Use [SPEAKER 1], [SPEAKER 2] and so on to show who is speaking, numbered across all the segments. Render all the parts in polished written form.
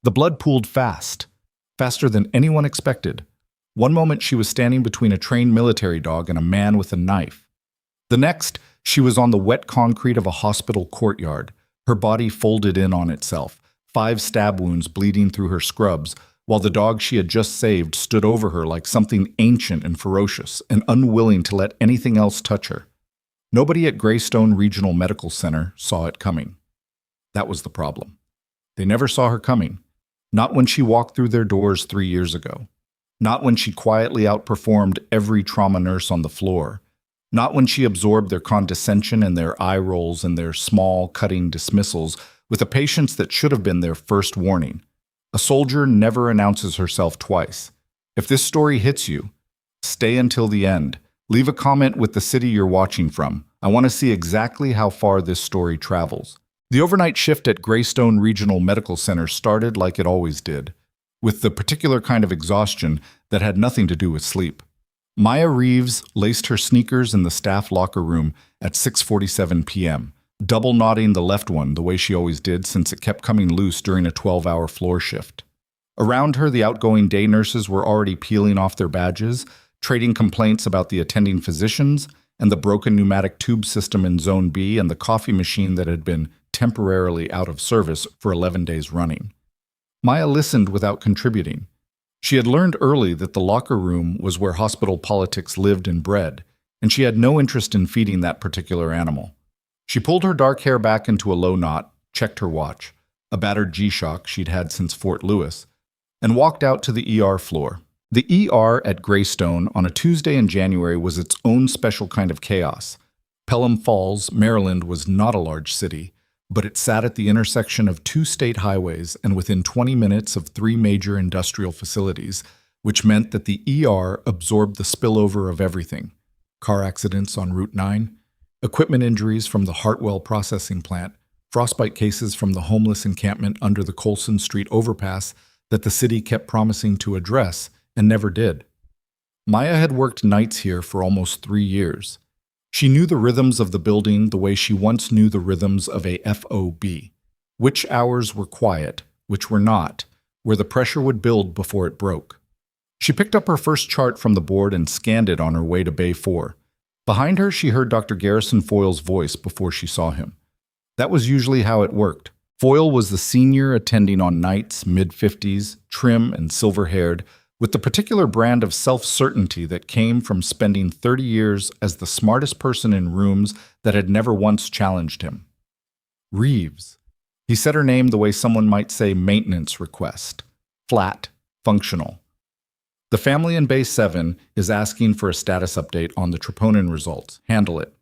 [SPEAKER 1] The blood pooled fast, faster than anyone expected. One moment she was standing between a trained military dog and a man with a knife. The next, she was on the wet concrete of a hospital courtyard, her body folded in on itself, 5 stab wounds bleeding through her scrubs, while the dog she had just saved stood over her like something ancient and ferocious and unwilling to let anything else touch her. Nobody at Greystone Regional Medical Center saw it coming. That was the problem. They never saw her coming. Not when she walked through their doors 3 years ago. Not when she quietly outperformed every trauma nurse on the floor. Not when she absorbed their condescension and their eye rolls and their small, cutting dismissals with a patience that should have been their first warning. A soldier never announces herself twice. If this story hits you, stay until the end. Leave a comment with the city you're watching from. I want to see exactly how far this story travels. The overnight shift at Greystone Regional Medical Center started like it always did, with the particular kind of exhaustion that had nothing to do with sleep. Maya Reeves laced her sneakers in the staff locker room at 6:47 p.m., double knotting the left one the way she always did since it kept coming loose during a 12-hour floor shift. Around her, the outgoing day nurses were already peeling off their badges, trading complaints about the attending physicians and the broken pneumatic tube system in Zone B and the coffee machine that had been temporarily out of service for 11 days running. Maya listened without contributing. She had learned early that the locker room was where hospital politics lived and bred, and she had no interest in feeding that particular animal. She pulled her dark hair back into a low knot, checked her watch, a battered G-Shock she'd had since Fort Lewis, and walked out to the ER floor. The ER at Greystone on a Tuesday in January was its own special kind of chaos. Pelham Falls, Maryland was not a large city, but it sat at the intersection of 2 state highways and within 20 minutes of 3 major industrial facilities, which meant that the ER absorbed the spillover of everything. Car accidents on Route 9, equipment injuries from the Hartwell processing plant, frostbite cases from the homeless encampment under the Colson Street overpass that the city kept promising to address and never did. Maya had worked nights here for almost 3 years. She knew the rhythms of the building the way she once knew the rhythms of a FOB. Which hours were quiet, which were not, where the pressure would build before it broke. She picked up her first chart from the board and scanned it on her way to Bay 4. Behind her, she heard Dr. Garrison Foyle's voice before she saw him. That was usually how it worked. Foyle was the senior attending on nights, mid-50s, trim and silver-haired, with the particular brand of self-certainty that came from spending 30 years as the smartest person in rooms that had never once challenged him. Reeves. He said her name the way someone might say maintenance request. Flat, functional. The family in Bay 7 is asking for a status update on the troponin results. Handle it.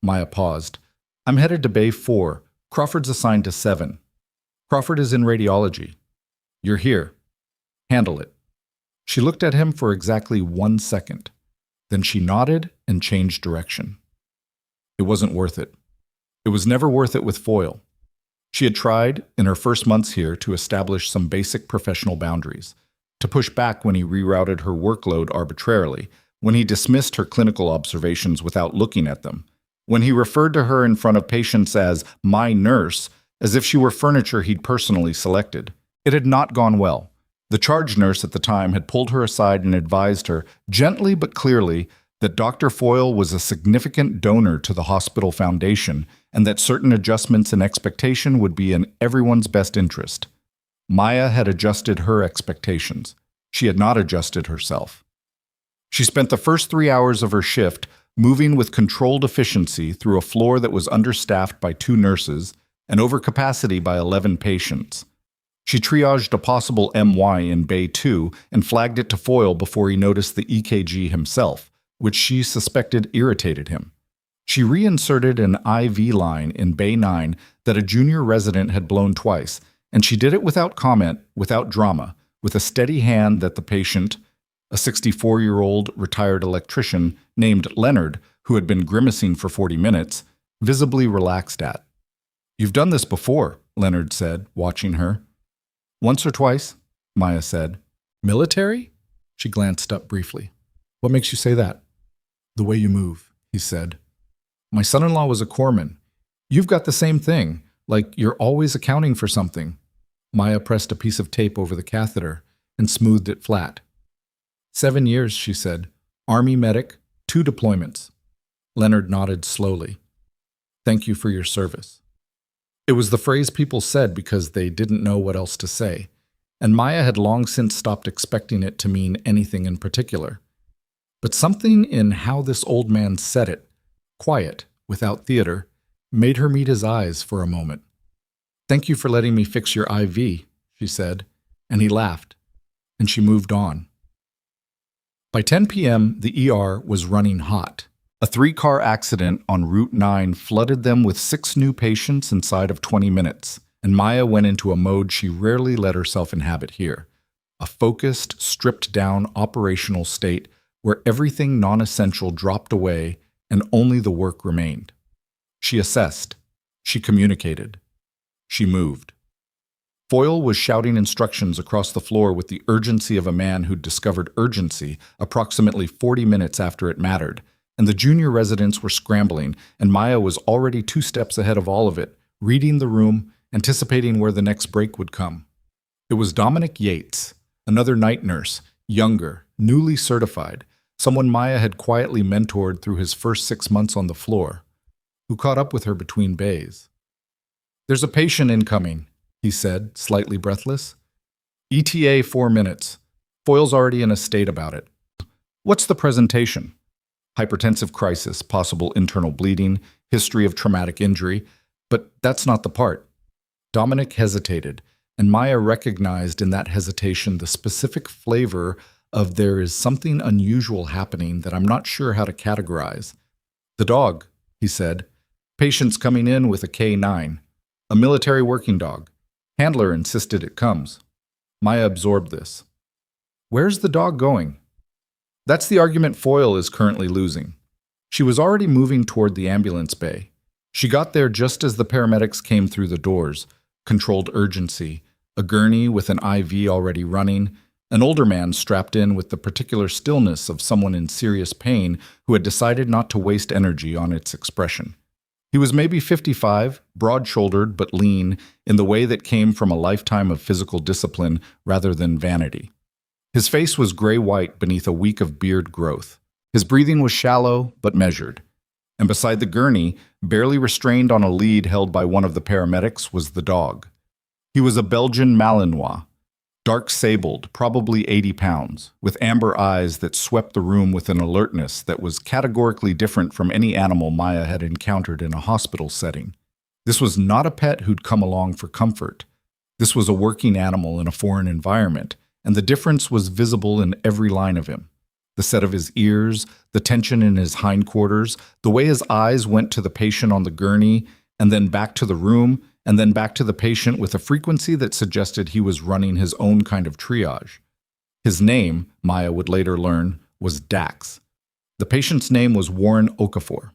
[SPEAKER 1] Maya paused. I'm headed to Bay 4. Crawford's assigned to 7. Crawford is in radiology. You're here. Handle it. She looked at him for exactly 1 second. Then she nodded and changed direction. It wasn't worth it. It was never worth it with Foyle. She had tried, in her first months here, to establish some basic professional boundaries, to push back when he rerouted her workload arbitrarily, when he dismissed her clinical observations without looking at them, when he referred to her in front of patients as my nurse, as if she were furniture he'd personally selected. It had not gone well. The charge nurse at the time had pulled her aside and advised her, gently but clearly, that Dr. Foyle was a significant donor to the hospital foundation and that certain adjustments in expectation would be in everyone's best interest. Maya had adjusted her expectations. She had not adjusted herself. She spent the first 3 hours of her shift moving with controlled efficiency through a floor that was understaffed by 2 nurses and over capacity by 11 patients. She triaged a possible MY in Bay 2 and flagged it to Foyle before he noticed the EKG himself, which she suspected irritated him. She reinserted an IV line in Bay 9 that a junior resident had blown twice, and she did it without comment, without drama, with a steady hand that the patient, a 64-year-old retired electrician named Leonard, who had been grimacing for 40 minutes, visibly relaxed at. You've done this before, Leonard said, watching her. Once or twice, Maya said. Military? She glanced up briefly. What makes you say that? The way you move, he said. My son-in-law was a corpsman. You've got the same thing, like you're always accounting for something. Maya pressed a piece of tape over the catheter and smoothed it flat. 7 years, she said. Army medic, 2 deployments. Leonard nodded slowly. Thank you for your service. It was the phrase people said because they didn't know what else to say, and Maya had long since stopped expecting it to mean anything in particular. But something in how this old man said it, quiet, without theater, made her meet his eyes for a moment. Thank you for letting me fix your IV, she said, and he laughed, and she moved on. By 10 p.m., the ER was running hot. A 3-car accident on Route 9 flooded them with 6 new patients inside of 20 minutes, and Maya went into a mode she rarely let herself inhabit here, a focused, stripped-down operational state where everything non-essential dropped away and only the work remained. She assessed. She communicated. She moved. Foyle was shouting instructions across the floor with the urgency of a man who'd discovered urgency approximately 40 minutes after it mattered, and the junior residents were scrambling, and Maya was already 2 steps ahead of all of it, reading the room, anticipating where the next break would come. It was Dominic Yates, another night nurse, younger, newly certified, someone Maya had quietly mentored through his first 6 months on the floor, who caught up with her between bays. There's a patient incoming, he said, slightly breathless. ETA 4 minutes. Foyle's already in a state about it. What's the presentation? Hypertensive crisis, possible internal bleeding, history of traumatic injury, but that's not the part. Dominic hesitated, and Maya recognized in that hesitation the specific flavor of there is something unusual happening that I'm not sure how to categorize. The dog, he said. Patient's coming in with a K9, a military working dog. Handler insisted it comes. Maya absorbed this. Where's the dog going? That's the argument Foyle is currently losing. She was already moving toward the ambulance bay. She got there just as the paramedics came through the doors, controlled urgency, a gurney with an IV already running, an older man strapped in with the particular stillness of someone in serious pain who had decided not to waste energy on its expression. He was maybe 55, broad-shouldered but lean, in the way that came from a lifetime of physical discipline rather than vanity. His face was gray-white beneath a week of beard growth. His breathing was shallow but measured. And beside the gurney, barely restrained on a lead held by one of the paramedics, was the dog. He was a Belgian Malinois, dark-sabled, probably 80 pounds, with amber eyes that swept the room with an alertness that was categorically different from any animal Maya had encountered in a hospital setting. This was not a pet who'd come along for comfort. This was a working animal in a foreign environment, and the difference was visible in every line of him. The set of his ears, the tension in his hindquarters, the way his eyes went to the patient on the gurney, and then back to the room, and then back to the patient with a frequency that suggested he was running his own kind of triage. His name, Maya would later learn, was Dax. The patient's name was Warren Okafor.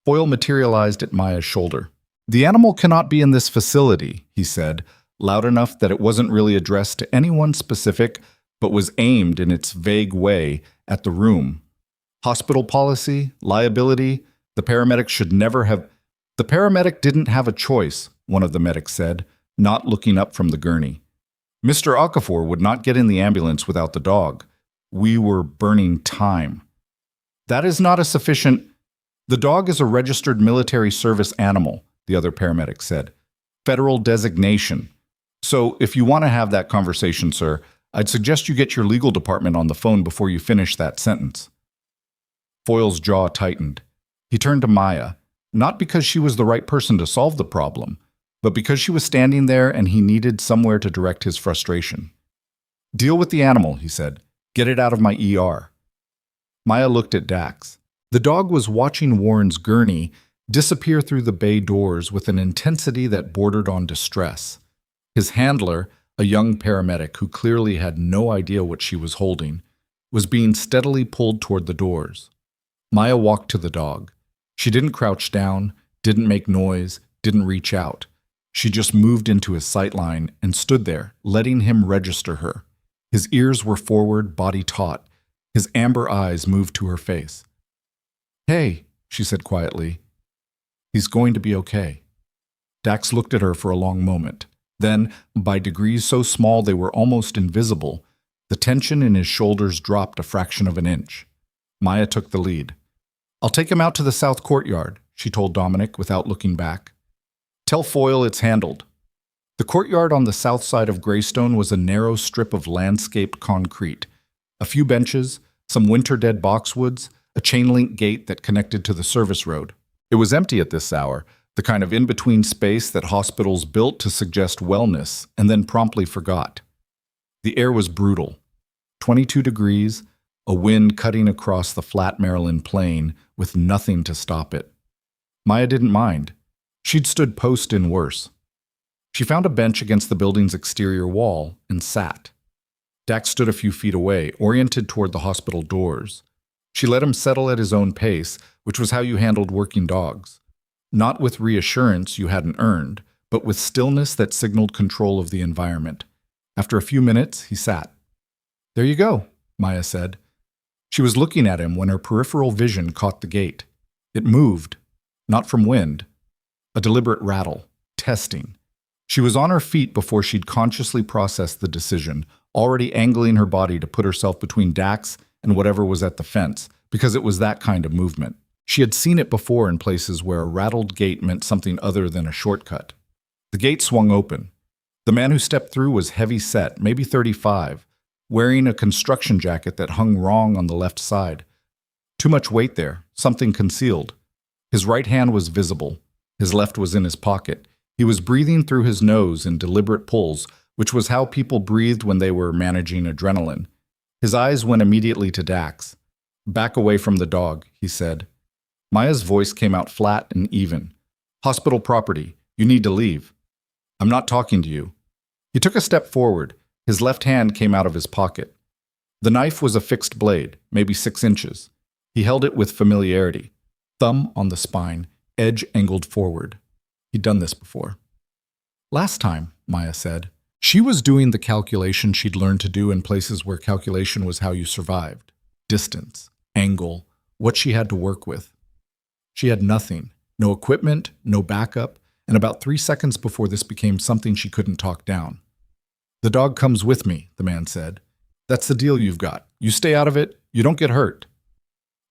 [SPEAKER 1] Foyle materialized at Maya's shoulder. The animal cannot be in this facility, he said, loud enough that it wasn't really addressed to anyone specific, but was aimed in its vague way at the room. Hospital policy, liability, the paramedic should never have... The paramedic didn't have a choice, one of the medics said, not looking up from the gurney. Mr. Okafor would not get in the ambulance without the dog. We were burning time. That is not a sufficient... The dog is a registered military service animal, the other paramedic said. Federal designation. So if you want to have that conversation, sir, I'd suggest you get your legal department on the phone before you finish that sentence. Foyle's jaw tightened. He turned to Maya, not because she was the right person to solve the problem, but because she was standing there and he needed somewhere to direct his frustration. Deal with the animal, he said. Get it out of my ER. Maya looked at Dax. The dog was watching Warren's gurney disappear through the bay doors with an intensity that bordered on distress. His handler, a young paramedic who clearly had no idea what she was holding, was being steadily pulled toward the doors. Maya walked to the dog. She didn't crouch down, didn't make noise, didn't reach out. She just moved into his sightline and stood there, letting him register her. His ears were forward, body taut. His amber eyes moved to her face. Hey, she said quietly. He's going to be okay. Dax looked at her for a long moment. Then, by degrees so small they were almost invisible, the tension in his shoulders dropped a fraction of an inch. Maya took the lead. "I'll take him out to the south courtyard," she told Dominic without looking back. "Tell Foyle it's handled." The courtyard on the south side of Greystone was a narrow strip of landscaped concrete. A few benches, some winter-dead boxwoods, a chain-link gate that connected to the service road. It was empty at this hour, the kind of in-between space that hospitals built to suggest wellness and then promptly forgot. The air was brutal. 22 degrees, a wind cutting across the flat Maryland plain with nothing to stop it. Maya didn't mind. She'd stood post in worse. She found a bench against the building's exterior wall and sat. Dax stood a few feet away, oriented toward the hospital doors. She let him settle at his own pace, which was how you handled working dogs. Not with reassurance you hadn't earned, but with stillness that signaled control of the environment. After a few minutes, he sat. "There you go," Maya said. She was looking at him when her peripheral vision caught the gate. It moved, not from wind. A deliberate rattle, testing. She was on her feet before she'd consciously processed the decision, already angling her body to put herself between Dax and whatever was at the fence, because it was that kind of movement. She had seen it before in places where a rattled gate meant something other than a shortcut. The gate swung open. The man who stepped through was heavy-set, maybe 35, wearing a construction jacket that hung wrong on the left side. Too much weight there, something concealed. His right hand was visible. His left was in his pocket. He was breathing through his nose in deliberate pulls, which was how people breathed when they were managing adrenaline. His eyes went immediately to Dax. "Back away from the dog," he said. Maya's voice came out flat and even. "Hospital property. You need to leave." "I'm not talking to you." He took a step forward. His left hand came out of his pocket. The knife was a fixed blade, maybe 6 inches. He held it with familiarity. Thumb on the spine, edge angled forward. He'd done this before. "Last time," Maya said. She was doing the calculation she'd learned to do in places where calculation was how you survived. Distance, angle, what she had to work with. She had nothing, no equipment, no backup, and about 3 seconds before this became something she couldn't talk down. "The dog comes with me," the man said. "That's the deal you've got. You stay out of it, you don't get hurt."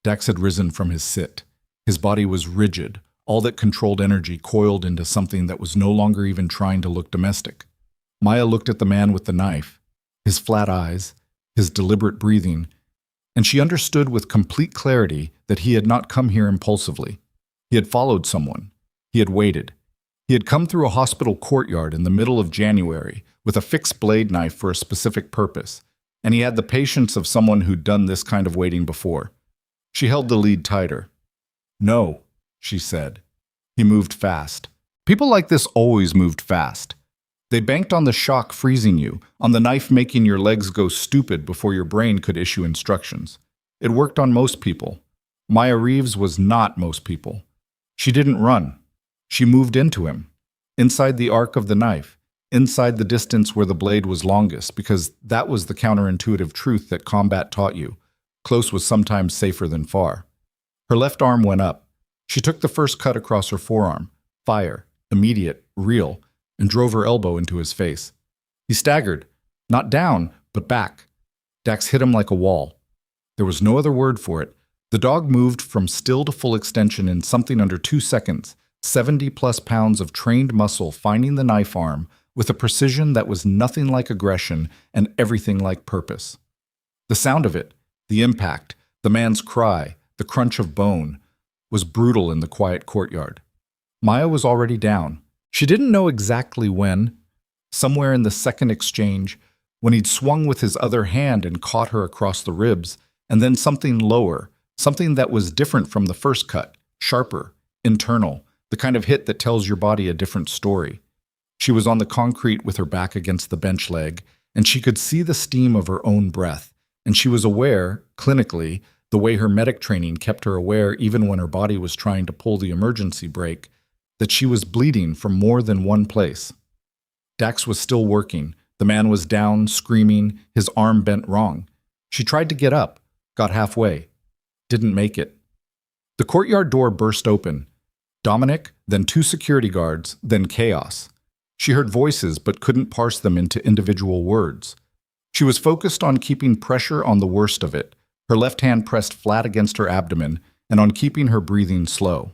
[SPEAKER 1] Dax had risen from his sit. His body was rigid, all that controlled energy coiled into something that was no longer even trying to look domestic. Maya looked at the man with the knife, his flat eyes, his deliberate breathing, and she understood with complete clarity that he had not come here impulsively. He had followed someone. He had waited. He had come through a hospital courtyard in the middle of January with a fixed blade knife for a specific purpose, and he had the patience of someone who'd done this kind of waiting before. She held the lead tighter. "No," she said. He moved fast. People like this always moved fast. They banked on the shock freezing you, on the knife making your legs go stupid before your brain could issue instructions. It worked on most people. Maya Reeves was not most people. She didn't run. She moved into him, inside the arc of the knife, inside the distance where the blade was longest, because that was the counterintuitive truth that combat taught you. Close was sometimes safer than far. Her left arm went up. She took the first cut across her forearm. Fire, immediate, real, and drove her elbow into his face. He staggered, not down, but back. Dax hit him like a wall. There was no other word for it. The dog moved from still to full extension in something under 2 seconds, 70-plus pounds of trained muscle finding the knife arm with a precision that was nothing like aggression and everything like purpose. The sound of it, the impact, the man's cry, the crunch of bone, was brutal in the quiet courtyard. Maya was already down. She didn't know exactly when, somewhere in the second exchange, when he'd swung with his other hand and caught her across the ribs, and then something lower, something that was different from the first cut, sharper, internal, the kind of hit that tells your body a different story. She was on the concrete with her back against the bench leg, and she could see the steam of her own breath, and she was aware, clinically, the way her medic training kept her aware even when her body was trying to pull the emergency brake, that she was bleeding from more than one place. Dax was still working. The man was down, screaming, his arm bent wrong. She tried to get up, got halfway. Didn't make it. The courtyard door burst open. Dominic, then 2 security guards, then chaos. She heard voices but couldn't parse them into individual words. She was focused on keeping pressure on the worst of it, her left hand pressed flat against her abdomen, and on keeping her breathing slow.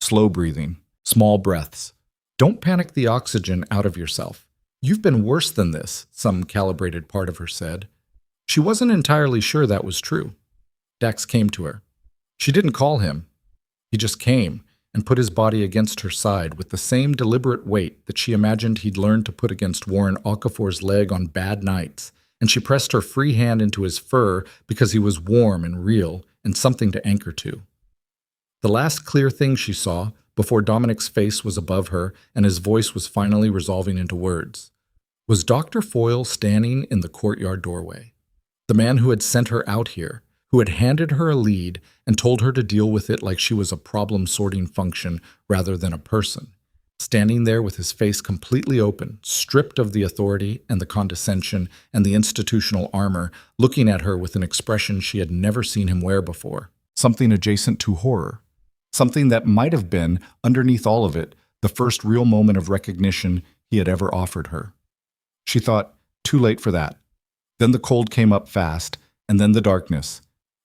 [SPEAKER 1] Slow breathing, small breaths. Don't panic the oxygen out of yourself. You've been worse than this, some calibrated part of her said. She wasn't entirely sure that was true. Dax came to her. She didn't call him. He just came and put his body against her side with the same deliberate weight that she imagined he'd learned to put against Warren Okafor's leg on bad nights, and she pressed her free hand into his fur because he was warm and real and something to anchor to. The last clear thing she saw, before Dominic's face was above her and his voice was finally resolving into words, was Dr. Foyle standing in the courtyard doorway. The man who had sent her out here, who had handed her a lead and told her to deal with it like she was a problem-sorting function rather than a person, standing there with his face completely open, stripped of the authority and the condescension and the institutional armor, looking at her with an expression she had never seen him wear before, something adjacent to horror, something that might have been, underneath all of it, the first real moment of recognition he had ever offered her. She thought, too late for that. Then the cold came up fast, and then the darkness,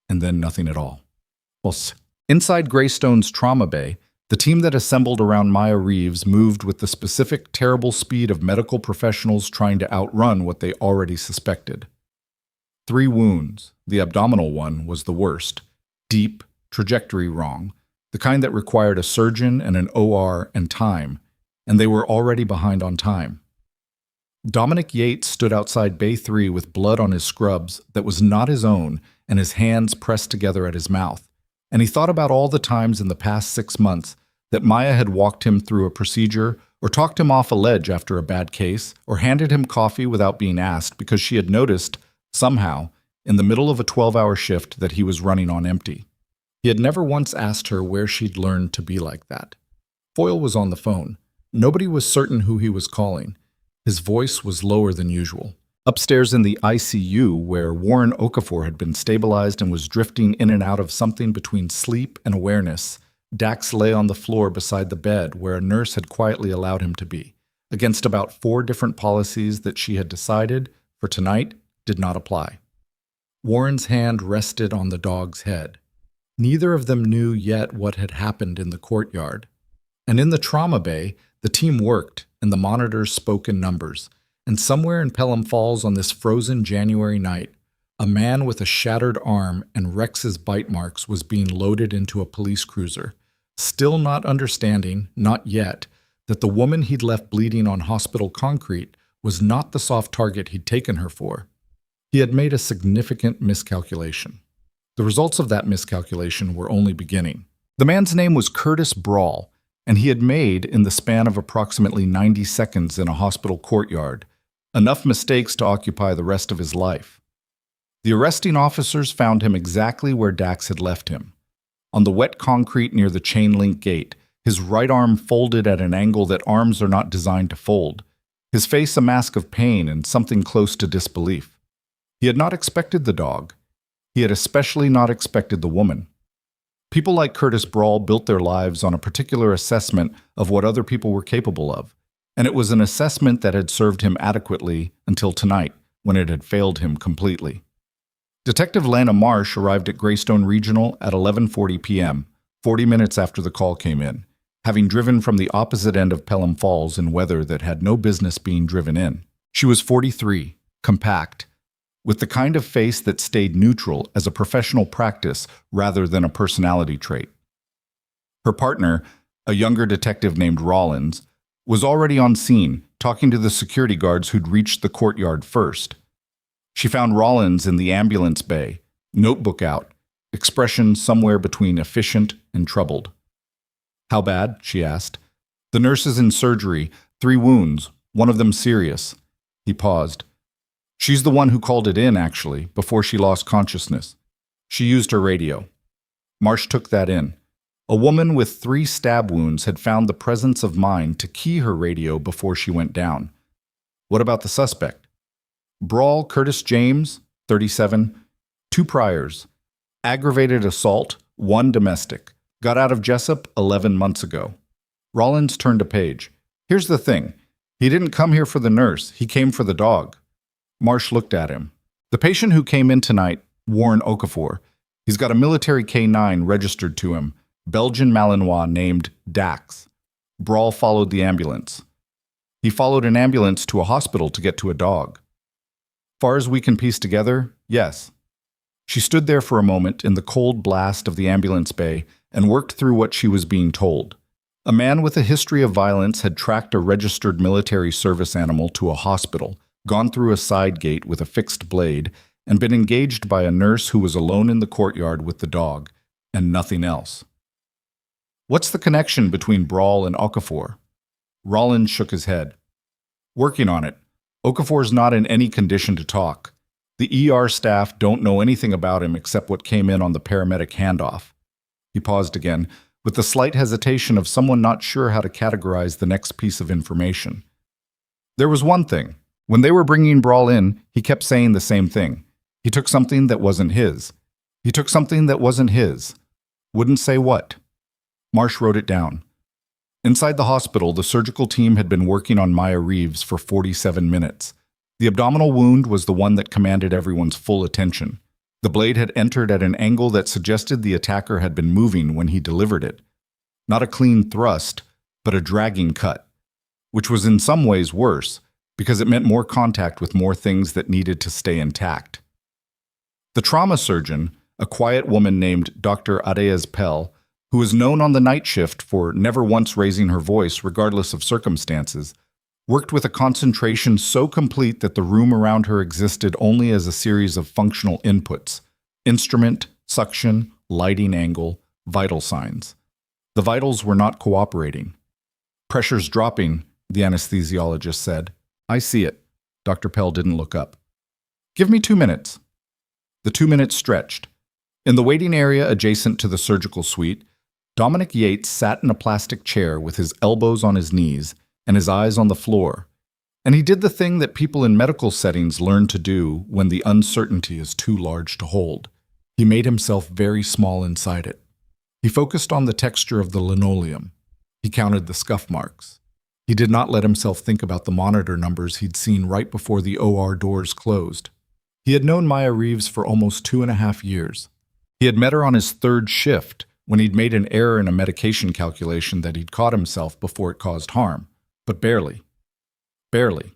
[SPEAKER 1] and then nothing at all. Inside Greystone's trauma bay, the team that assembled around Maya Reeves moved with the specific, terrible speed of medical professionals trying to outrun what they already suspected. 3 wounds. The abdominal one was the worst. Deep, trajectory wrong, the kind that required a surgeon and an OR and time, and they were already behind on time. Dominic Yates stood outside Bay 3 with blood on his scrubs that was not his own and his hands pressed together at his mouth, and he thought about all the times in the past 6 months that Maya had walked him through a procedure or talked him off a ledge after a bad case or handed him coffee without being asked because she had noticed, somehow, in the middle of a 12-hour shift that he was running on empty. He had never once asked her where she'd learned to be like that. Foyle was on the phone. Nobody was certain who he was calling. His voice was lower than usual. Upstairs in the ICU, where Warren Okafor had been stabilized and was drifting in and out of something between sleep and awareness, Dax lay on the floor beside the bed where a nurse had quietly allowed him to be, against about 4 different policies that she had decided, for tonight, did not apply. Warren's hand rested on the dog's head. Neither of them knew yet what had happened in the courtyard. And in the trauma bay, the team worked, and the monitors spoke in numbers. And somewhere in Pelham Falls on this frozen January night, a man with a shattered arm and Rex's bite marks was being loaded into a police cruiser, still not understanding, not yet, that the woman he'd left bleeding on hospital concrete was not the soft target he'd taken her for. He had made a significant miscalculation. The results of that miscalculation were only beginning. The man's name was Curtis Brawl, and he had made, in the span of approximately 90 seconds in a hospital courtyard, enough mistakes to occupy the rest of his life. The arresting officers found him exactly where Dax had left him, on the wet concrete near the chain-link gate, his right arm folded at an angle that arms are not designed to fold, his face a mask of pain and something close to disbelief. He had not expected the dog. He had especially not expected the woman. People like Curtis Brawl built their lives on a particular assessment of what other people were capable of, and it was an assessment that had served him adequately until tonight, when it had failed him completely. Detective Lana Marsh arrived at Greystone Regional at 11:40 p.m., 40 minutes after the call came in, having driven from the opposite end of Pelham Falls in weather that had no business being driven in. She was 43, compact, with the kind of face that stayed neutral as a professional practice rather than a personality trait. Her partner, a younger detective named Rollins, was already on scene, talking to the security guards who'd reached the courtyard first. She found Rollins in the ambulance bay, notebook out, expression somewhere between efficient and troubled. "How bad?" she asked. "The nurse is in surgery, 3 wounds, one of them serious." He paused. "She's the one who called it in, actually, before she lost consciousness. She used her radio." Marsh took that in. A woman with 3 stab wounds had found the presence of mind to key her radio before she went down. "What about the suspect?" "Brawl Curtis James, 37, 2 priors. Aggravated assault, 1 domestic. Got out of Jessup 11 months ago." Rollins turned a page. "Here's the thing. He didn't come here for the nurse. He came for the dog. Marsh looked at him. The patient who came in tonight, Warren Okafor. He's got a military K9 registered to him, Belgian Malinois named Dax. Brawl followed the ambulance. He followed an ambulance to a hospital to get to a dog. Far as we can piece together, yes. She stood there for a moment in the cold blast of the ambulance bay and worked through what she was being told. A man with a history of violence had tracked a registered military service animal to a hospital, gone through a side gate with a fixed blade, and been engaged by a nurse who was alone in the courtyard with the dog, and nothing else. What's the connection between Brawl and Okafor? Rollins shook his head. Working on it. Okafor's not in any condition to talk. The ER staff don't know anything about him except what came in on the paramedic handoff. He paused again, with the slight hesitation of someone not sure how to categorize the next piece of information. There was one thing. When they were bringing Brawl in, he kept saying the same thing. He took something that wasn't his. He took something that wasn't his. Wouldn't say what. Marsh wrote it down. Inside the hospital, the surgical team had been working on Maya Reeves for 47 minutes. The abdominal wound was the one that commanded everyone's full attention. The blade had entered at an angle that suggested the attacker had been moving when he delivered it. Not a clean thrust, but a dragging cut, which was in some ways worse, because it meant more contact with more things that needed to stay intact. The trauma surgeon, a quiet woman named Dr. Adeyes Pell, who was known on the night shift for never once raising her voice regardless of circumstances, worked with a concentration so complete that the room around her existed only as a series of functional inputs: instrument, suction, lighting angle, vital signs. The vitals were not cooperating. "Pressure's dropping," the anesthesiologist said. "I see it." Dr. Pell didn't look up. "Give me 2 minutes." The 2 minutes stretched. In the waiting area adjacent to the surgical suite, Dominic Yates sat in a plastic chair with his elbows on his knees and his eyes on the floor, and he did the thing that people in medical settings learn to do when the uncertainty is too large to hold. He made himself very small inside it. He focused on the texture of the linoleum. He counted the scuff marks. He did not let himself think about the monitor numbers he'd seen right before the OR doors closed. He had known Maya Reeves for almost 2.5 years. He had met her on his 3rd shift, when he'd made an error in a medication calculation that he'd caught himself before it caused harm, but barely. Barely.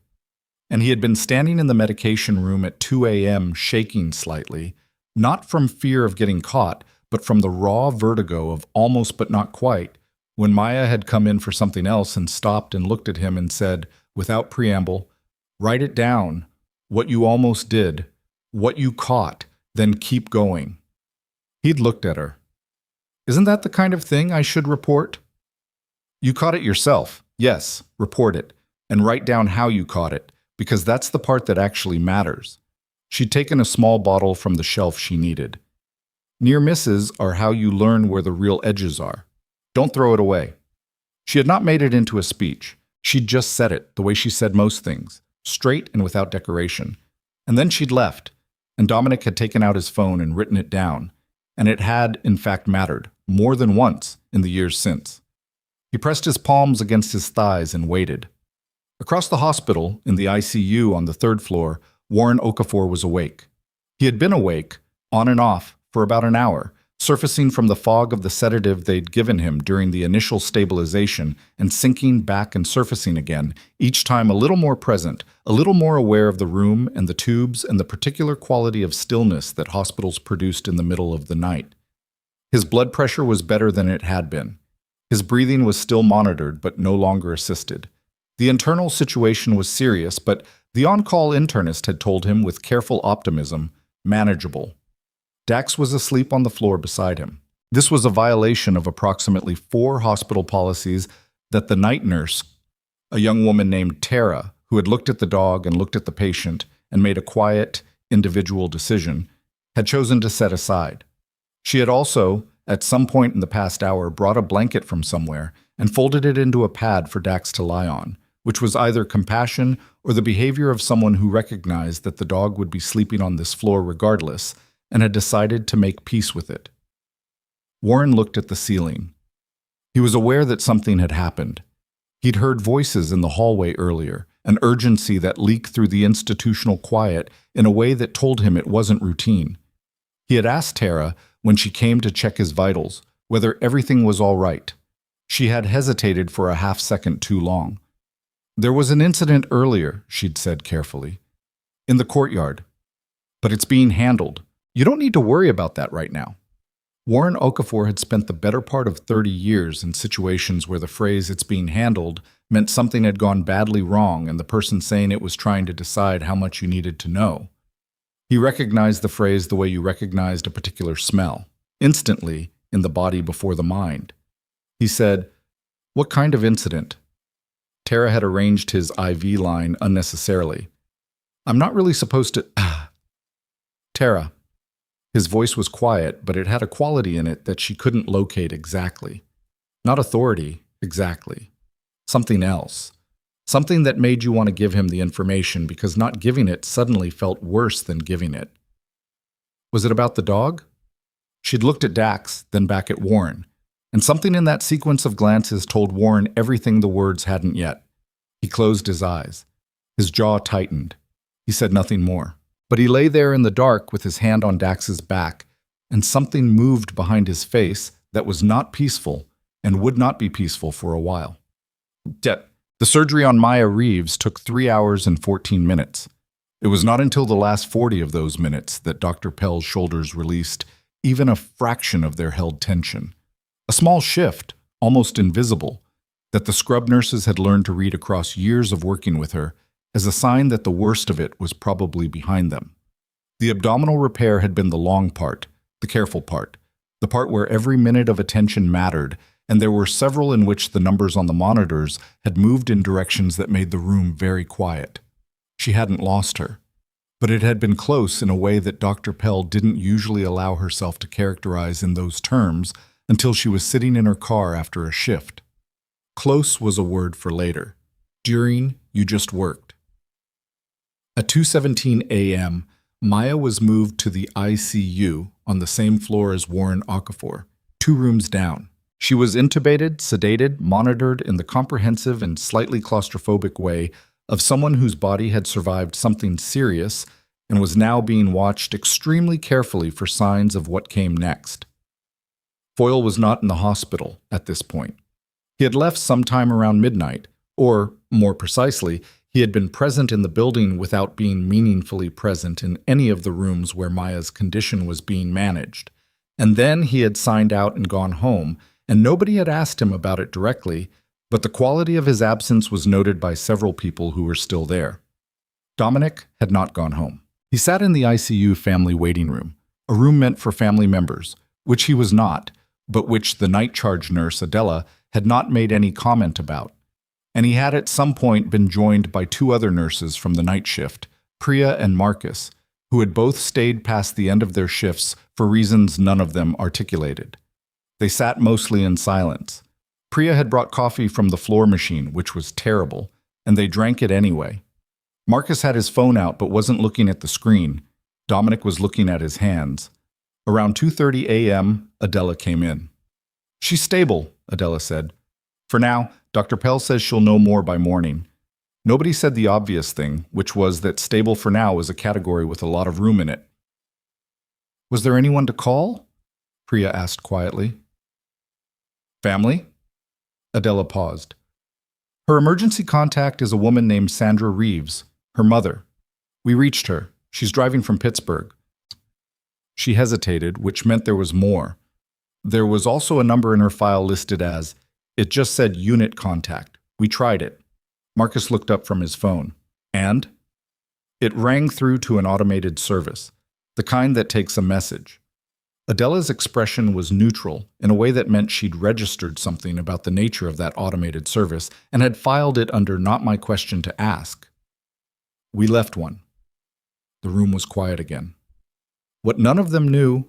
[SPEAKER 1] And he had been standing in the medication room at 2 a.m. shaking slightly, not from fear of getting caught, but from the raw vertigo of almost but not quite, when Maya had come in for something else and stopped and looked at him and said, without preamble, "Write it down, what you almost did, what you caught, then keep going." He'd looked at her. "Isn't that the kind of thing I should report?" "You caught it yourself. Yes, report it, and write down how you caught it, because that's the part that actually matters." She'd taken a small bottle from the shelf she needed. "Near misses are how you learn where the real edges are. Don't throw it away." She had not made it into a speech. She'd just said it, the way she said most things, straight and without decoration. And then she'd left, and Dominic had taken out his phone and written it down, and it had, in fact, mattered, more than once, in the years since. He pressed his palms against his thighs and waited. Across the hospital, in the ICU on the 3rd floor, Warren Okafor was awake. He had been awake, on and off, for about an hour, surfacing from the fog of the sedative they'd given him during the initial stabilization and sinking back and surfacing again, each time a little more present, a little more aware of the room and the tubes and the particular quality of stillness that hospitals produced in the middle of the night. His blood pressure was better than it had been. His breathing was still monitored but no longer assisted. The internal situation was serious, but the on-call internist had told him with careful optimism, manageable. Dax was asleep on the floor beside him. This was a violation of approximately 4 hospital policies that the night nurse, a young woman named Tara, who had looked at the dog and looked at the patient and made a quiet, individual decision, had chosen to set aside. She had also, at some point in the past hour, brought a blanket from somewhere and folded it into a pad for Dax to lie on, which was either compassion or the behavior of someone who recognized that the dog would be sleeping on this floor regardless and had decided to make peace with it. Warren looked at the ceiling. He was aware that something had happened. He'd heard voices in the hallway earlier, an urgency that leaked through the institutional quiet in a way that told him it wasn't routine. He had asked Tara, when she came to check his vitals, whether everything was all right. She had hesitated for a half-second too long. "There was an incident earlier," she'd said carefully. "In the courtyard. But it's being handled. You don't need to worry about that right now." Warren Okafor had spent the better part of 30 years in situations where the phrase "it's being handled" meant something had gone badly wrong and the person saying it was trying to decide how much you needed to know. He recognized the phrase the way you recognized a particular smell, instantly in the body before the mind. He said, "What kind of incident?" Tara had arranged his IV line unnecessarily. "I'm not really supposed to—" "Tara." His voice was quiet, but it had a quality in it that she couldn't locate exactly. Not authority, exactly. Something else. Something that made you want to give him the information because not giving it suddenly felt worse than giving it. Was it about the dog? She'd looked at Dax, then back at Warren, and something in that sequence of glances told Warren everything the words hadn't yet. He closed his eyes. His jaw tightened. He said nothing more. But he lay there in the dark with his hand on Dax's back, and something moved behind his face that was not peaceful and would not be peaceful for a while. The surgery on Maya Reeves took 3 hours and 14 minutes. It was not until the last 40 of those minutes that Dr. Pell's shoulders released even a fraction of their held tension. A small shift, almost invisible, that the scrub nurses had learned to read across years of working with her as a sign that the worst of it was probably behind them. The abdominal repair had been the long part, the careful part, the part where every minute of attention mattered, and there were several in which the numbers on the monitors had moved in directions that made the room very quiet. She hadn't lost her, but it had been close in a way that Dr. Pell didn't usually allow herself to characterize in those terms until she was sitting in her car after a shift. Close was a word for later. During, you just worked. At 2:17 a.m., Maya was moved to the ICU on the same floor as Warren Okafor, 2 rooms down. She was intubated, sedated, monitored in the comprehensive and slightly claustrophobic way of someone whose body had survived something serious and was now being watched extremely carefully for signs of what came next. Foyle was not in the hospital at this point. He had left sometime around midnight, or, more precisely, he had been present in the building without being meaningfully present in any of the rooms where Maya's condition was being managed. And then he had signed out and gone home, and nobody had asked him about it directly, but the quality of his absence was noted by several people who were still there. Dominic had not gone home. He sat in the ICU family waiting room, a room meant for family members, which he was not, but which the night charge nurse, Adela, had not made any comment about. And he had at some point been joined by 2 other nurses from the night shift, Priya and Marcus, who had both stayed past the end of their shifts for reasons none of them articulated. They sat mostly in silence. Priya had brought coffee from the floor machine, which was terrible, and they drank it anyway. Marcus had his phone out but wasn't looking at the screen. Dominic was looking at his hands. Around 2:30 a.m., Adela came in. "She's stable," Adela said. "For now, Dr. Pell says she'll know more by morning." Nobody said the obvious thing, which was that stable for now was a category with a lot of room in it. "Was there anyone to call?" Priya asked quietly. "Family?" Adela paused. "Her emergency contact is a woman named Sandra Reeves, her mother. We reached her. She's driving from Pittsburgh." She hesitated, which meant there was more. There was also a number in her file listed as, it just said unit contact. We tried it. Marcus looked up from his phone. "And?" It rang through to an automated service, the kind that takes a message. Adela's expression was neutral in a way that meant she'd registered something about the nature of that automated service and had filed it under "not my question to ask." "We left one." The room was quiet again. What none of them knew,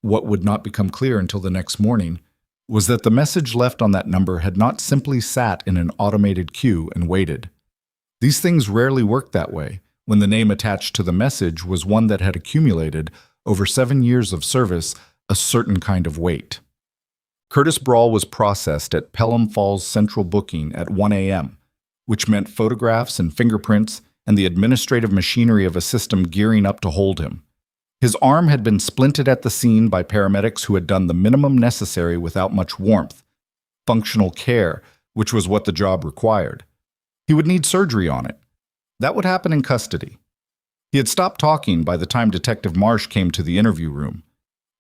[SPEAKER 1] what would not become clear until the next morning, was that the message left on that number had not simply sat in an automated queue and waited. These things rarely worked that way, when the name attached to the message was one that had accumulated, over 7 years of service, a certain kind of weight. Curtis Brawl was processed at Pelham Falls Central Booking at 1 a.m., which meant photographs and fingerprints and the administrative machinery of a system gearing up to hold him. His arm had been splinted at the scene by paramedics who had done the minimum necessary without much warmth, functional care, which was what the job required. He would need surgery on it. That would happen in custody. He had stopped talking by the time Detective Marsh came to the interview room.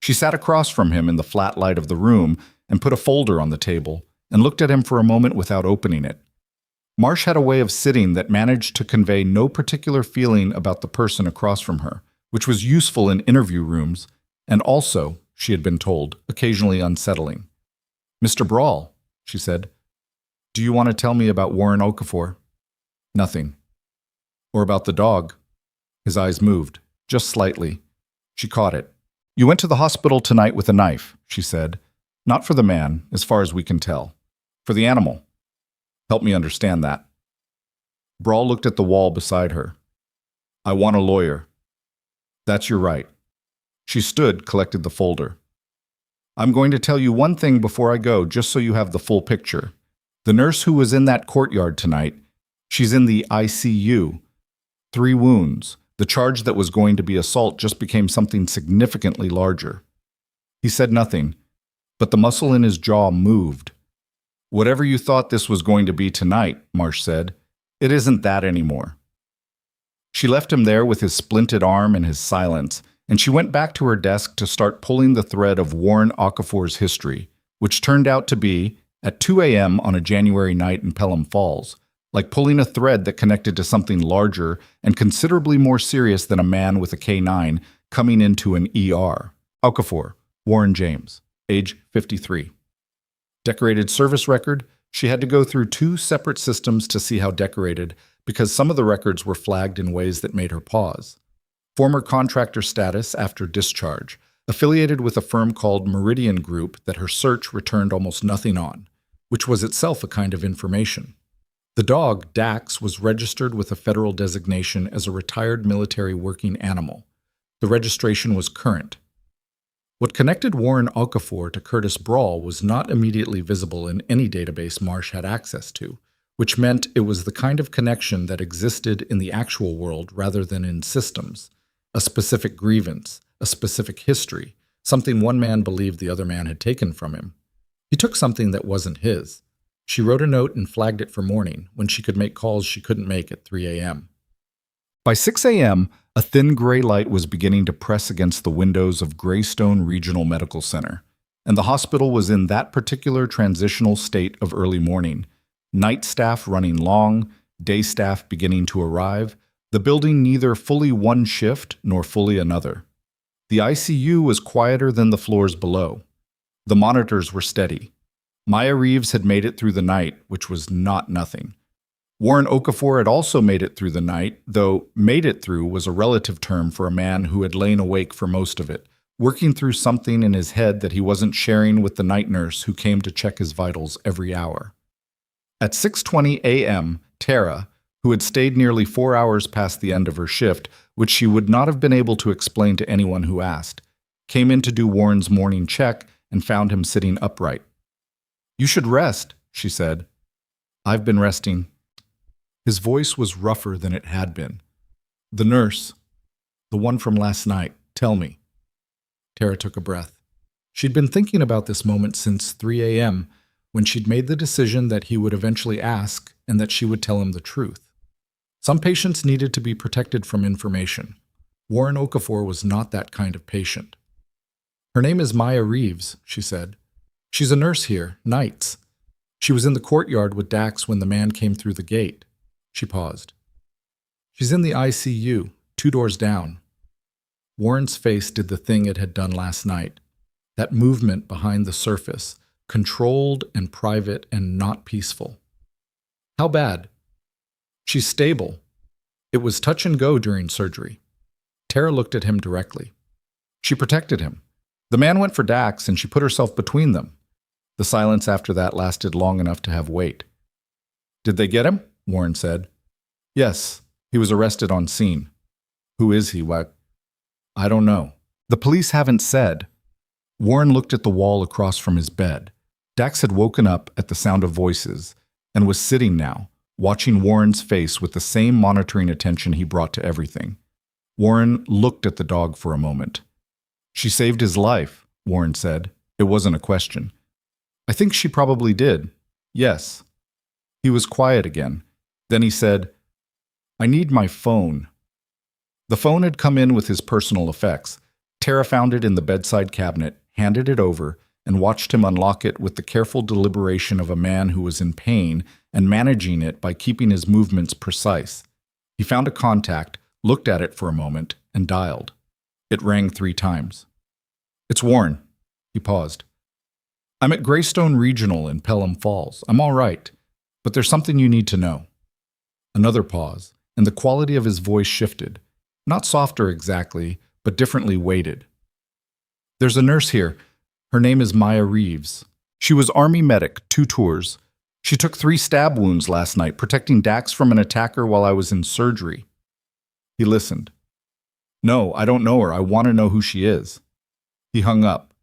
[SPEAKER 1] She sat across from him in the flat light of the room and put a folder on the table and looked at him for a moment without opening it. Marsh had a way of sitting that managed to convey no particular feeling about the person across from her, which was useful in interview rooms and also, she had been told, occasionally unsettling. "Mr. Brawl," she said, "do you want to tell me about Warren Okafor?" "Nothing." "Or about the dog?" His eyes moved, just slightly. She caught it. "You went to the hospital tonight with a knife," she said. "Not for the man, as far as we can tell. For the animal. Help me understand that." Brawl looked at the wall beside her. "I want a lawyer." "That's your right." She stood, collected the folder. "I'm going to tell you one thing before I go, just so you have the full picture. The nurse who was in that courtyard tonight, she's in the ICU. 3 wounds. The charge that was going to be assault just became something significantly larger." He said nothing, but the muscle in his jaw moved. "Whatever you thought this was going to be tonight," Marsh said, "it isn't that anymore." She left him there with his splinted arm and his silence, and she went back to her desk to start pulling the thread of Warren Okafor's history, which turned out to be, at 2 a.m. on a January night in Pelham Falls, like pulling a thread that connected to something larger and considerably more serious than a man with a K9 coming into an ER. Okafor, Warren James, age 53. Decorated service record. She had to go through 2 separate systems to see how decorated, because some of the records were flagged in ways that made her pause. Former contractor status after discharge, affiliated with a firm called Meridian Group that her search returned almost nothing on, which was itself a kind of information. The dog, Dax, was registered with a federal designation as a retired military working animal. The registration was current. What connected Warren Okafor to Curtis Brawl was not immediately visible in any database Marsh had access to, which meant it was the kind of connection that existed in the actual world rather than in systems. A specific grievance, a specific history, something one man believed the other man had taken from him. He took something that wasn't his. She wrote a note and flagged it for morning, when she could make calls she couldn't make at 3 a.m. By 6 a.m., a thin gray light was beginning to press against the windows of Greystone Regional Medical Center, and the hospital was in that particular transitional state of early morning. Night staff running long, day staff beginning to arrive, the building neither fully one shift nor fully another. The ICU was quieter than the floors below. The monitors were steady. Maya Reeves had made it through the night, which was not nothing. Warren Okafor had also made it through the night, though "made it through" was a relative term for a man who had lain awake for most of it, working through something in his head that he wasn't sharing with the night nurse who came to check his vitals every hour. At 6:20 a.m., Tara, who had stayed nearly 4 hours past the end of her shift, which she would not have been able to explain to anyone who asked, came in to do Warren's morning check and found him sitting upright. "You should rest," she said. "I've been resting." His voice was rougher than it had been. "The nurse, the one from last night, tell me." Tara took a breath. She'd been thinking about this moment since 3 a.m., when she'd made the decision that he would eventually ask and that she would tell him the truth. Some patients needed to be protected from information. Warren Okafor was not that kind of patient. "Her name is Maya Reeves," she said. "She's a nurse here, nights. She was in the courtyard with Dax when the man came through the gate." She paused. "She's in the ICU, 2 doors down." Warren's face did the thing it had done last night. That movement behind the surface, controlled and private and not peaceful. "How bad?" "She's stable. It was touch and go during surgery." Tara looked at him directly. She protected him. The man went for Dax and she put herself between them. The silence after that lasted long enough to have weight. "Did they get him?" Warren said. "Yes, he was arrested on scene." "Who is he, What?" "I don't know. The police haven't said." Warren looked at the wall across from his bed. Dax had woken up at the sound of voices and was sitting now, watching Warren's face with the same monitoring attention he brought to everything. Warren looked at the dog for a moment. "She saved his life," Warren said. It wasn't a question. "I think she probably did. Yes." He was quiet again. Then he said, "I need my phone." The phone had come in with his personal effects. Tara found it in the bedside cabinet, handed it over, and watched him unlock it with the careful deliberation of a man who was in pain and managing it by keeping his movements precise. He found a contact, looked at it for a moment, and dialed. It rang 3 times. "It's Warren." He paused. "I'm at Greystone Regional in Pelham Falls. I'm all right, but there's something you need to know." Another pause, and the quality of his voice shifted. Not softer exactly, but differently weighted. "There's a nurse here. Her name is Maya Reeves. She was Army medic, 2 tours. She took 3 stab wounds last night, protecting Dax from an attacker while I was in surgery." He listened. "No, I don't know her. I want to know who she is." He hung up.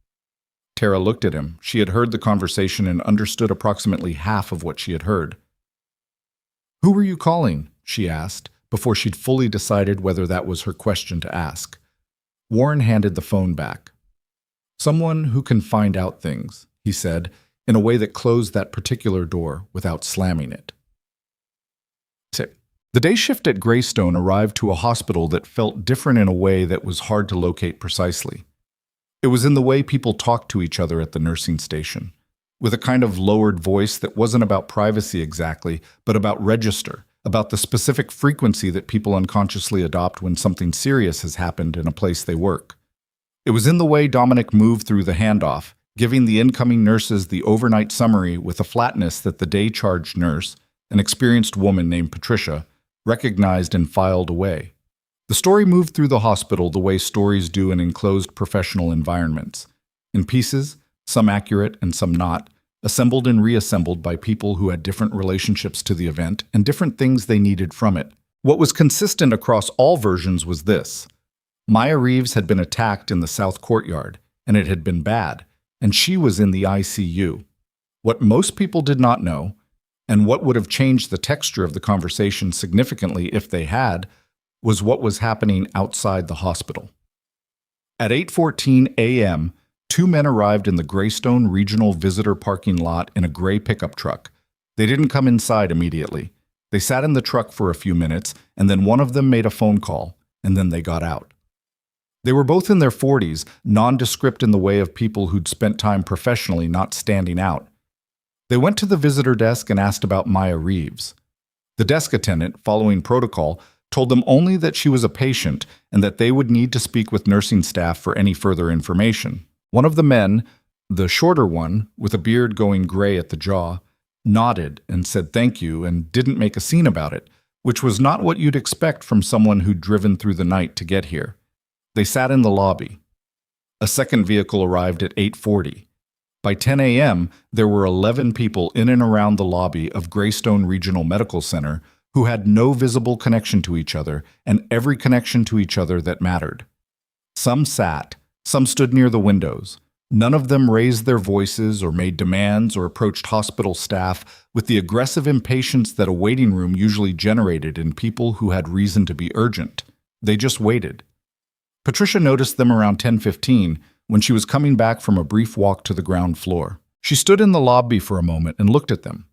[SPEAKER 1] Tara looked at him. She had heard the conversation and understood approximately half of what she had heard. "Who were you calling?" she asked, before she'd fully decided whether that was her question to ask. Warren handed the phone back. "Someone who can find out things," he said, in a way that closed that particular door without slamming it. The day shift at Greystone arrived to a hospital that felt different in a way that was hard to locate precisely. It was in the way people talked to each other at the nursing station, with a kind of lowered voice that wasn't about privacy exactly, but about register, about the specific frequency that people unconsciously adopt when something serious has happened in a place they work. It was in the way Dominic moved through the handoff, giving the incoming nurses the overnight summary with a flatness that the day-charged nurse, an experienced woman named Patricia, recognized and filed away. The story moved through the hospital the way stories do in enclosed professional environments, in pieces, some accurate and some not, assembled and reassembled by people who had different relationships to the event and different things they needed from it. What was consistent across all versions was this. Maya Reeves had been attacked in the South Courtyard, and it had been bad, and she was in the ICU. What most people did not know, and what would have changed the texture of the conversation significantly if they had, was what was happening outside the hospital. At 8:14 a.m., 2 men arrived in the Greystone Regional Visitor Parking Lot in a gray pickup truck. They didn't come inside immediately. They sat in the truck for a few minutes, and then one of them made a phone call, and then they got out. They were both in their 40s, nondescript in the way of people who'd spent time professionally not standing out. They went to the visitor desk and asked about Maya Reeves. The desk attendant, following protocol, told them only that she was a patient and that they would need to speak with nursing staff for any further information. One of the men, the shorter one, with a beard going gray at the jaw, nodded and said thank you and didn't make a scene about it, which was not what you'd expect from someone who'd driven through the night to get here. They sat in the lobby. A second vehicle arrived at 8:40. By 10 a.m., there were 11 people in and around the lobby of Greystone Regional Medical Center who had no visible connection to each other and every connection to each other that mattered. Some sat, some stood near the windows. None of them raised their voices or made demands or approached hospital staff with the aggressive impatience that a waiting room usually generated in people who had reason to be urgent. They just waited. Patricia noticed them around 10:15 when she was coming back from a brief walk to the ground floor. She stood in the lobby for a moment and looked at them.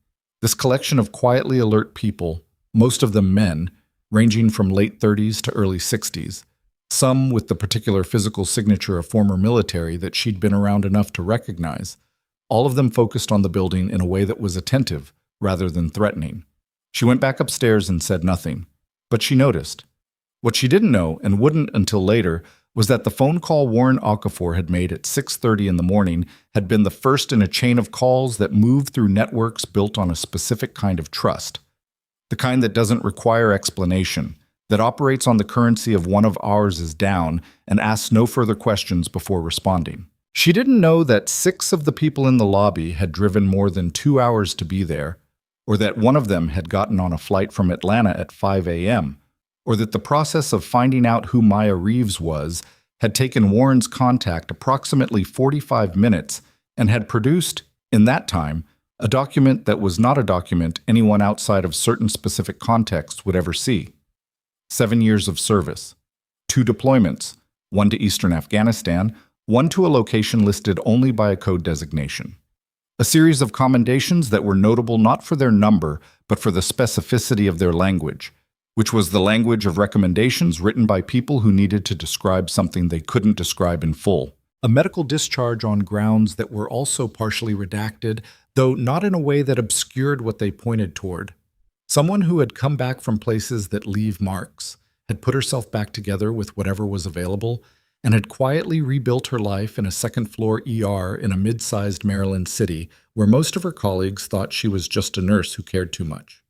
[SPEAKER 1] This collection of quietly alert people, most of them men, ranging from late 30s to early 60s, some with the particular physical signature of former military that she'd been around enough to recognize, all of them focused on the building in a way that was attentive rather than threatening. She went back upstairs and said nothing, but she noticed. What she didn't know, and wouldn't until later, was that the phone call Warren Okafor had made at 6:30 in the morning had been the first in a chain of calls that moved through networks built on a specific kind of trust. The kind that doesn't require explanation, that operates on the currency of one of ours is down and asks no further questions before responding. She didn't know that 6 of the people in the lobby had driven more than 2 hours to be there, or that one of them had gotten on a flight from Atlanta at 5 a.m., or that the process of finding out who Maya Reeves was had taken Warren's contact approximately 45 minutes and had produced, In that time, a document that was not a document anyone outside of certain specific contexts would ever see. 7 years of service, 2 deployments, one to eastern Afghanistan, one to a location listed only by a code designation. A series of commendations that were notable not for their number, but for the specificity of their language, which was the language of recommendations written by people who needed to describe something they couldn't describe in full. A medical discharge on grounds that were also partially redacted, though not in a way that obscured what they pointed toward. Someone who had come back from places that leave marks, had put herself back together with whatever was available, and had quietly rebuilt her life in a second-floor ER in a mid-sized Maryland city where most of her colleagues thought she was just a nurse who cared too much.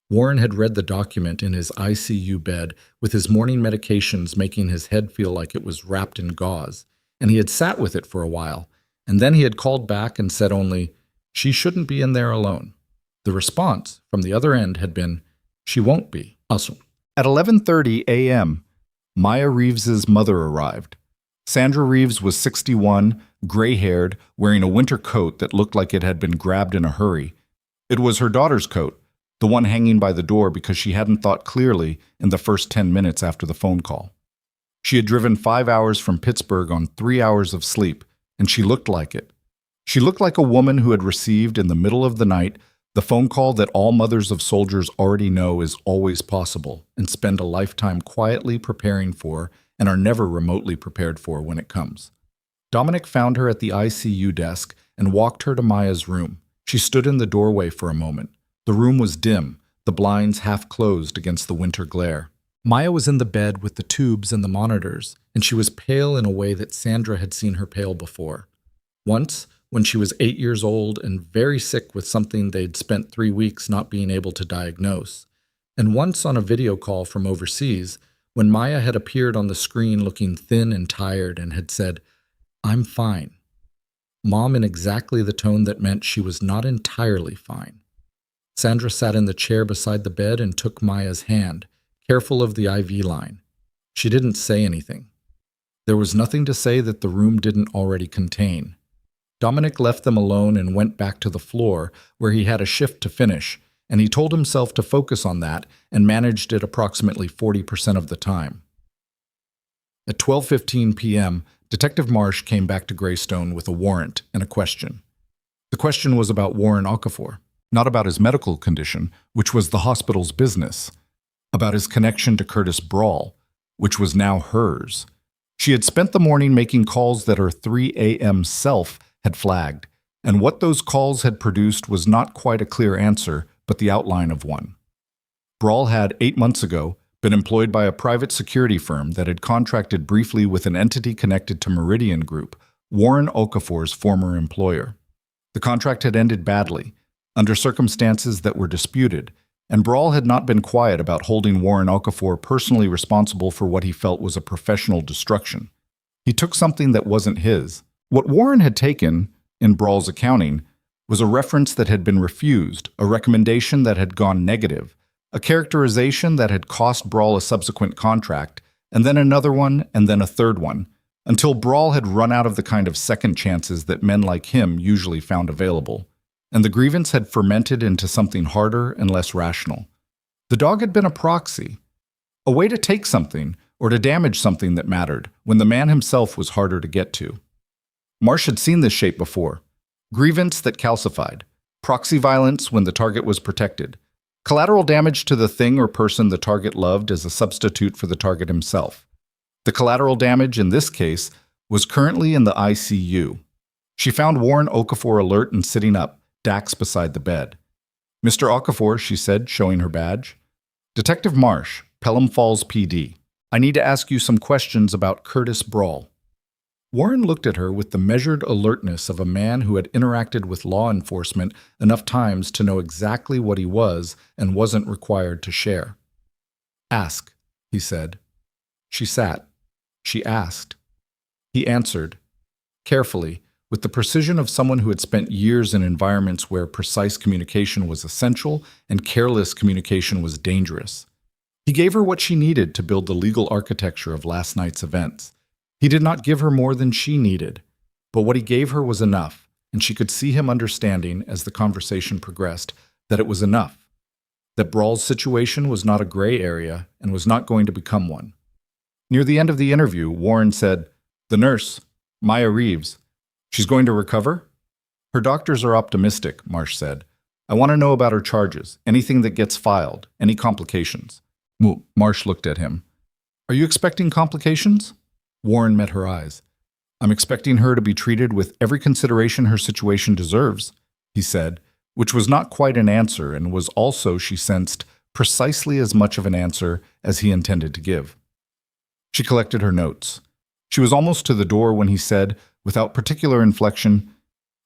[SPEAKER 1] Warren had read the document in his ICU bed with his morning medications making his head feel like it was wrapped in gauze, and he had sat with it for a while, and then he had called back and said only, "She shouldn't be in there alone." The response from the other end had been, "She won't be." Also, at 11:30 a.m., Maya Reeves's mother arrived. Sandra Reeves was 61, gray-haired, wearing a winter coat that looked like it had been grabbed in a hurry. It was her daughter's coat, the one hanging by the door because she hadn't thought clearly in the first 10 minutes after the phone call. She had driven 5 hours from Pittsburgh on 3 hours of sleep, and she looked like it. She looked like a woman who had received in the middle of the night the phone call that all mothers of soldiers already know is always possible and spend a lifetime quietly preparing for and are never remotely prepared for when it comes. Dominic found her at the ICU desk and walked her to Maya's room. She stood in the doorway for a moment. The room was dim, the blinds half closed against the winter glare. Maya was in the bed with the tubes and the monitors, and she was pale in a way that Sandra had seen her pale before. Once, when she was 8 years old and very sick with something they'd spent 3 weeks not being able to diagnose. And once on a video call from overseas, when Maya had appeared on the screen looking thin and tired and had said, "I'm fine." Mom in exactly the tone that meant she was not entirely fine. Sandra sat in the chair beside the bed and took Maya's hand, careful of the IV line. She didn't say anything. There was nothing to say that the room didn't already contain. Dominic left them alone and went back to the floor, where he had a shift to finish, and he told himself to focus on that and managed it approximately 40% of the time. At 12:15 p.m., Detective Marsh came back to Greystone with a warrant and a question. The question was about Warren Okafor, not about his medical condition, which was the hospital's business, about his connection to Curtis Brawl, which was now hers. She had spent the morning making calls that her 3 a.m. self had flagged, and what those calls had produced was not quite a clear answer, but the outline of one. Brawl had, 8 months ago, been employed by a private security firm that had contracted briefly with an entity connected to Meridian Group, Warren Okafor's former employer. The contract had ended badly, under circumstances that were disputed, and Brawl had not been quiet about holding Warren Okafor personally responsible for what he felt was a professional destruction. He took something that wasn't his. What Warren had taken, in Brawl's accounting, was a reference that had been refused, a recommendation that had gone negative, a characterization that had cost Brawl a subsequent contract, and then another one, and then a third one, until Brawl had run out of the kind of second chances that men like him usually found available, and the grievance had fermented into something harder and less rational. The dog had been a proxy, a way to take something or to damage something that mattered, when the man himself was harder to get to. Marsh had seen this shape before. Grievance that calcified, proxy violence when the target was protected, collateral damage to the thing or person the target loved as a substitute for the target himself. The collateral damage in this case was currently in the ICU. She found Warren Okafor alert and sitting up, Dax beside the bed. "Mr. Okafor," she said, showing her badge. "Detective Marsh, Pelham Falls PD. I need to ask you some questions about Curtis Brawl." Warren looked at her with the measured alertness of a man who had interacted with law enforcement enough times to know exactly what he was and wasn't required to share. "Ask," he said. She sat. She asked. He answered, carefully, with the precision of someone who had spent years in environments where precise communication was essential and careless communication was dangerous. He gave her what she needed to build the legal architecture of last night's events. He did not give her more than she needed, but what he gave her was enough, and she could see him understanding as the conversation progressed that it was enough, that Brawl's situation was not a gray area and was not going to become one. Near the end of the interview, Warren said, "The nurse, Maya Reeves, she's going to recover?" "Her doctors are optimistic," Marsh said. "I want to know about her charges, anything that gets filed, any complications." Marsh looked at him. "Are you expecting complications?" Warren met her eyes. "I'm expecting her to be treated with every consideration her situation deserves," he said, which was not quite an answer and was also, she sensed, precisely as much of an answer as he intended to give. She collected her notes. She was almost to the door when he said, without particular inflection,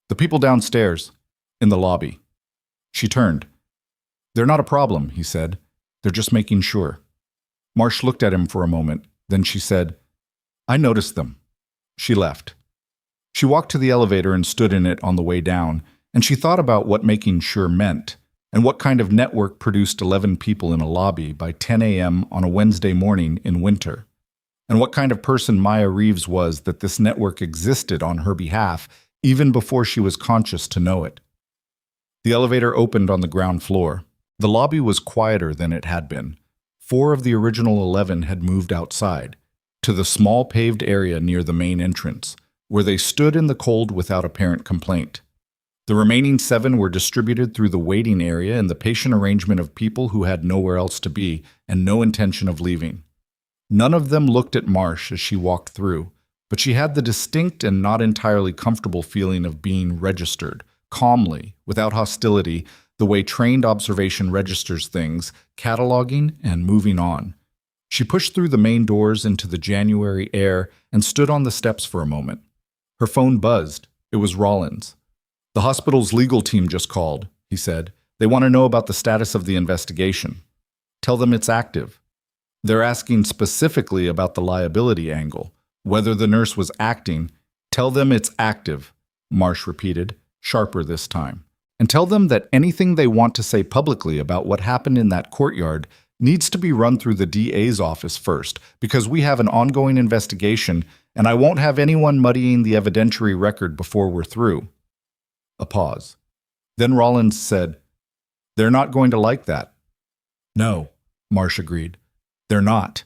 [SPEAKER 1] "The people downstairs, in the lobby." She turned. "They're not a problem," he said. "They're just making sure." Marsh looked at him for a moment. Then she said, "I noticed them." She left. She walked to the elevator and stood in it on the way down, and she thought about what making sure meant, and what kind of network produced 11 people in a lobby by 10 a.m. on a Wednesday morning in winter, and what kind of person Maya Reeves was that this network existed on her behalf even before she was conscious to know it. The elevator opened on the ground floor. The lobby was quieter than it had been. 4 of the original 11 had moved outside, to the small paved area near the main entrance, where they stood in the cold without apparent complaint. The remaining 7 were distributed through the waiting area in the patient arrangement of people who had nowhere else to be and no intention of leaving. None of them looked at Marsh as she walked through, but she had the distinct and not entirely comfortable feeling of being registered, calmly, without hostility, the way trained observation registers things, cataloging and moving on. She pushed through the main doors into the January air and stood on the steps for a moment. Her phone buzzed. It was Rollins. "The hospital's legal team just called," he said. "They want to know about the status of the investigation." "Tell them it's active." "They're asking specifically about the liability angle, whether the nurse was acting." "Tell them it's active," Marsh repeated, sharper this time. "And tell them that anything they want to say publicly about what happened in that courtyard needs to be run through the DA's office first, because we have an ongoing investigation, and I won't have anyone muddying the evidentiary record before we're through." A pause. Then Rollins said, "They're not going to like that." "No," Marsh agreed. "They're not."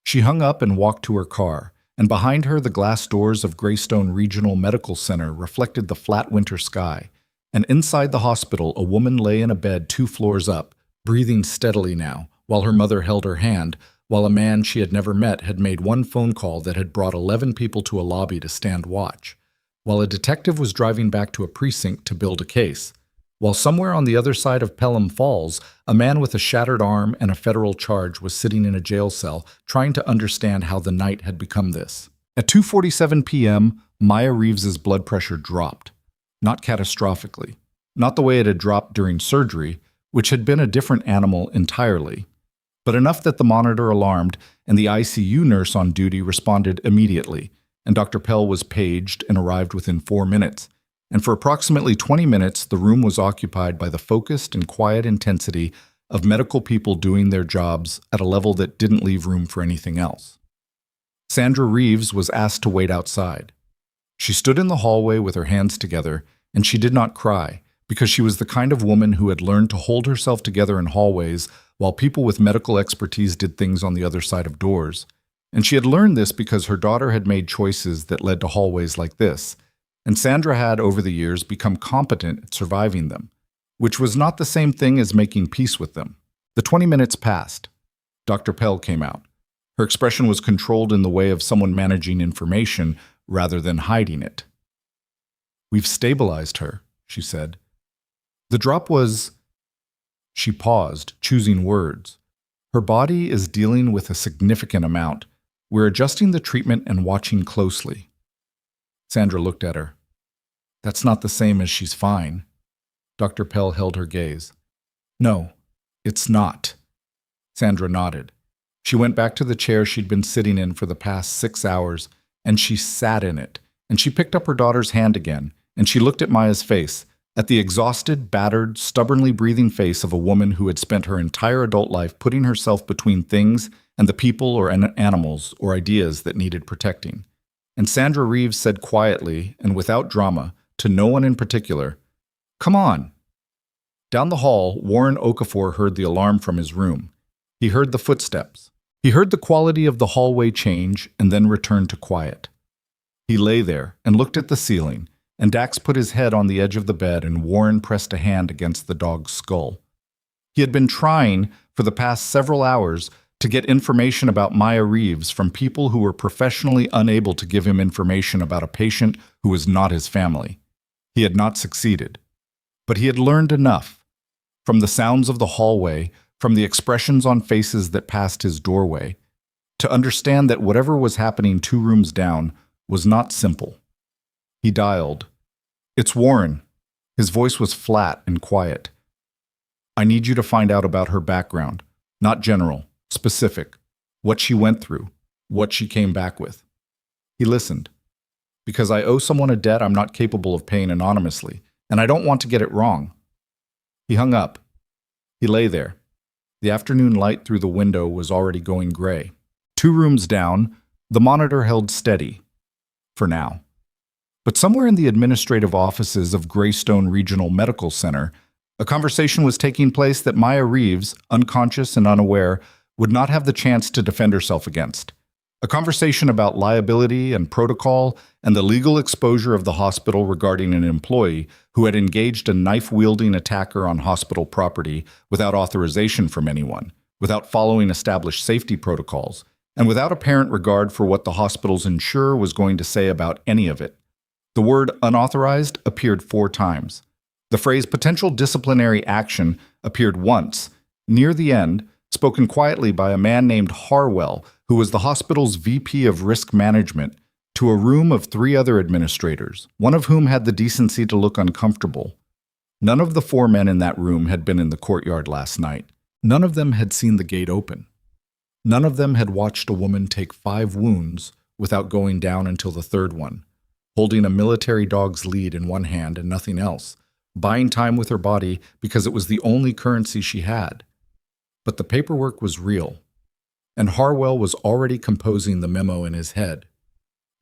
[SPEAKER 1] She hung up and walked to her car, and behind her the glass doors of Greystone Regional Medical Center reflected the flat winter sky, and inside the hospital a woman lay in a bed 2 floors up, breathing steadily now, while her mother held her hand, while a man she had never met had made one phone call that had brought 11 people to a lobby to stand watch, while a detective was driving back to a precinct to build a case, while somewhere on the other side of Pelham Falls, a man with a shattered arm and a federal charge was sitting in a jail cell trying to understand how the night had become this. At 2:47 p.m., Maya Reeves's blood pressure dropped. Not catastrophically. Not the way it had dropped during surgery, which had been a different animal entirely, but enough that the monitor alarmed and the ICU nurse on duty responded immediately, and Dr. Pell was paged and arrived within 4 minutes. And for approximately 20 minutes, the room was occupied by the focused and quiet intensity of medical people doing their jobs at a level that didn't leave room for anything else. Sandra Reeves was asked to wait outside. She stood in the hallway with her hands together, and she did not cry, because she was the kind of woman who had learned to hold herself together in hallways while people with medical expertise did things on the other side of doors. And she had learned this because her daughter had made choices that led to hallways like this, and Sandra had, over the years, become competent at surviving them, which was not the same thing as making peace with them. The 20 minutes passed. Dr. Pell came out. Her expression was controlled in the way of someone managing information rather than hiding it. "We've stabilized her," she said. The drop was... She paused, choosing words. "Her body is dealing with a significant amount. We're adjusting the treatment and watching closely." Sandra looked at her. "That's not the same as she's fine." Dr. Pell held her gaze. "No, it's not." Sandra nodded. She went back to the chair she'd been sitting in for the past 6 hours, and she sat in it, and she picked up her daughter's hand again, and she looked at Maya's face, at the exhausted, battered, stubbornly breathing face of a woman who had spent her entire adult life putting herself between things and the people or animals or ideas that needed protecting. And Sandra Reeves said quietly and without drama, to no one in particular. "Come on." Down the hall, Warren Okafor heard the alarm from his room. He heard the footsteps. He heard the quality of the hallway change and then return to quiet. He lay there and looked at the ceiling, and Dax put his head on the edge of the bed and Warren pressed a hand against the dog's skull. He had been trying, for the past several hours, to get information about Maya Reeves from people who were professionally unable to give him information about a patient who was not his family. He had not succeeded. But he had learned enough. From the sounds of the hallway, from the expressions on faces that passed his doorway, to understand that whatever was happening 2 rooms down was not simple. He dialed. "It's Warren." His voice was flat and quiet. "I need you to find out about her background, not general, specific, what she went through, what she came back with." He listened. "Because I owe someone a debt I'm not capable of paying anonymously, and I don't want to get it wrong." He hung up. He lay there. The afternoon light through the window was already going gray. 2 rooms down, the monitor held steady. For now. But somewhere in the administrative offices of Greystone Regional Medical Center, a conversation was taking place that Maya Reeves, unconscious and unaware, would not have the chance to defend herself against. A conversation about liability and protocol and the legal exposure of the hospital regarding an employee who had engaged a knife-wielding attacker on hospital property without authorization from anyone, without following established safety protocols, and without apparent regard for what the hospital's insurer was going to say about any of it. The word unauthorized appeared 4 times. The phrase potential disciplinary action appeared once, near the end, spoken quietly by a man named Harwell, who was the hospital's VP of Risk Management, to a room of 3 other administrators, one of whom had the decency to look uncomfortable. None of the 4 men in that room had been in the courtyard last night. None of them had seen the gate open. None of them had watched a woman take 5 wounds without going down until the 3rd one, holding a military dog's lead in one hand and nothing else, buying time with her body because it was the only currency she had. But the paperwork was real, and Harwell was already composing the memo in his head.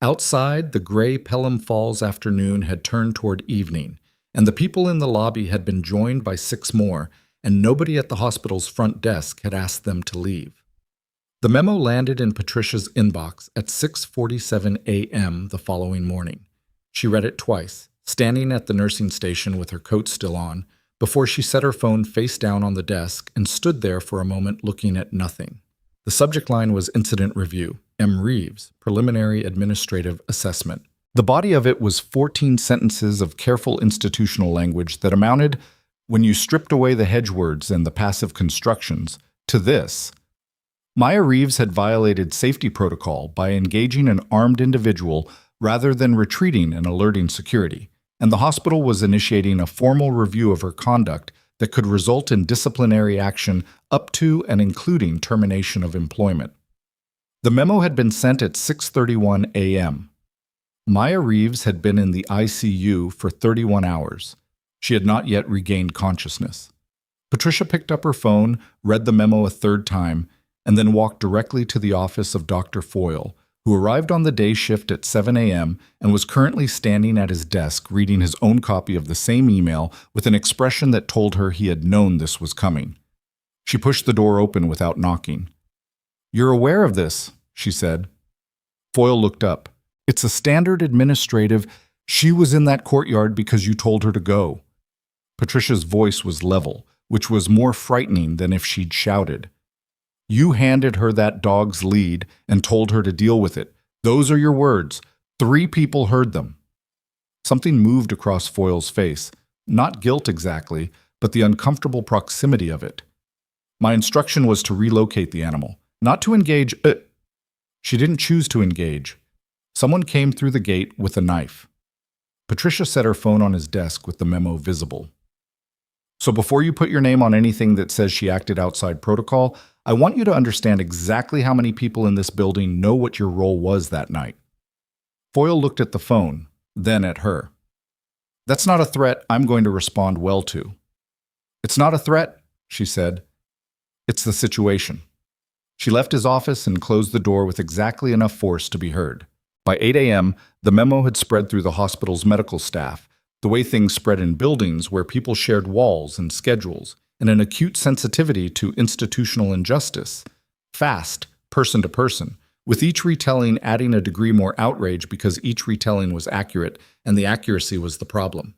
[SPEAKER 1] Outside, the gray Pelham Falls afternoon had turned toward evening, and the people in the lobby had been joined by 6 more, and nobody at the hospital's front desk had asked them to leave. The memo landed in Patricia's inbox at 6:47 a.m. the following morning. She read it twice, standing at the nursing station with her coat still on, before she set her phone face down on the desk and stood there for a moment looking at nothing. The subject line was Incident Review, M. Reeves, Preliminary Administrative Assessment. The body of it was 14 sentences of careful institutional language that amounted, when you stripped away the hedge words and the passive constructions, to this. Maya Reeves had violated safety protocol by engaging an armed individual rather than retreating and alerting security, and the hospital was initiating a formal review of her conduct that could result in disciplinary action up to and including termination of employment. The memo had been sent at 6:31 a.m. Maya Reeves had been in the ICU for 31 hours. She had not yet regained consciousness. Patricia picked up her phone, read the memo a 3rd time, and then walked directly to the office of Dr. Foyle, who arrived on the day shift at 7 a.m. and was currently standing at his desk reading his own copy of the same email with an expression that told her he had known this was coming. She pushed the door open without knocking. "You're aware of this," she said. Foyle looked up. "It's a standard administrative. She was in that courtyard because you told her to go." Patricia's voice was level, which was more frightening than if she'd shouted. "You handed her that dog's lead and told her to deal with it. Those are your words. 3 people heard them." Something moved across Foyle's face. Not guilt exactly, but the uncomfortable proximity of it. "My instruction was to relocate the animal, not to engage." She didn't choose to engage. Someone came through the gate with a knife. Patricia set her phone on his desk with the memo visible. "So before you put your name on anything that says she acted outside protocol, I want you to understand exactly how many people in this building know what your role was that night." Foyle looked at the phone, then at her. "That's not a threat I'm going to respond well to." "It's not a threat," she said. "It's the situation." She left his office and closed the door with exactly enough force to be heard. By 8 a.m., the memo had spread through the hospital's medical staff, the way things spread in buildings where people shared walls and schedules, and an acute sensitivity to institutional injustice, fast, person to person, with each retelling adding a degree more outrage because each retelling was accurate and the accuracy was the problem.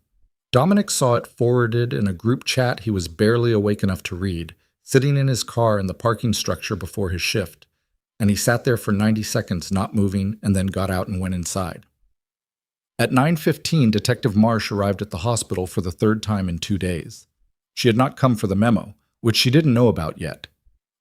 [SPEAKER 1] Dominic saw it forwarded in a group chat he was barely awake enough to read, sitting in his car in the parking structure before his shift, and he sat there for 90 seconds not moving and then got out and went inside. At 9:15, Detective Marsh arrived at the hospital for the third time in 2 days. She had not come for the memo, which she didn't know about yet.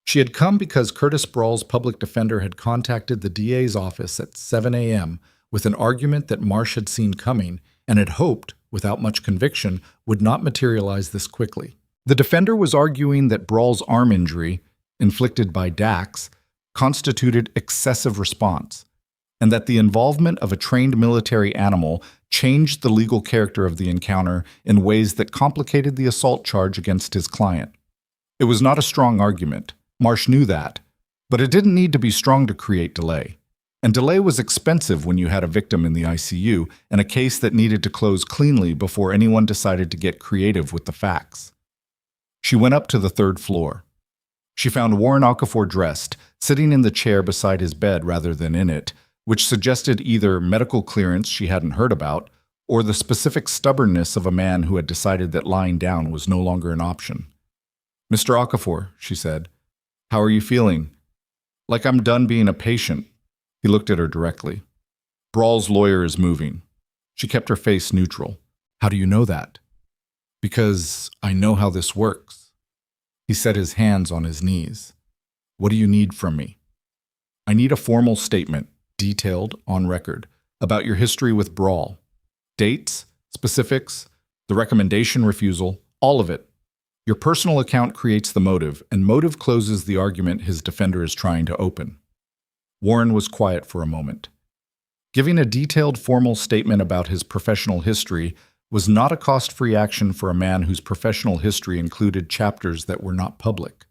[SPEAKER 1] She had come because Curtis Brawl's public defender had contacted the DA's office at 7 a.m. with an argument that Marsh had seen coming and had hoped, without much conviction, would not materialize this quickly. The defender was arguing that Brawl's arm injury, inflicted by Dax, constituted excessive response, and that the involvement of a trained military animal changed the legal character of the encounter in ways that complicated the assault charge against his client. It was not a strong argument. Marsh knew that, but it didn't need to be strong to create delay. And delay was expensive when you had a victim in the ICU and a case that needed to close cleanly before anyone decided to get creative with the facts. She went up to the third floor. She found Warren Okafor dressed, sitting in the chair beside his bed rather than in it, which suggested either medical clearance she hadn't heard about or the specific stubbornness of a man who had decided that lying down was no longer an option. "Mr. Okafor," she said, "how are you feeling?" "Like I'm done being a patient." He looked at her directly. "Brawl's lawyer is moving." She kept her face neutral. "How do you know that?" "Because I know how this works." He set his hands on his knees. "What do you need from me?" "I need a formal statement, detailed, on record, about your history with Brawl. Dates, specifics, the recommendation refusal, all of it. Your personal account creates the motive, and motive closes the argument his defender is trying to open." Warren was quiet for a moment. Giving a detailed formal statement about his professional history was not a cost-free action for a man whose professional history included chapters that were not public.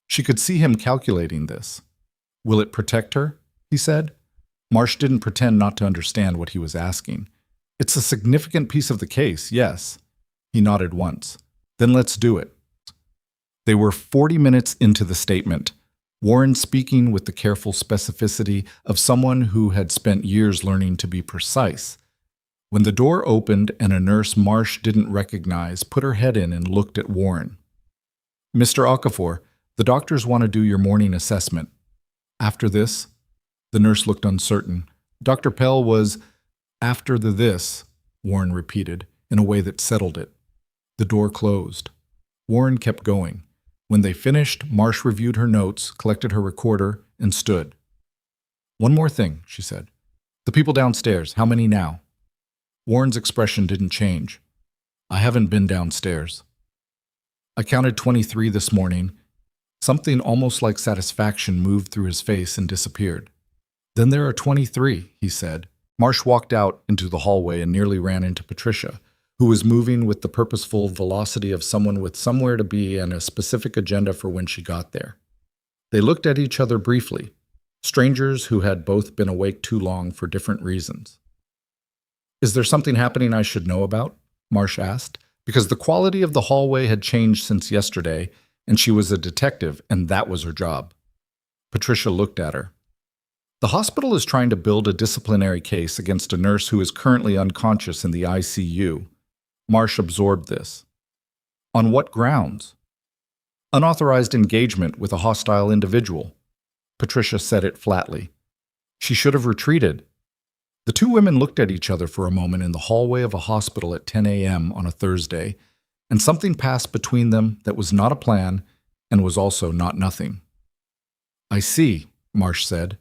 [SPEAKER 1] She could see him calculating this. "Will it protect her?" he said. Marsh didn't pretend not to understand what he was asking. "It's a significant piece of the case, yes." He nodded once. "Then let's do it." They were 40 minutes into the statement, Warren speaking with the careful specificity of someone who had spent years learning to be precise, when the door opened and a nurse Marsh didn't recognize put her head in and looked at Warren. "Mr. Okafor, the doctors want to do your morning assessment. After this?" The nurse looked uncertain. "Dr. Pell was after the this," Warren repeated, in a way that settled it. The door closed. Warren kept going. When they finished, Marsh reviewed her notes, collected her recorder, and stood. "One more thing," she said. "The people downstairs, how many now?" Warren's expression didn't change. "I haven't been downstairs." "I counted 23 this morning." Something almost like satisfaction moved through his face and disappeared. "Then there are 23, he said. Marsh walked out into the hallway and nearly ran into Patricia, who was moving with the purposeful velocity of someone with somewhere to be and a specific agenda for when she got there. They looked at each other briefly, strangers who had both been awake too long for different reasons. "Is there something happening I should know about?" Marsh asked, because the quality of the hallway had changed since yesterday, and she was a detective, and that was her job. Patricia looked at her. "The hospital is trying to build a disciplinary case against a nurse who is currently unconscious in the ICU. Marsh absorbed this. "On what grounds?" "Unauthorized engagement with a hostile individual." Patricia said it flatly. "She should have retreated." The two women looked at each other for a moment in the hallway of a hospital at 10 a.m. on a Thursday, and something passed between them that was not a plan and was also not nothing. "I see," Marsh said.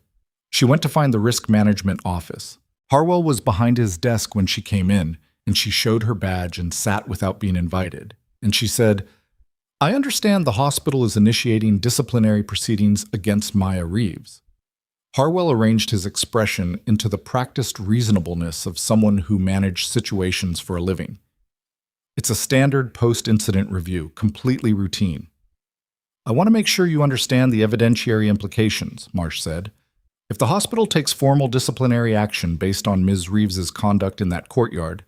[SPEAKER 1] She went to find the risk management office. Harwell was behind his desk when she came in, and she showed her badge and sat without being invited. And she said, "I understand the hospital is initiating disciplinary proceedings against Maya Reeves." Harwell arranged his expression into the practiced reasonableness of someone who managed situations for a living. "It's a standard post-incident review, completely routine." "I want to make sure you understand the evidentiary implications," Marsh said. "If the hospital takes formal disciplinary action based on Ms. Reeves's conduct in that courtyard,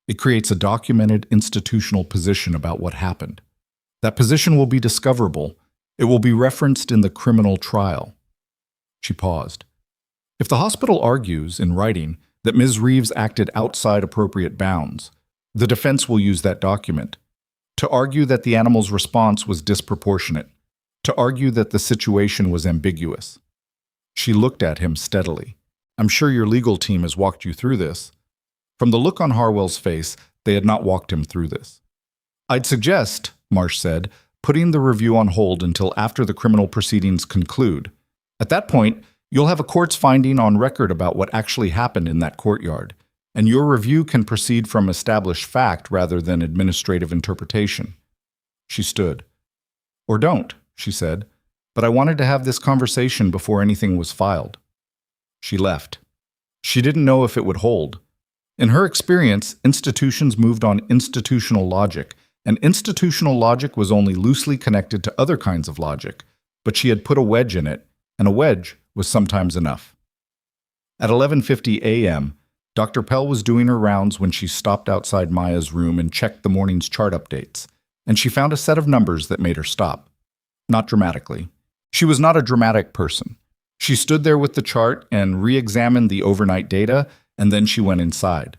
[SPEAKER 1] It creates a documented institutional position about what happened. That position will be discoverable. It will be referenced in the criminal trial. She paused. If the hospital argues, in writing, that Ms. Reeves acted outside appropriate bounds, the defense will use that document to argue that the animal's response was disproportionate, to argue that the situation was ambiguous. She looked at him steadily. I'm sure your legal team has walked you through this. From the look on Harwell's face, they had not walked him through this. I'd suggest, Marsh said, putting the review on hold until after the criminal proceedings conclude. At that point, you'll have a court's finding on record about what actually happened in that courtyard, and your review can proceed from established fact rather than administrative interpretation. She stood. Or don't, she said, but I wanted to have this conversation before anything was filed. She left. She didn't know if it would hold. In her experience, institutions moved on institutional logic, and institutional logic was only loosely connected to other kinds of logic, but she had put a wedge in it, and a wedge was sometimes enough. At 11:50 a.m., Dr. Pell was doing her rounds when she stopped outside Maya's room and checked the morning's chart updates, and she found a set of numbers that made her stop. Not dramatically. She was not a dramatic person. She stood there with the chart and re-examined the overnight data, and then she went inside.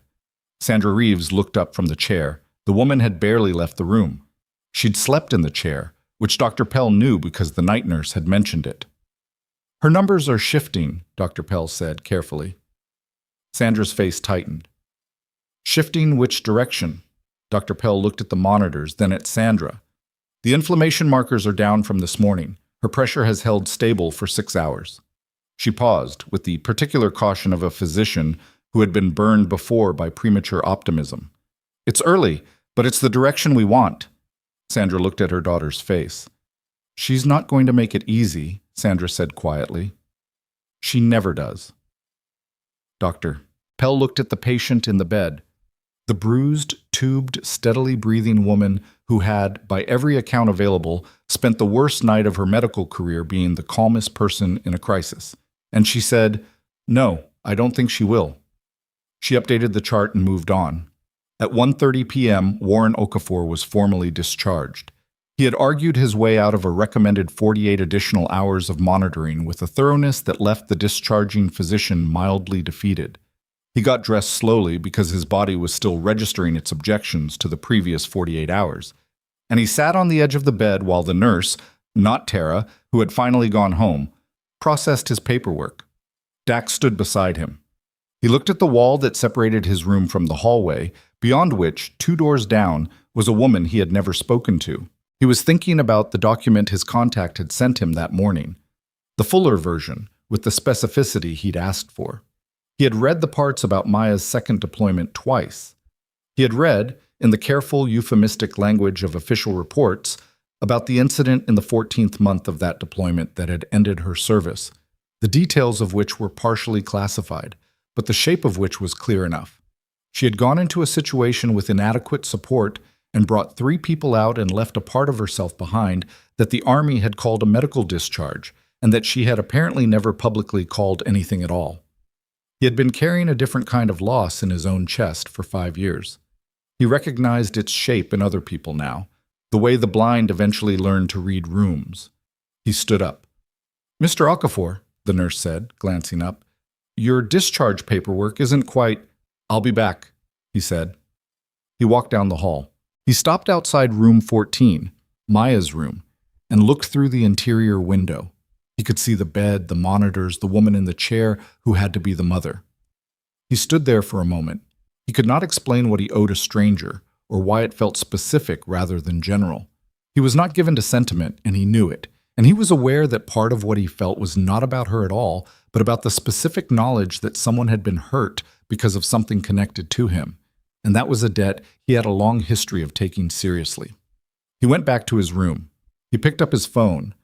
[SPEAKER 1] Sandra Reeves looked up from the chair. The woman had barely left the room. She'd slept in the chair, which Dr. Pell knew because the night nurse had mentioned it. Her numbers are shifting, Dr. Pell said carefully. Sandra's face tightened. Shifting which direction? Dr. Pell looked at the monitors, then at Sandra. The inflammation markers are down from this morning. Her pressure has held stable for 6 hours. She paused, with the particular caution of a physician who had been burned before by premature optimism. It's early, but it's the direction we want. Sandra looked at her daughter's face. She's not going to make it easy, Sandra said quietly. She never does. Doctor. Pell looked at the patient in the bed. The bruised, tubed, steadily breathing woman who had, by every account available, spent the worst night of her medical career being the calmest person in a crisis. And she said, "No, I don't think she will." She updated the chart and moved on. At 1:30 p.m., Warren Okafor was formally discharged. He had argued his way out of a recommended 48 additional hours of monitoring with a thoroughness that left the discharging physician mildly defeated. He got dressed slowly because his body was still registering its objections to the previous 48 hours. And he sat on the edge of the bed while the nurse, not Tara, who had finally gone home, processed his paperwork. Dax stood beside him. He looked at the wall that separated his room from the hallway, beyond which, 2 doors down, was a woman he had never spoken to. He was thinking about the document his contact had sent him that morning, the fuller version, with the specificity he'd asked for. He had read the parts about Maya's second deployment twice. He had read, in the careful, euphemistic language of official reports, about the incident in the 14th month of that deployment that had ended her service, the details of which were partially classified, but the shape of which was clear enough. She had gone into a situation with inadequate support and brought 3 people out and left a part of herself behind that the Army had called a medical discharge, and that she had apparently never publicly called anything at all. He had been carrying a different kind of loss in his own chest for 5 years. He recognized its shape in other people now, the way the blind eventually learn to read rooms. He stood up. "Mr. Okafor," the nurse said, glancing up, "your discharge paperwork isn't quite—" "I'll be back," he said. He walked down the hall. He stopped outside room 14, Maya's room, and looked through the interior window. He could see the bed, the monitors, the woman in the chair who had to be the mother. He stood there for a moment. He could not explain what he owed a stranger, or why it felt specific rather than general. He was not given to sentiment, and he knew it, and he was aware that part of what he felt was not about her at all, but about the specific knowledge that someone had been hurt because of something connected to him, and that was a debt he had a long history of taking seriously. He went back to his room. He picked up his phone.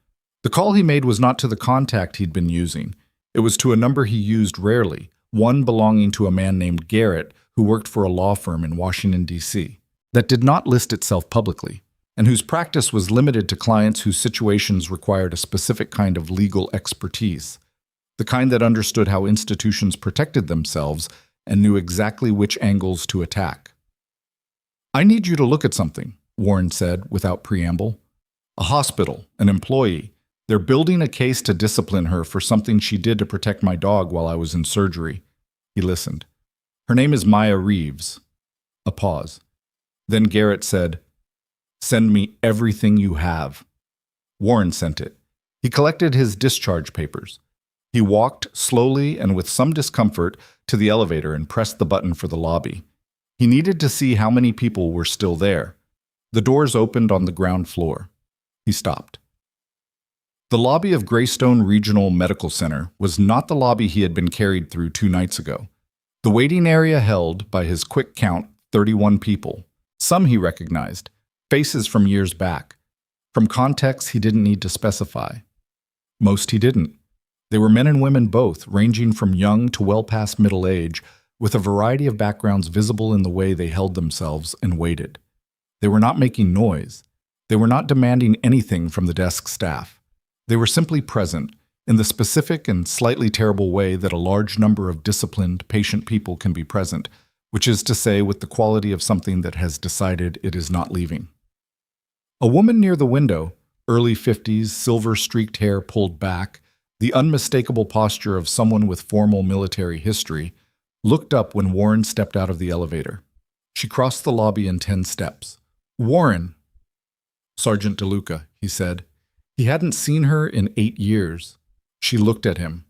[SPEAKER 1] The call he made was not to the contact he'd been using. It was to a number he used rarely, one belonging to a man named Garrett who worked for a law firm in Washington, D.C., that did not list itself publicly, and whose practice was limited to clients whose situations required a specific kind of legal expertise, the kind that understood how institutions protected themselves and knew exactly which angles to attack. I need you to look at something, Warren said without preamble. A hospital, an employee. They're building a case to discipline her for something she did to protect my dog while I was in surgery. He listened. Her name is Maya Reeves. A pause. Then Garrett said, "Send me everything you have." Warren sent it. He collected his discharge papers. He walked slowly and with some discomfort to the elevator and pressed the button for the lobby. He needed to see how many people were still there. The doors opened on the ground floor. He stopped. The lobby of Greystone Regional Medical Center was not the lobby he had been carried through 2 nights ago. The waiting area held, by his quick count, 31 people. Some he recognized, faces from years back. From context he didn't need to specify. Most he didn't. They were men and women both, ranging from young to well past middle age, with a variety of backgrounds visible in the way they held themselves and waited. They were not making noise. They were not demanding anything from the desk staff. They were simply present, in the specific and slightly terrible way that a large number of disciplined, patient people can be present, which is to say with the quality of something that has decided it is not leaving. A woman near the window, early 50s, silver-streaked hair pulled back, the unmistakable posture of someone with formal military history, looked up when Warren stepped out of the elevator. She crossed the lobby in 10 steps. "Warren!" "Sergeant DeLuca," he said. He hadn't seen her in 8 years. She looked at him,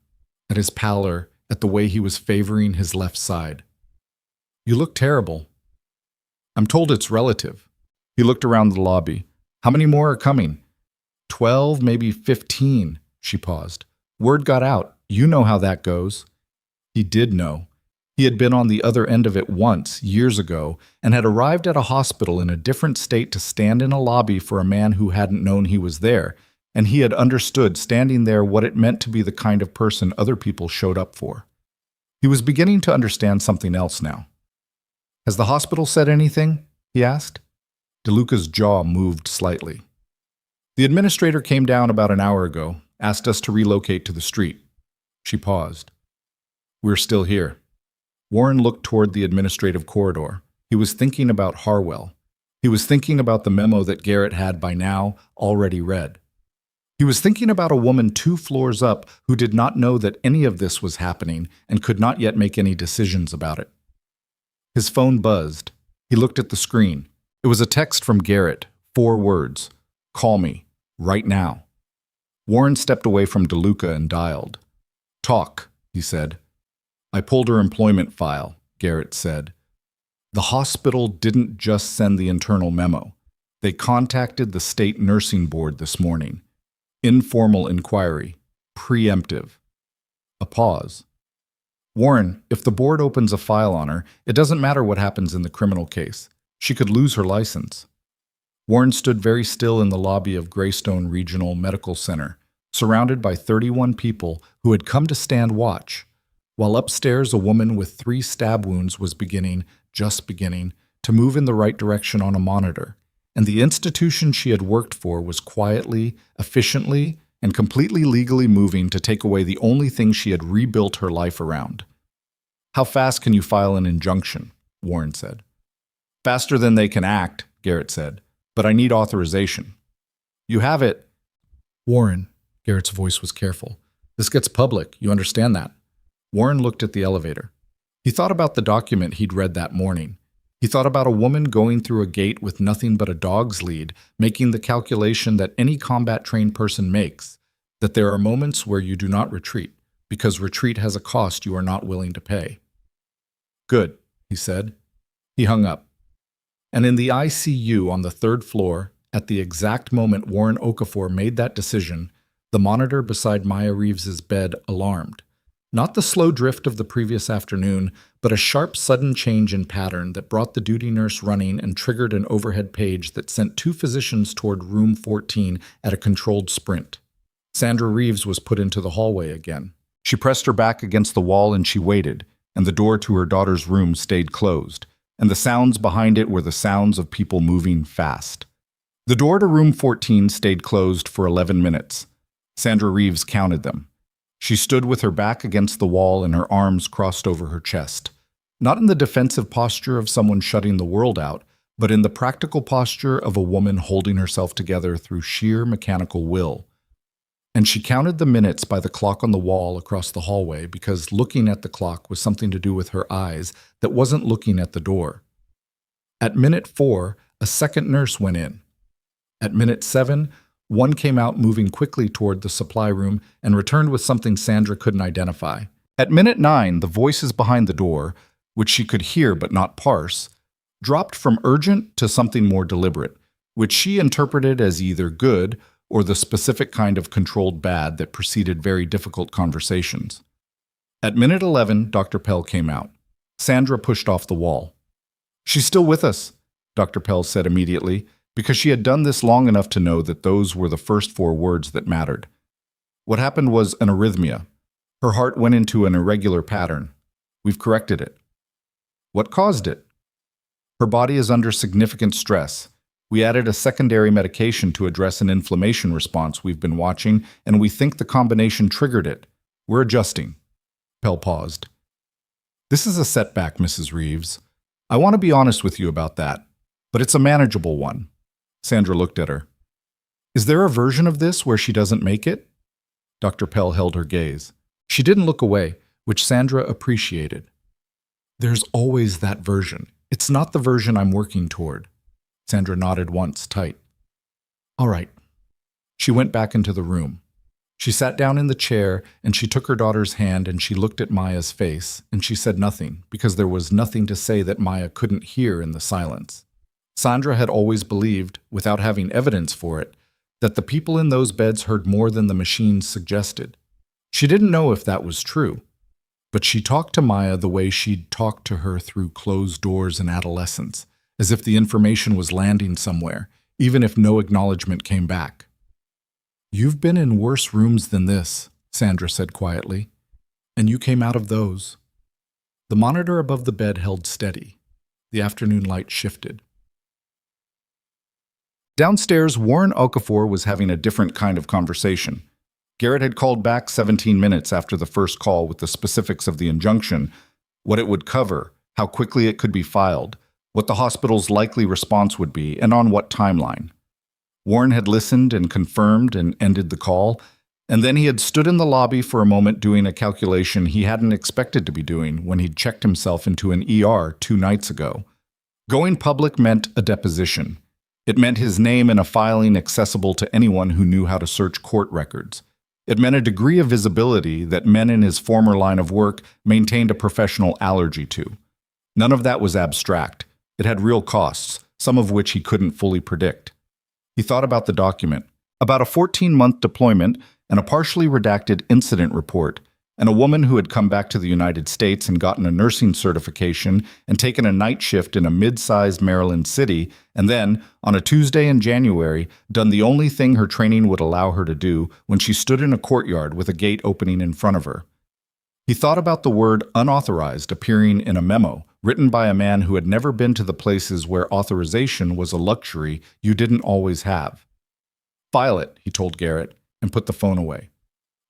[SPEAKER 1] at his pallor, at the way he was favoring his left side. "You look terrible." "I'm told it's relative." He looked around the lobby. "How many more are coming?" 12, maybe 15, she paused. "Word got out. You know how that goes." He did know. He had been on the other end of it once, years ago, and had arrived at a hospital in a different state to stand in a lobby for a man who hadn't known he was there, and he had understood standing there what it meant to be the kind of person other people showed up for. He was beginning to understand something else now. "Has the hospital said anything?" he asked. DeLuca's jaw moved slightly. "The administrator came down about an hour ago, asked us to relocate to the street." She paused. "We're still here." Warren looked toward the administrative corridor. He was thinking about Harwell. He was thinking about the memo that Garrett had by now already read. He was thinking about a woman 2 floors up who did not know that any of this was happening and could not yet make any decisions about it. His phone buzzed. He looked at the screen. It was a text from Garrett, 4 words. "Call me, right now." Warren stepped away from DeLuca and dialed. "Talk," he said. "I pulled her employment file," Garrett said. The hospital didn't just send the internal memo. They contacted the state nursing board this morning. Informal inquiry. Preemptive. A pause. "Warren, if the board opens a file on her, it doesn't matter what happens in the criminal case. She could lose her license." Warren stood very still in the lobby of Greystone Regional Medical Center, surrounded by 31 people who had come to stand watch, while upstairs a woman with 3 stab wounds was just beginning, to move in the right direction on a monitor, and the institution she had worked for was quietly, efficiently, and completely legally moving to take away the only thing she had rebuilt her life around. "How fast can you file an injunction?" Warren said. "Faster than they can act," Garrett said, "but I need authorization." "You have it." "Warren," Garrett's voice was careful, "this gets public, you understand that?" Warren looked at the elevator. He thought about the document he'd read that morning. He thought about a woman going through a gate with nothing but a dog's lead, making the calculation that any combat-trained person makes, that there are moments where you do not retreat, because retreat has a cost you are not willing to pay. "Good," he said. He hung up. And in the ICU on the 3rd floor, at the exact moment Warren Okafor made that decision, the monitor beside Maya Reeves's bed alarmed. Not the slow drift of the previous afternoon, but a sharp sudden change in pattern that brought the duty nurse running and triggered an overhead page that sent 2 physicians toward room 14 at a controlled sprint. Sandra Reeves was put into the hallway again. She pressed her back against the wall and she waited, and the door to her daughter's room stayed closed, and the sounds behind it were the sounds of people moving fast. The door to room 14 stayed closed for 11 minutes. Sandra Reeves counted them. She stood with her back against the wall and her arms crossed over her chest. Not in the defensive posture of someone shutting the world out, but in the practical posture of a woman holding herself together through sheer mechanical will. And she counted the minutes by the clock on the wall across the hallway because looking at the clock was something to do with her eyes that wasn't looking at the door. At minute 4, a second nurse went in. At minute 7, one came out moving quickly toward the supply room and returned with something Sandra couldn't identify. At minute 9, the voices behind the door, which she could hear but not parse, dropped from urgent to something more deliberate, which she interpreted as either good or the specific kind of controlled bad that preceded very difficult conversations. At minute 11, Dr. Pell came out. Sandra pushed off the wall. "She's still with us," Dr. Pell said immediately, because she had done this long enough to know that those were the first 4 words that mattered. What happened was an arrhythmia. Her heart went into an irregular pattern. We've corrected it. What caused it? Her body is under significant stress. We added a secondary medication to address an inflammation response we've been watching, and we think the combination triggered it. We're adjusting. Pell paused. This is a setback, Mrs. Reeves. I want to be honest with you about that, but it's a manageable one. Sandra looked at her. Is there a version of this where she doesn't make it? Dr. Pell held her gaze. She didn't look away, which Sandra appreciated. There's always that version. It's not the version I'm working toward. Sandra nodded once, tight. All right. She went back into the room. She sat down in the chair and she took her daughter's hand and she looked at Maya's face and she said nothing because there was nothing to say that Maya couldn't hear in the silence. Sandra had always believed, without having evidence for it, that the people in those beds heard more than the machines suggested. She didn't know if that was true, but she talked to Maya the way she'd talked to her through closed doors in adolescence, as if the information was landing somewhere, even if no acknowledgement came back. You've been in worse rooms than this, Sandra said quietly, and you came out of those. The monitor above the bed held steady. The afternoon light shifted. Downstairs, Warren Okafor was having a different kind of conversation. Garrett had called back 17 minutes after the first call with the specifics of the injunction, what it would cover, how quickly it could be filed, what the hospital's likely response would be, and on what timeline. Warren had listened and confirmed and ended the call, and then he had stood in the lobby for a moment doing a calculation he hadn't expected to be doing when he'd checked himself into an ER 2 nights ago. Going public meant a deposition. It meant his name in a filing accessible to anyone who knew how to search court records. It meant a degree of visibility that men in his former line of work maintained a professional allergy to. None of that was abstract. It had real costs, some of which he couldn't fully predict. He thought about the document, about a 14-month deployment and a partially redacted incident report, and a woman who had come back to the United States and gotten a nursing certification and taken a night shift in a mid-sized Maryland city, and then, on a Tuesday in January, done the only thing her training would allow her to do when she stood in a courtyard with a gate opening in front of her. He thought about the word unauthorized appearing in a memo written by a man who had never been to the places where authorization was a luxury you didn't always have. File it, he told Garrett, and put the phone away.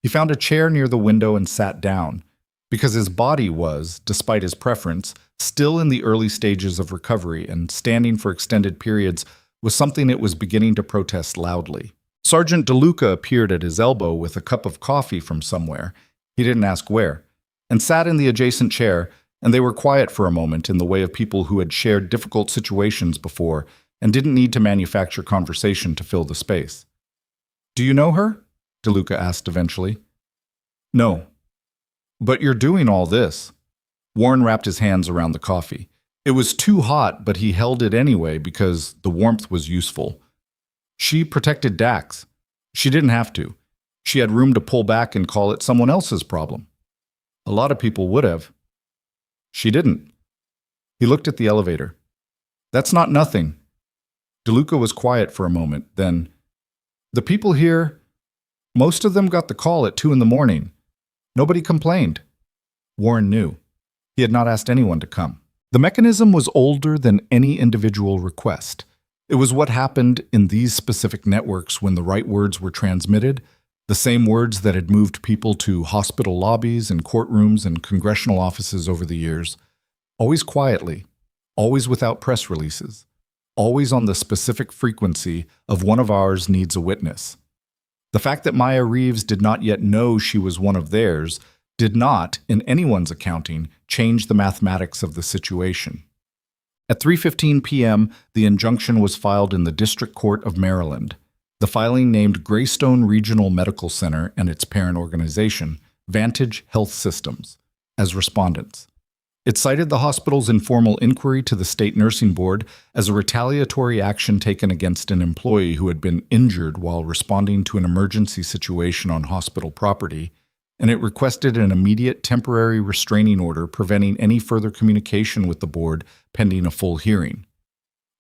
[SPEAKER 1] He found a chair near the window and sat down, because his body was, despite his preference, still in the early stages of recovery, and standing for extended periods was something it was beginning to protest loudly. Sergeant DeLuca appeared at his elbow with a cup of coffee from somewhere, he didn't ask where, and sat in the adjacent chair, and they were quiet for a moment in the way of people who had shared difficult situations before and didn't need to manufacture conversation to fill the space. "Do you know her?" DeLuca asked eventually. "No. But you're doing all this." Warren wrapped his hands around the coffee. It was too hot, but he held it anyway because the warmth was useful. She protected Dax. She didn't have to. She had room to pull back and call it someone else's problem. A lot of people would have. She didn't. He looked at the elevator. "That's not nothing." DeLuca was quiet for a moment, then, "The people here, most of them got the call at 2 a.m. Nobody complained." Warren knew. He had not asked anyone to come. The mechanism was older than any individual request. It was what happened in these specific networks when the right words were transmitted, the same words that had moved people to hospital lobbies and courtrooms and congressional offices over the years, always quietly, always without press releases. always on the specific frequency of one of ours needs a witness. The fact that Maya Reeves did not yet know she was one of theirs did not, in anyone's accounting, change the mathematics of the situation. At 3:15 p.m., the injunction was filed in the District Court of Maryland. The filing named Greystone Regional Medical Center and its parent organization, Vantage Health Systems, as respondents. It cited the hospital's informal inquiry to the state nursing board as a retaliatory action taken against an employee who had been injured while responding to an emergency situation on hospital property, and it requested an immediate temporary restraining order preventing any further communication with the board pending a full hearing.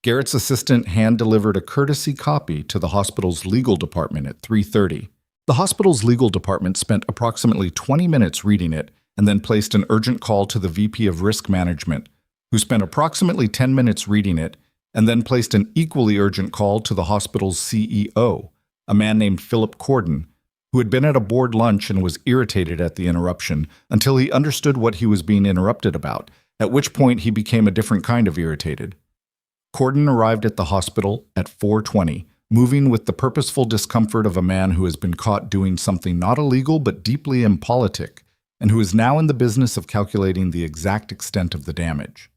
[SPEAKER 1] Garrett's assistant hand-delivered a courtesy copy to the hospital's legal department at 3:30. The hospital's legal department spent approximately 20 minutes reading it and then placed an urgent call to the VP of Risk Management, who spent approximately 10 minutes reading it and then placed an equally urgent call to the hospital's CEO, a man named Philip Corden, who had been at a board lunch and was irritated at the interruption until he understood what he was being interrupted about, at which point he became a different kind of irritated. Corden arrived at the hospital at 4:20, moving with the purposeful discomfort of a man who has been caught doing something not illegal but deeply impolitic, and who is now in the business of calculating the exact extent of the damage.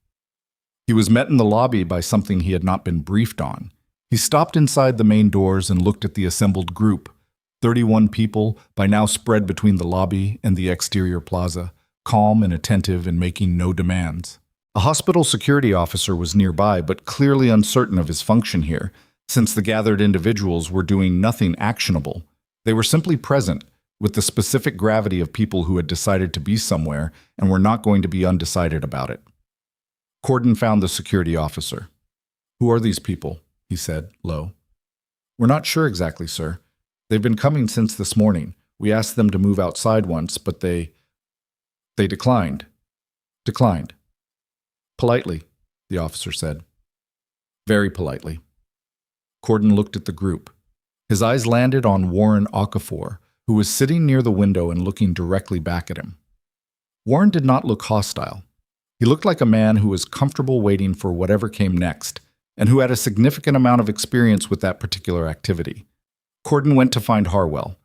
[SPEAKER 1] He was met in the lobby by something he had not been briefed on. He stopped inside the main doors and looked at the assembled group, 31 people by now spread between the lobby and the exterior plaza, calm and attentive and making no demands. A hospital security officer was nearby but clearly uncertain of his function here, since the gathered individuals were doing nothing actionable. They were simply present, with the specific gravity of people who had decided to be somewhere and were not going to be undecided about it. Corden found the security officer. "Who are these people?" he said, low. "We're not sure exactly, sir. They've been coming since this morning. We asked them to move outside once, but they declined. Declined." "Politely," the officer said. "Very politely." Corden looked at the group. His eyes landed on Warren Okafor, who was sitting near the window and looking directly back at him. Warren did not look hostile. He looked like a man who was comfortable waiting for whatever came next, and who had a significant amount of experience with that particular activity. Corden went to find Harwell.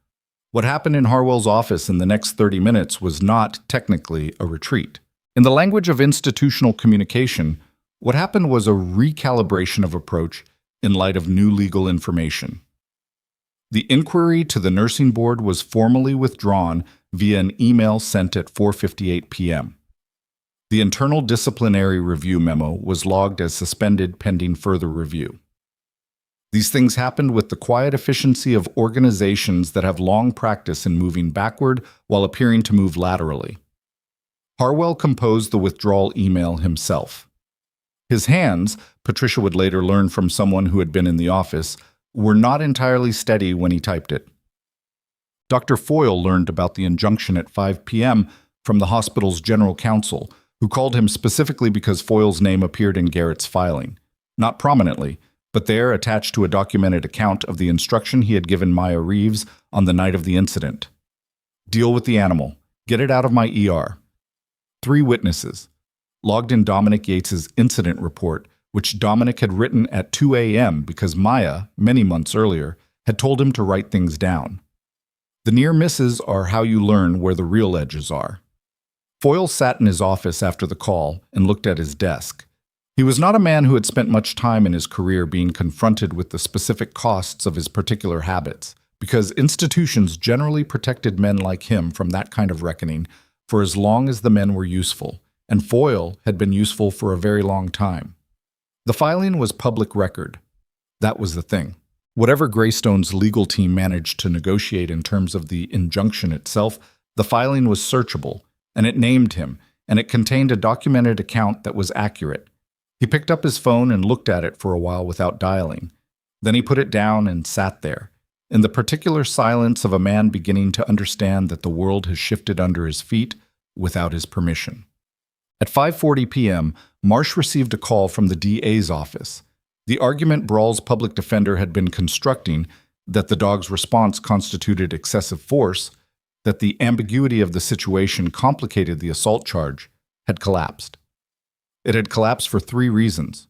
[SPEAKER 1] What happened in Harwell's office in the next 30 minutes was not technically a retreat. In the language of institutional communication, what happened was a recalibration of approach in light of new legal information. The inquiry to the nursing board was formally withdrawn via an email sent at 4:58 p.m. The internal disciplinary review memo was logged as suspended pending further review. These things happened with the quiet efficiency of organizations that have long practice in moving backward while appearing to move laterally. Harwell composed the withdrawal email himself. His hands, Patricia would later learn from someone who had been in the office, were not entirely steady when he typed it. Dr. Foyle learned about the injunction at 5 p.m. from the hospital's general counsel, who called him specifically because Foyle's name appeared in Garrett's filing. Not prominently, but there attached to a documented account of the instruction he had given Maya Reeves on the night of the incident. "Deal with the animal. Get it out of my ER." 3 witnesses. Logged in Dominic Yates's incident report, which Dominic had written at 2 a.m. because Maya, many months earlier, had told him to write things down. The near misses are how you learn where the real edges are. Foyle sat in his office after the call and looked at his desk. He was not a man who had spent much time in his career being confronted with the specific costs of his particular habits, because institutions generally protected men like him from that kind of reckoning for as long as the men were useful, and Foyle had been useful for a very long time. The filing was public record. That was the thing. Whatever Greystone's legal team managed to negotiate in terms of the injunction itself, the filing was searchable, and it named him, and it contained a documented account that was accurate. He picked up his phone and looked at it for a while without dialing. Then he put it down and sat there, in the particular silence of a man beginning to understand that the world has shifted under his feet without his permission. At 5:40 p.m., Marsh received a call from the DA's office. The argument Brawl's public defender had been constructing, that the dog's response constituted excessive force, that the ambiguity of the situation complicated the assault charge, had collapsed. It had collapsed for 3 reasons.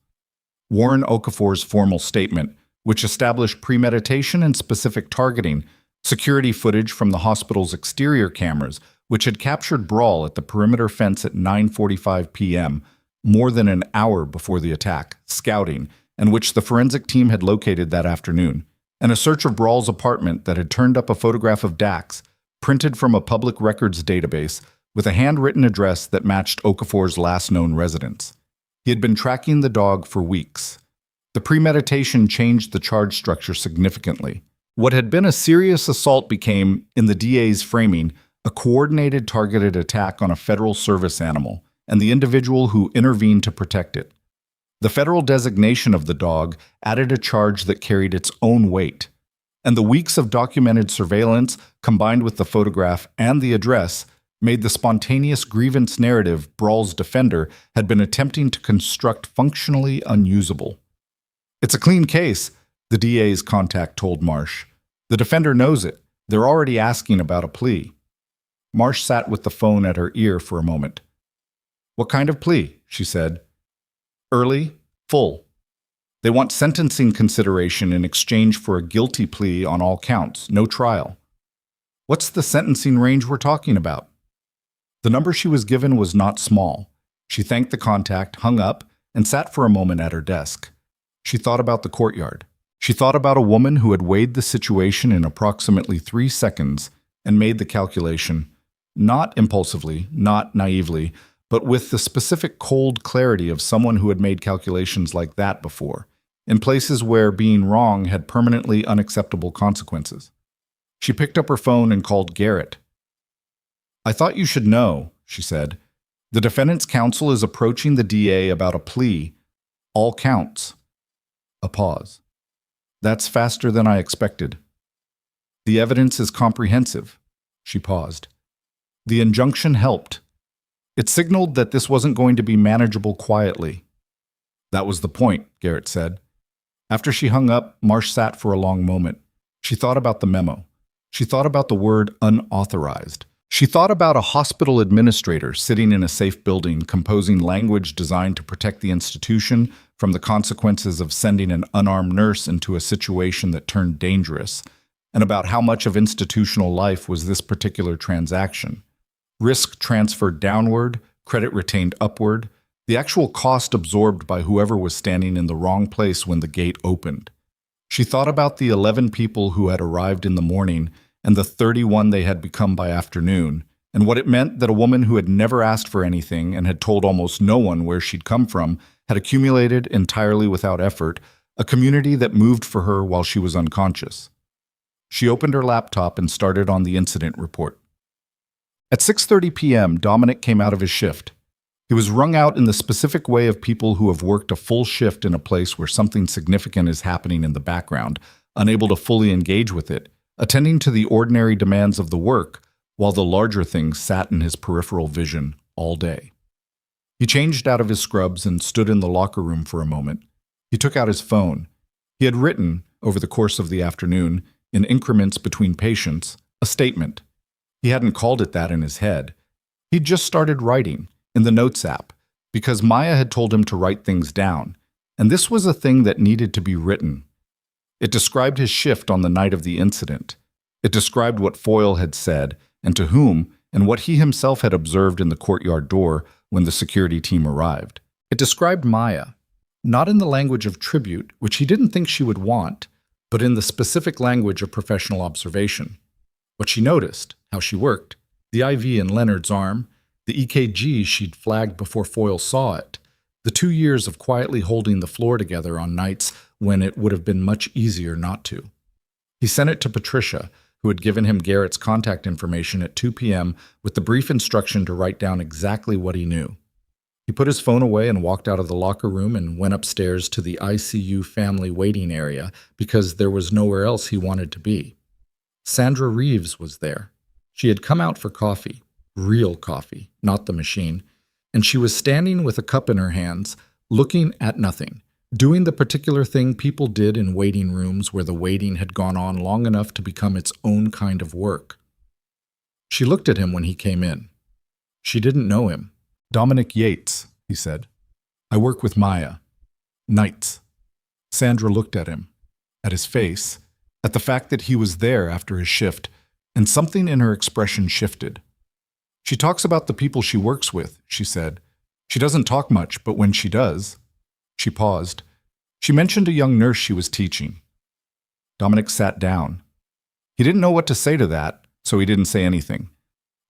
[SPEAKER 1] Warren Okafor's formal statement, which established premeditation and specific targeting, security footage from the hospital's exterior cameras, which had captured Brawl at the perimeter fence at 9:45 p.m., more than an hour before the attack, scouting, and which the forensic team had located that afternoon, and a search of Brawl's apartment that had turned up a photograph of Dax, printed from a public records database, with a handwritten address that matched Okafor's last known residence. He had been tracking the dog for weeks. The premeditation changed the charge structure significantly. What had been a serious assault became, in the DA's framing, a coordinated targeted attack on a federal service animal and the individual who intervened to protect it. The federal designation of the dog added a charge that carried its own weight, and the weeks of documented surveillance, combined with the photograph and the address, made the spontaneous grievance narrative Brawl's defender had been attempting to construct functionally unusable. "It's a clean case," the DA's contact told Marsh. "The defender knows it. They're already asking about a plea." Marsh sat with the phone at her ear for a moment. "What kind of plea?" she said. "Early, full. They want sentencing consideration in exchange for a guilty plea on all counts, no trial." "What's the sentencing range we're talking about?" The number she was given was not small. She thanked the contact, hung up, and sat for a moment at her desk. She thought about the courtyard. She thought about a woman who had weighed the situation in approximately 3 seconds and made the calculation, not impulsively, not naively, but with the specific cold clarity of someone who had made calculations like that before, in places where being wrong had permanently unacceptable consequences. She picked up her phone and called Garrett. "I thought you should know," she said. "The defendant's counsel is approaching the DA about a plea. All counts." A pause. "That's faster than I expected." "The evidence is comprehensive." She paused. The injunction helped. It signaled that this wasn't going to be manageable quietly. "That was the point," Garrett said. After she hung up, Marsh sat for a long moment. She thought about the memo. She thought about the word unauthorized. She thought about a hospital administrator sitting in a safe building composing language designed to protect the institution from the consequences of sending an unarmed nurse into a situation that turned dangerous, and about how much of institutional life was this particular transaction. Risk transferred downward, credit retained upward, the actual cost absorbed by whoever was standing in the wrong place when the gate opened. She thought about the 11 people who had arrived in the morning and the 31 they had become by afternoon, and what it meant that a woman who had never asked for anything and had told almost no one where she'd come from had accumulated, entirely without effort, a community that moved for her while she was unconscious. She opened her laptop and started on the incident report. At 6:30 p.m., Dominic came out of his shift. He was wrung out in the specific way of people who have worked a full shift in a place where something significant is happening in the background, unable to fully engage with it, attending to the ordinary demands of the work, while the larger things sat in his peripheral vision all day. He changed out of his scrubs and stood in the locker room for a moment. He took out his phone. He had written, over the course of the afternoon, in increments between patients, a statement. He hadn't called it that in his head. He'd just started writing, in the Notes app, because Maya had told him to write things down, and this was a thing that needed to be written. It described his shift on the night of the incident. It described what Foyle had said, and to whom, and what he himself had observed in the courtyard door when the security team arrived. It described Maya, not in the language of tribute, which he didn't think she would want, but in the specific language of professional observation. What she noticed, how she worked, the IV in Leonard's arm, the EKG she'd flagged before Foyle saw it, the 2 years of quietly holding the floor together on nights when it would have been much easier not to. He sent it to Patricia, who had given him Garrett's contact information at 2 p.m. with the brief instruction to write down exactly what he knew. He put his phone away and walked out of the locker room and went upstairs to the ICU family waiting area because there was nowhere else he wanted to be. Sandra Reeves was there. She had come out for coffee, real coffee, not the machine, and she was standing with a cup in her hands, looking at nothing, doing the particular thing people did in waiting rooms where the waiting had gone on long enough to become its own kind of work. She looked at him when he came in. She didn't know him. "Dominic Yates," he said. "I work with Maya." Nights. Sandra looked at him, at his face, at the fact that he was there after his shift, and something in her expression shifted. She talks about the people she works with, she said. She doesn't talk much, but when she does. She paused. She mentioned a young nurse she was teaching. Dominic sat down. He didn't know what to say to that, so he didn't say anything.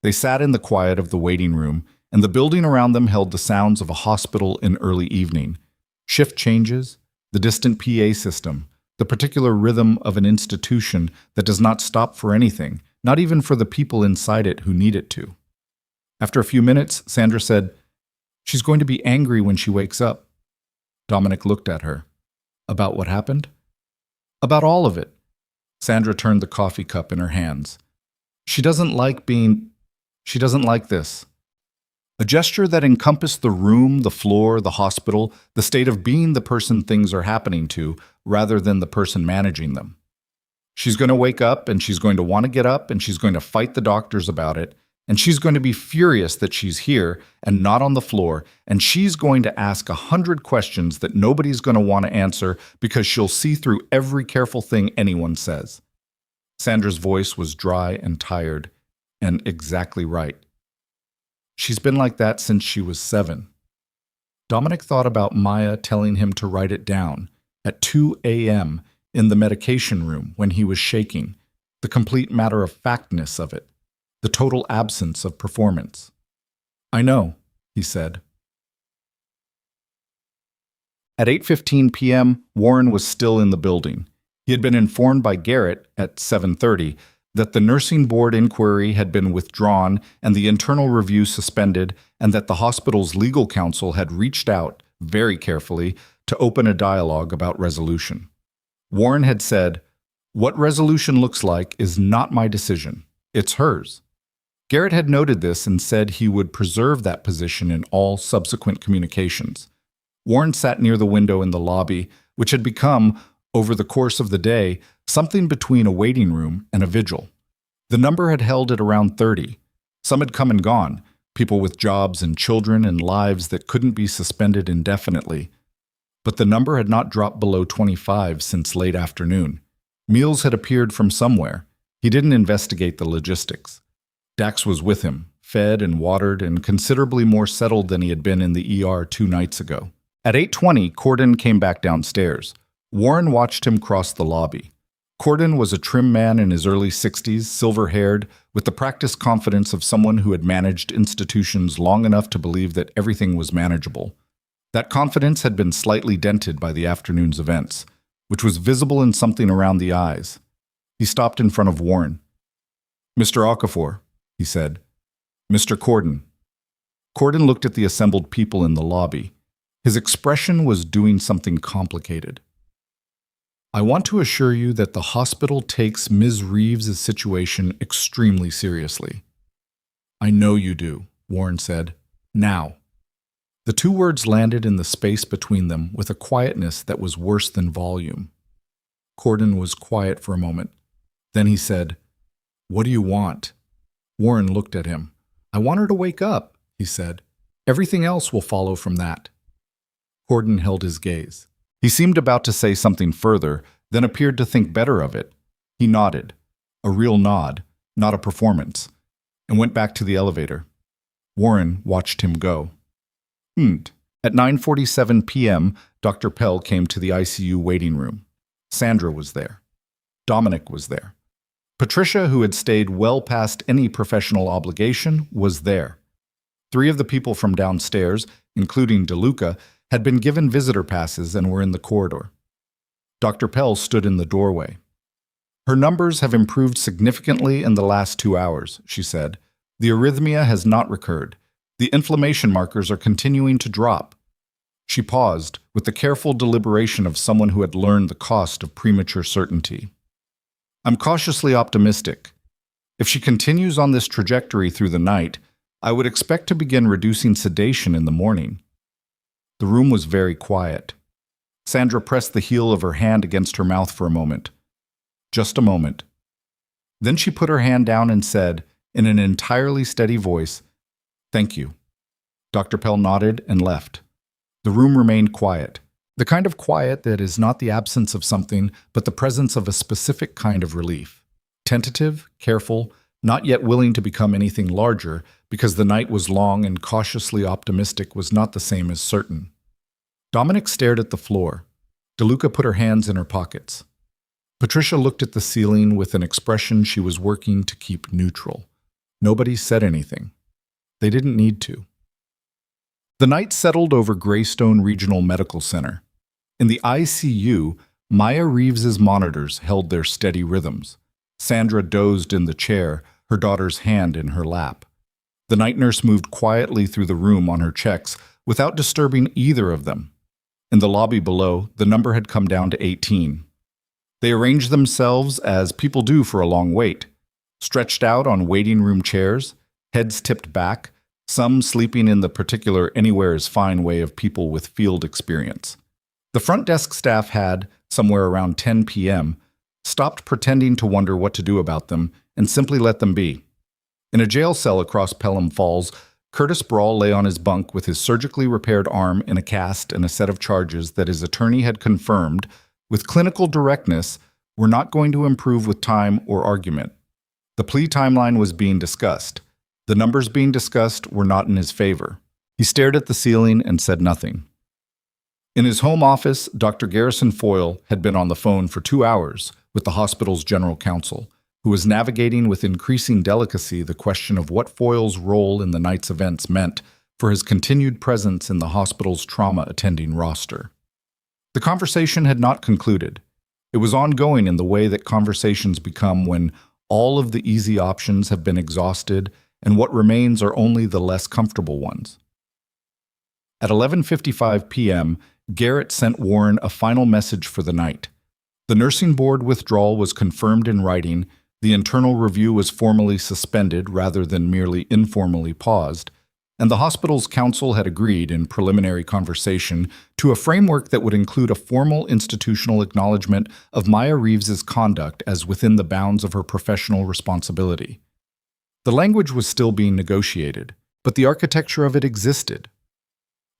[SPEAKER 1] They sat in the quiet of the waiting room, and the building around them held the sounds of a hospital in early evening. Shift changes, the distant PA system, the particular rhythm of an institution that does not stop for anything, not even for the people inside it who need it to. After a few minutes, Sandra said, "She's going to be angry when she wakes up." Dominic looked at her. About what happened? About all of it. Sandra turned the coffee cup in her hands. She doesn't like this. A gesture that encompassed the room, the floor, the hospital, the state of being the person things are happening to, rather than the person managing them. She's going to wake up, and she's going to want to get up, and she's going to fight the doctors about it, and she's going to be furious that she's here and not on the floor, and she's going to ask 100 questions that nobody's going to want to answer because she'll see through every careful thing anyone says. Sandra's voice was dry and tired, and exactly right. She's been like that since she was 7. Dominic thought about Maya telling him to write it down at 2 a.m. in the medication room when he was shaking, the complete matter-of-factness of it, the total absence of performance. "I know," he said. At 8:15 p.m., Warren was still in the building. He had been informed by Garrett at 7:30 that the nursing board inquiry had been withdrawn and the internal review suspended, and that the hospital's legal counsel had reached out, very carefully, to open a dialogue about resolution. Warren had said, "What resolution looks like is not my decision. It's hers." Garrett had noted this and said he would preserve that position in all subsequent communications. Warren sat near the window in the lobby, which had become, over the course of the day, something between a waiting room and a vigil. The number had held at around 30. Some had come and gone, people with jobs and children and lives that couldn't be suspended indefinitely. But the number had not dropped below 25 since late afternoon. Meals had appeared from somewhere. He didn't investigate the logistics. Dax was with him, fed and watered and considerably more settled than he had been in the ER 2 nights ago. At 8:20, Corden came back downstairs. Warren watched him cross the lobby. Corden was a trim man in his early 60s, silver-haired, with the practiced confidence of someone who had managed institutions long enough to believe that everything was manageable. That confidence had been slightly dented by the afternoon's events, which was visible in something around the eyes. He stopped in front of Warren. "Mr. Okafor," he said. "Mr. Corden." Corden looked at the assembled people in the lobby. His expression was doing something complicated. "I want to assure you that the hospital takes Ms. Reeves' situation extremely seriously." "I know you do," Warren said. "Now." The 2 words landed in the space between them with a quietness that was worse than volume. Corden was quiet for a moment. Then he said, "What do you want?" Warren looked at him. "I want her to wake up," he said. "Everything else will follow from that." Corden held his gaze. He seemed about to say something further, then appeared to think better of it. He nodded, a real nod, not a performance, and went back to the elevator. Warren watched him go. At 9:47 p.m., Dr. Pell came to the ICU waiting room. Sandra was there. Dominic was there. Patricia, who had stayed well past any professional obligation, was there. 3 of the people from downstairs, including DeLuca, had been given visitor passes and were in the corridor. Dr. Pell stood in the doorway. "Her numbers have improved significantly in the last 2 hours," she said. "The arrhythmia has not recurred. The inflammation markers are continuing to drop." She paused, with the careful deliberation of someone who had learned the cost of premature certainty. "I'm cautiously optimistic. If she continues on this trajectory through the night, I would expect to begin reducing sedation in the morning." The room was very quiet. Sandra pressed the heel of her hand against her mouth for a moment. Just a moment. Then she put her hand down and said, in an entirely steady voice, "Thank you." Dr. Pell nodded and left. The room remained quiet. The kind of quiet that is not the absence of something, but the presence of a specific kind of relief. Tentative, careful, not yet willing to become anything larger, because the night was long and cautiously optimistic was not the same as certain. Dominic stared at the floor. DeLuca put her hands in her pockets. Patricia looked at the ceiling with an expression she was working to keep neutral. Nobody said anything. They didn't need to. The night settled over Greystone Regional Medical Center. In the ICU, Maya Reeves's monitors held their steady rhythms. Sandra dozed in the chair, her daughter's hand in her lap. The night nurse moved quietly through the room on her checks without disturbing either of them. In the lobby below, the number had come down to 18. They arranged themselves as people do for a long wait, stretched out on waiting room chairs, heads tipped back, some sleeping in the particular anywhere-is-fine way of people with field experience. The front desk staff had, somewhere around 10 p.m., stopped pretending to wonder what to do about them and simply let them be. In a jail cell across Pelham Falls, Curtis Brawl lay on his bunk with his surgically repaired arm in a cast and a set of charges that his attorney had confirmed, with clinical directness, were not going to improve with time or argument. The plea timeline was being discussed. The numbers being discussed were not in his favor. He stared at the ceiling and said nothing. In his home office, Dr. Garrison Foyle had been on the phone for 2 hours with the hospital's general counsel, who was navigating with increasing delicacy the question of what Foyle's role in the night's events meant for his continued presence in the hospital's trauma-attending roster. The conversation had not concluded. It was ongoing in the way that conversations become when all of the easy options have been exhausted and what remains are only the less comfortable ones. At 11:55 p.m., Garrett sent Warren a final message for the night. The nursing board withdrawal was confirmed in writing, the internal review was formally suspended rather than merely informally paused, and the hospital's council had agreed in preliminary conversation to a framework that would include a formal institutional acknowledgement of Maya Reeves's conduct as within the bounds of her professional responsibility. The language was still being negotiated, but the architecture of it existed.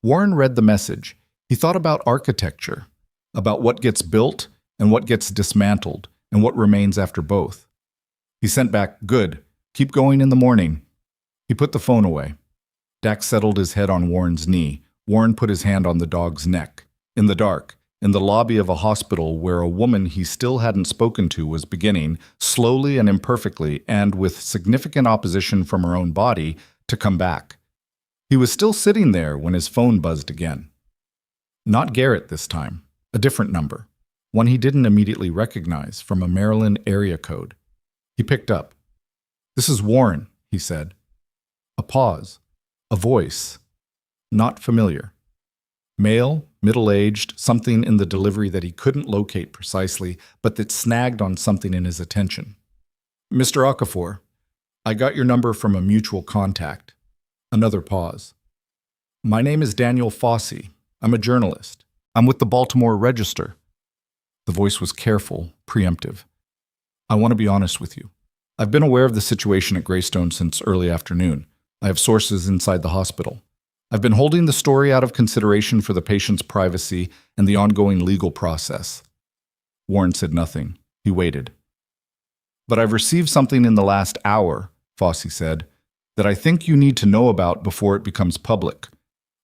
[SPEAKER 1] Warren read the message. He thought about architecture, about what gets built and what gets dismantled, and what remains after both. He sent back, "Good. Keep going in the morning." He put the phone away. Dax settled his head on Warren's knee. Warren put his hand on the dog's neck. In the dark, in the lobby of a hospital where a woman he still hadn't spoken to was beginning, slowly and imperfectly, and with significant opposition from her own body, to come back. He was still sitting there when his phone buzzed again. Not Garrett this time. A different number. One he didn't immediately recognize from a Maryland area code. He picked up. "This is Warren," he said. A pause. A voice. Not familiar. Male, middle-aged, something in the delivery that he couldn't locate precisely, but that snagged on something in his attention. "Mr. Okafor, I got your number from a mutual contact." Another pause. "My name is Daniel Fossey. I'm a journalist. I'm with the Baltimore Register." The voice was careful, preemptive. "I want to be honest with you. I've been aware of the situation at Greystone since early afternoon. I have sources inside the hospital. I've been holding the story out of consideration for the patient's privacy and the ongoing legal process." Warren said nothing. He waited. "But I've received something in the last hour," Fossey said, "that I think you need to know about before it becomes public.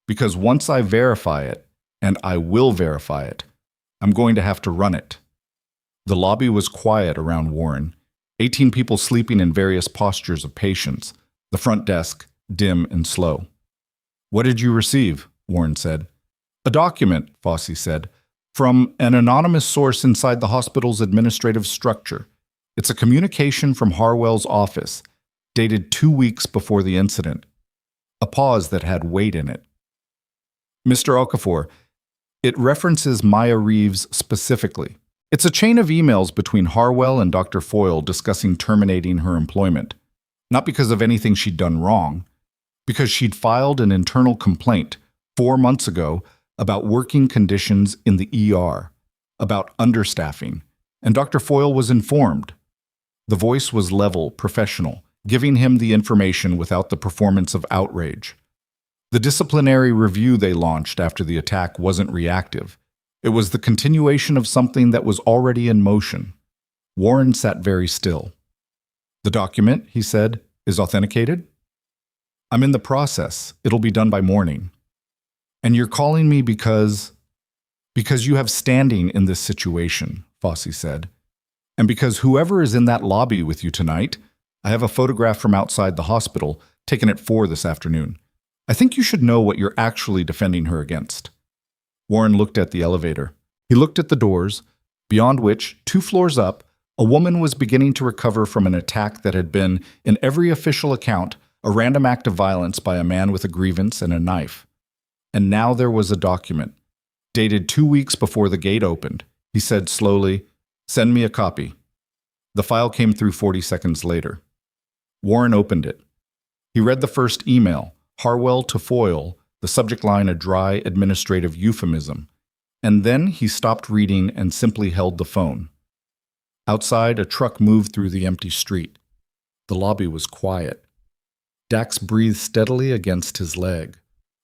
[SPEAKER 1] Because once I verify it, and I will verify it, I'm going to have to run it." The lobby was quiet around Warren, 18 people sleeping in various postures of patience, the front desk dim and slow. "What did you receive?" Warren said. "A document," Fossey said, "from an anonymous source inside the hospital's administrative structure. It's a communication from Harwell's office, dated 2 weeks before the incident." A pause that had weight in it. "Mr. Okafor, it references Maya Reeves specifically. It's a chain of emails between Harwell and Dr. Foyle discussing terminating her employment. Not because of anything she'd done wrong, because she'd filed an internal complaint 4 months ago about working conditions in the ER, about understaffing, and Dr. Foyle was informed." The voice was level, professional, giving him the information without the performance of outrage. The disciplinary review they launched after the attack wasn't reactive. It was the continuation of something that was already in motion. Warren sat very still. "The document," he said, "is authenticated?" "I'm in the process. It'll be done by morning." "And you're calling me because you have standing in this situation," Fossey said. "And because whoever is in that lobby with you tonight, I have a photograph from outside the hospital, taken at 4 this afternoon. I think you should know what you're actually defending her against." Warren looked at the elevator. He looked at the doors, beyond which, 2 floors up, a woman was beginning to recover from an attack that had been, in every official account, a random act of violence by a man with a grievance and a knife. And now there was a document, dated 2 weeks before the gate opened. He said slowly, "Send me a copy." The file came through 40 seconds later. Warren opened it. He read the first email, Harwell to Foyle, the subject line a dry administrative euphemism, and then he stopped reading and simply held the phone. Outside, a truck moved through the empty street. The lobby was quiet. Dax breathed steadily against his leg.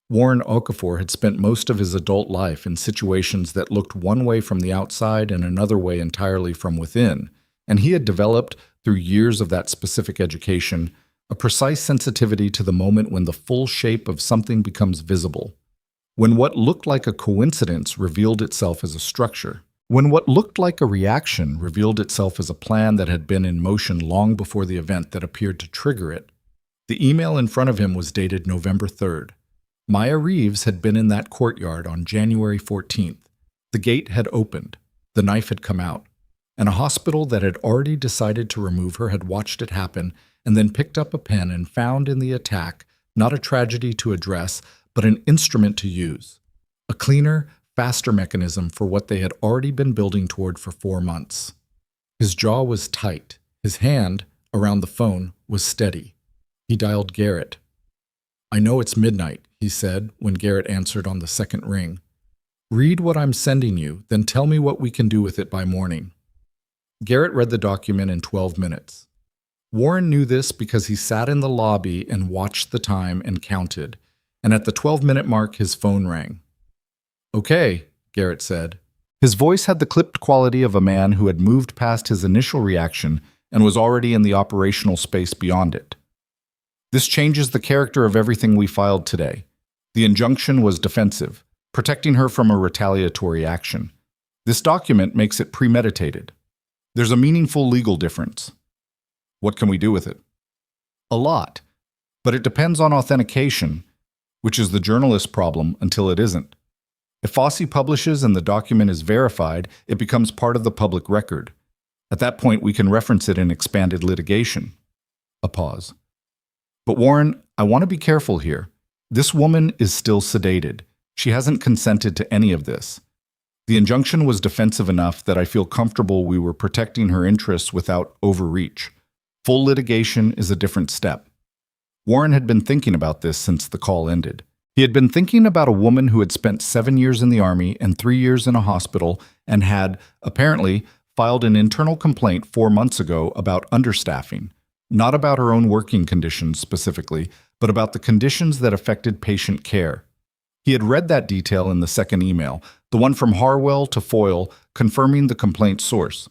[SPEAKER 1] Warren Okafor had spent most of his adult life in situations that looked one way from the outside and another way entirely from within, and he had developed, through years of that specific education, a precise sensitivity to the moment when the full shape of something becomes visible, when what looked like a coincidence revealed itself as a structure, when what looked like a reaction revealed itself as a plan that had been in motion long before the event that appeared to trigger it. The email in front of him was dated November 3rd. Maya Reeves had been in that courtyard on January 14th. The gate had opened. The knife had come out. And a hospital that had already decided to remove her had watched it happen and then picked up a pen and found in the attack not a tragedy to address, but an instrument to use. A cleaner, faster mechanism for what they had already been building toward for 4 months. His jaw was tight. His hand, around the phone, was steady. He dialed Garrett. "I know it's midnight," he said when Garrett answered on the second ring. "Read what I'm sending you, then tell me what we can do with it by morning." Garrett read the document in 12 minutes. Warren knew this because he sat in the lobby and watched the time and counted, and at the 12-minute mark his phone rang. "Okay," Garrett said. His voice had the clipped quality of a man who had moved past his initial reaction and was already in the operational space beyond it. "This changes the character of everything we filed today. The injunction was defensive, protecting her from a retaliatory action. This document makes it premeditated. There's a meaningful legal difference." "What can we do with it?" "A lot. But it depends on authentication, which is the journalist's problem until it isn't. If Fossey publishes and the document is verified, it becomes part of the public record. At that point, we can reference it in expanded litigation." A pause. "But Warren, I want to be careful here. This woman is still sedated. She hasn't consented to any of this. The injunction was defensive enough that I feel comfortable we were protecting her interests without overreach. Full litigation is a different step." Warren had been thinking about this since the call ended. He had been thinking about a woman who had spent 7 years in the Army and 3 years in a hospital and had, apparently, filed an internal complaint 4 months ago about understaffing. Not about her own working conditions specifically, but about the conditions that affected patient care. He had read that detail in the second email, the one from Harwell to Foyle, confirming the complaint source.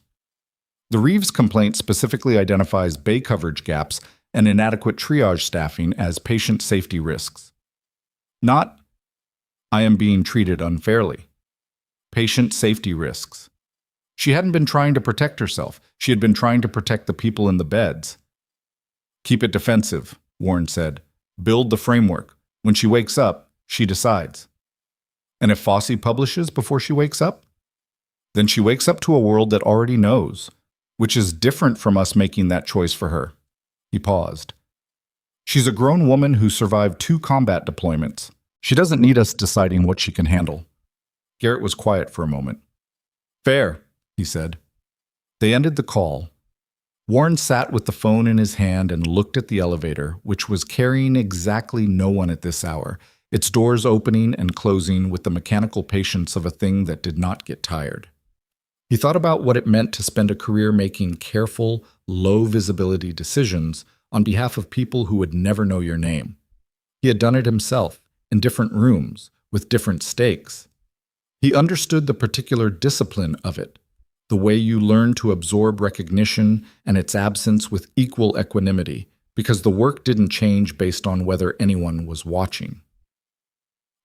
[SPEAKER 1] The Reeves complaint specifically identifies bay coverage gaps and inadequate triage staffing as patient safety risks. Not, "I am being treated unfairly." Patient safety risks. She hadn't been trying to protect herself. She had been trying to protect the people in the beds. "Keep it defensive," Warren said. "Build the framework. When she wakes up, she decides." "And if Fossey publishes before she wakes up?" "Then she wakes up to a world that already knows, which is different from us making that choice for her." He paused. "She's a grown woman who survived 2 combat deployments. She doesn't need us deciding what she can handle." Garrett was quiet for a moment. "Fair," he said. They ended the call. Warren sat with the phone in his hand and looked at the elevator, which was carrying exactly no one at this hour, its doors opening and closing with the mechanical patience of a thing that did not get tired. He thought about what it meant to spend a career making careful, low-visibility decisions on behalf of people who would never know your name. He had done it himself, in different rooms, with different stakes. He understood the particular discipline of it, the way you learn to absorb recognition and its absence with equal equanimity, because the work didn't change based on whether anyone was watching.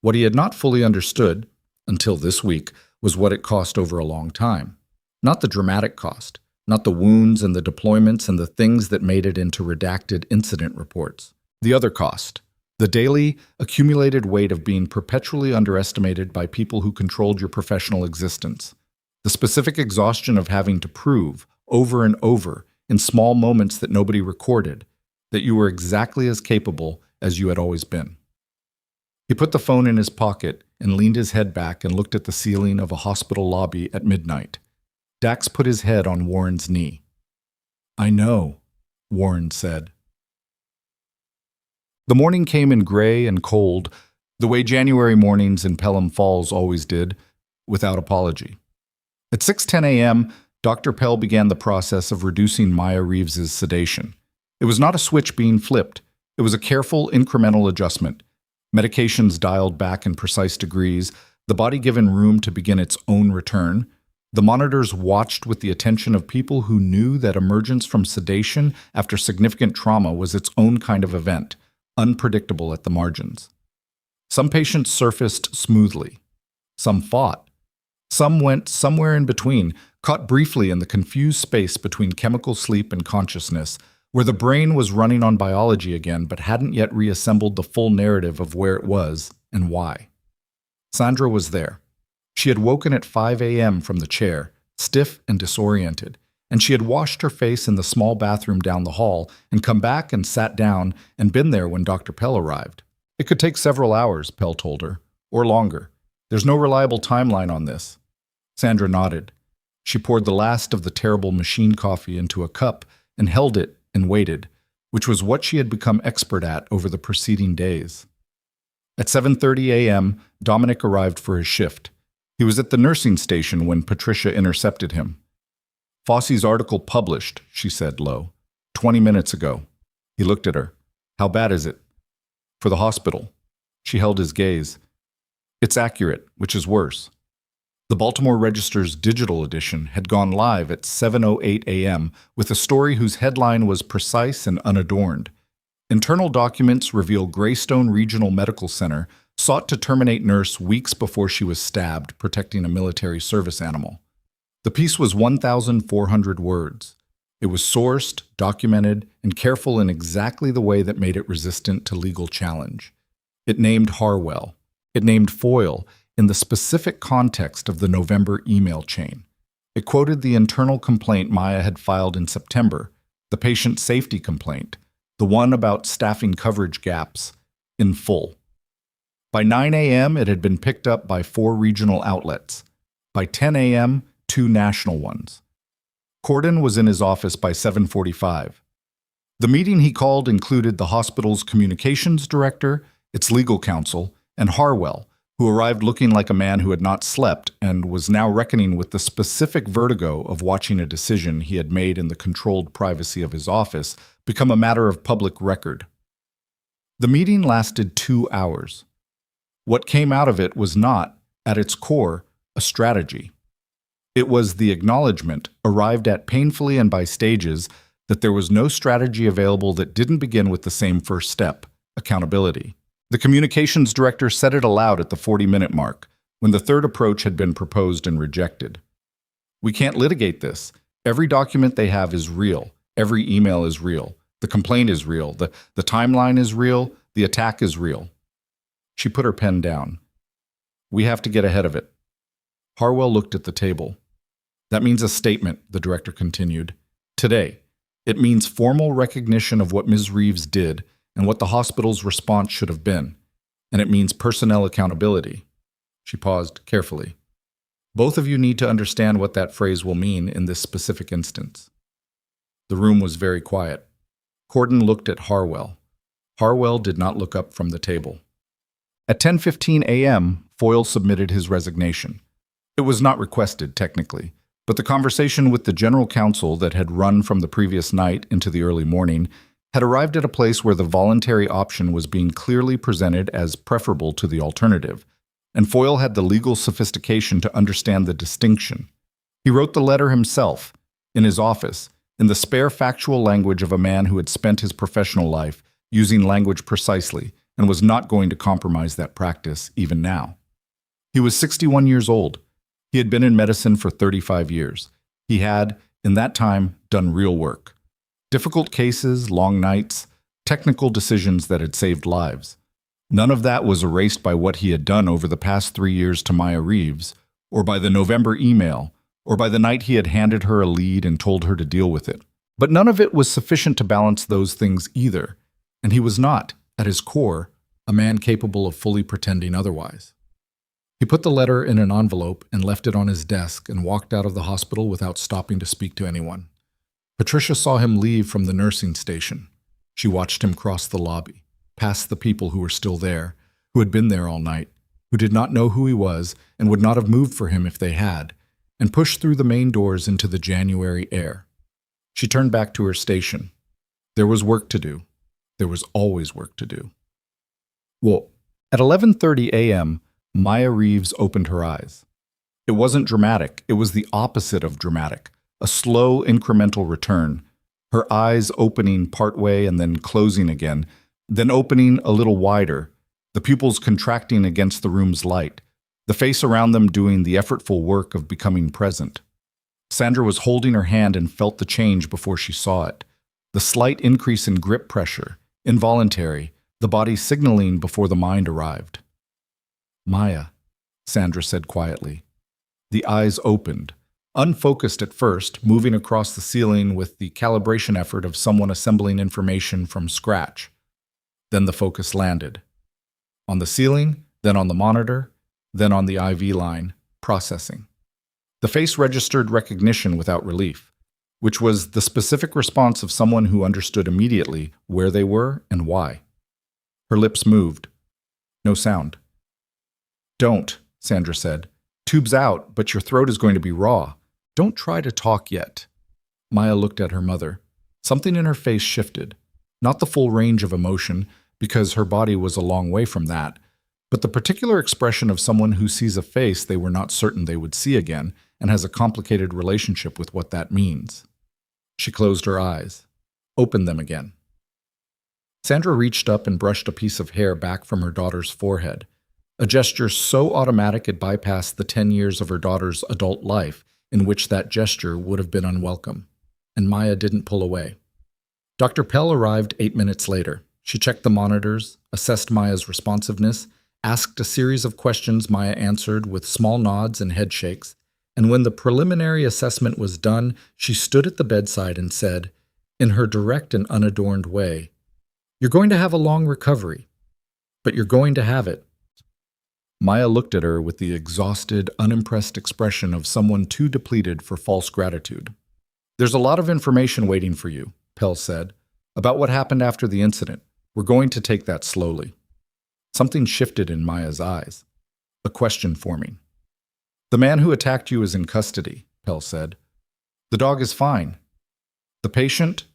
[SPEAKER 1] What he had not fully understood, until this week, was what it cost over a long time. Not the dramatic cost, not the wounds and the deployments and the things that made it into redacted incident reports. The other cost, the daily, accumulated weight of being perpetually underestimated by people who controlled your professional existence. The specific exhaustion of having to prove, over and over, in small moments that nobody recorded, that you were exactly as capable as you had always been. He put the phone in his pocket and leaned his head back and looked at the ceiling of a hospital lobby at midnight. Dax put his head on Warren's knee. "I know," Warren said. The morning came in gray and cold, the way January mornings in Pelham Falls always did, without apology. At 6:10 a.m., Dr. Pell began the process of reducing Maya Reeves's sedation. It was not a switch being flipped. It was a careful, incremental adjustment. Medications dialed back in precise degrees, the body given room to begin its own return. The monitors watched with the attention of people who knew that emergence from sedation after significant trauma was its own kind of event, unpredictable at the margins. Some patients surfaced smoothly. Some fought. Some went somewhere in between, caught briefly in the confused space between chemical sleep and consciousness, where the brain was running on biology again but hadn't yet reassembled the full narrative of where it was and why. Sandra was there. She had woken at 5 a.m. from the chair, stiff and disoriented, and she had washed her face in the small bathroom down the hall and come back and sat down and been there when Dr. Pell arrived. It could take several hours, Pell told her, or longer. There's no reliable timeline on this. Sandra nodded. She poured the last of the terrible machine coffee into a cup and held it and waited, which was what she had become expert at over the preceding days. At 7:30 a.m., Dominic arrived for his shift. He was at the nursing station when Patricia intercepted him. "Fosse's article published," she said low. 20 minutes ago." He looked at her. "How bad is it?" "For the hospital." She held his gaze. "It's accurate, which is worse." The Baltimore Register's digital edition had gone live at 7:08 a.m. with a story whose headline was precise and unadorned. Internal documents reveal Greystone Regional Medical Center sought to terminate nurse weeks before she was stabbed protecting a military service animal. The piece was 1,400 words. It was sourced, documented, and careful in exactly the way that made it resistant to legal challenge. It named Harwell. It named Foyle in the specific context of the November email chain. It quoted the internal complaint Maya had filed in September, the patient safety complaint, the one about staffing coverage gaps, in full. By 9 a.m., it had been picked up by 4 regional outlets. By 10 a.m., 2 national ones. Corden was in his office by 7:45. The meeting he called included the hospital's communications director, its legal counsel, and Harwell, who arrived looking like a man who had not slept and was now reckoning with the specific vertigo of watching a decision he had made in the controlled privacy of his office become a matter of public record. The meeting lasted 2 hours. What came out of it was not, at its core, a strategy. It was the acknowledgement, arrived at painfully and by stages, that there was no strategy available that didn't begin with the same first step, accountability. The communications director said it aloud at the 40-minute mark, when the third approach had been proposed and rejected. "We can't litigate this. Every document they have is real. Every email is real. The complaint is real. The timeline is real. The attack is real." She put her pen down. "We have to get ahead of it." Harwell looked at the table. "That means a statement," the director continued. "Today. It means formal recognition of what Ms. Reeves did and what the hospital's response should have been. And it means personnel accountability." She paused carefully. "Both of you need to understand what that phrase will mean in this specific instance." The room was very quiet. Corden looked at Harwell. Harwell did not look up from the table. At 10:15 a.m., Foyle submitted his resignation. It was not requested, technically, but the conversation with the general counsel that had run from the previous night into the early morning had arrived at a place where the voluntary option was being clearly presented as preferable to the alternative, and Foyle had the legal sophistication to understand the distinction. He wrote the letter himself, in his office, in the spare factual language of a man who had spent his professional life using language precisely and was not going to compromise that practice even now. He was 61 years old. He had been in medicine for 35 years. He had, in that time, done real work. Difficult cases, long nights, technical decisions that had saved lives. None of that was erased by what he had done over the past 3 years to Maya Reeves, or by the November email, or by the night he had handed her a lead and told her to deal with it. But none of it was sufficient to balance those things either, and he was not, at his core, a man capable of fully pretending otherwise. He put the letter in an envelope and left it on his desk and walked out of the hospital without stopping to speak to anyone. Patricia saw him leave from the nursing station. She watched him cross the lobby, past the people who were still there, who had been there all night, who did not know who he was and would not have moved for him if they had, and pushed through the main doors into the January air. She turned back to her station. There was work to do. There was always work to do. Well, at 11:30 a.m., Maya Reeves opened her eyes. It wasn't dramatic. It was the opposite of dramatic, a slow, incremental return, her eyes opening partway and then closing again, then opening a little wider, the pupils contracting against the room's light, the face around them doing the effortful work of becoming present. Sandra was holding her hand and felt the change before she saw it. The slight increase in grip pressure, involuntary, the body signaling before the mind arrived. "Maya," Sandra said quietly. The eyes opened, unfocused at first, moving across the ceiling with the calibration effort of someone assembling information from scratch. Then the focus landed. On the ceiling, then on the monitor, then on the IV line, processing. The face registered recognition without relief, which was the specific response of someone who understood immediately where they were and why. Her lips moved. No sound. "Don't," Sandra said. "Tube's out, but your throat is going to be raw. Don't try to talk yet." Maya looked at her mother. Something in her face shifted. Not the full range of emotion, because her body was a long way from that, but the particular expression of someone who sees a face they were not certain they would see again and has a complicated relationship with what that means. She closed her eyes, opened them again. Sandra reached up and brushed a piece of hair back from her daughter's forehead, a gesture so automatic it bypassed the 10 years of her daughter's adult life in which that gesture would have been unwelcome, and Maya didn't pull away. Dr. Pell arrived 8 minutes later. She checked the monitors, assessed Maya's responsiveness, asked a series of questions Maya answered with small nods and head shakes, and when the preliminary assessment was done, she stood at the bedside and said, in her direct and unadorned way, "You're going to have a long recovery, but you're going to have it." Maya looked at her with the exhausted, unimpressed expression of someone too depleted for false gratitude. "There's a lot of information waiting for you," Pell said, "about what happened after the incident. We're going to take that slowly." Something shifted in Maya's eyes. A question forming. "The man who attacked you is in custody," Pell said. "The dog is fine. The patient,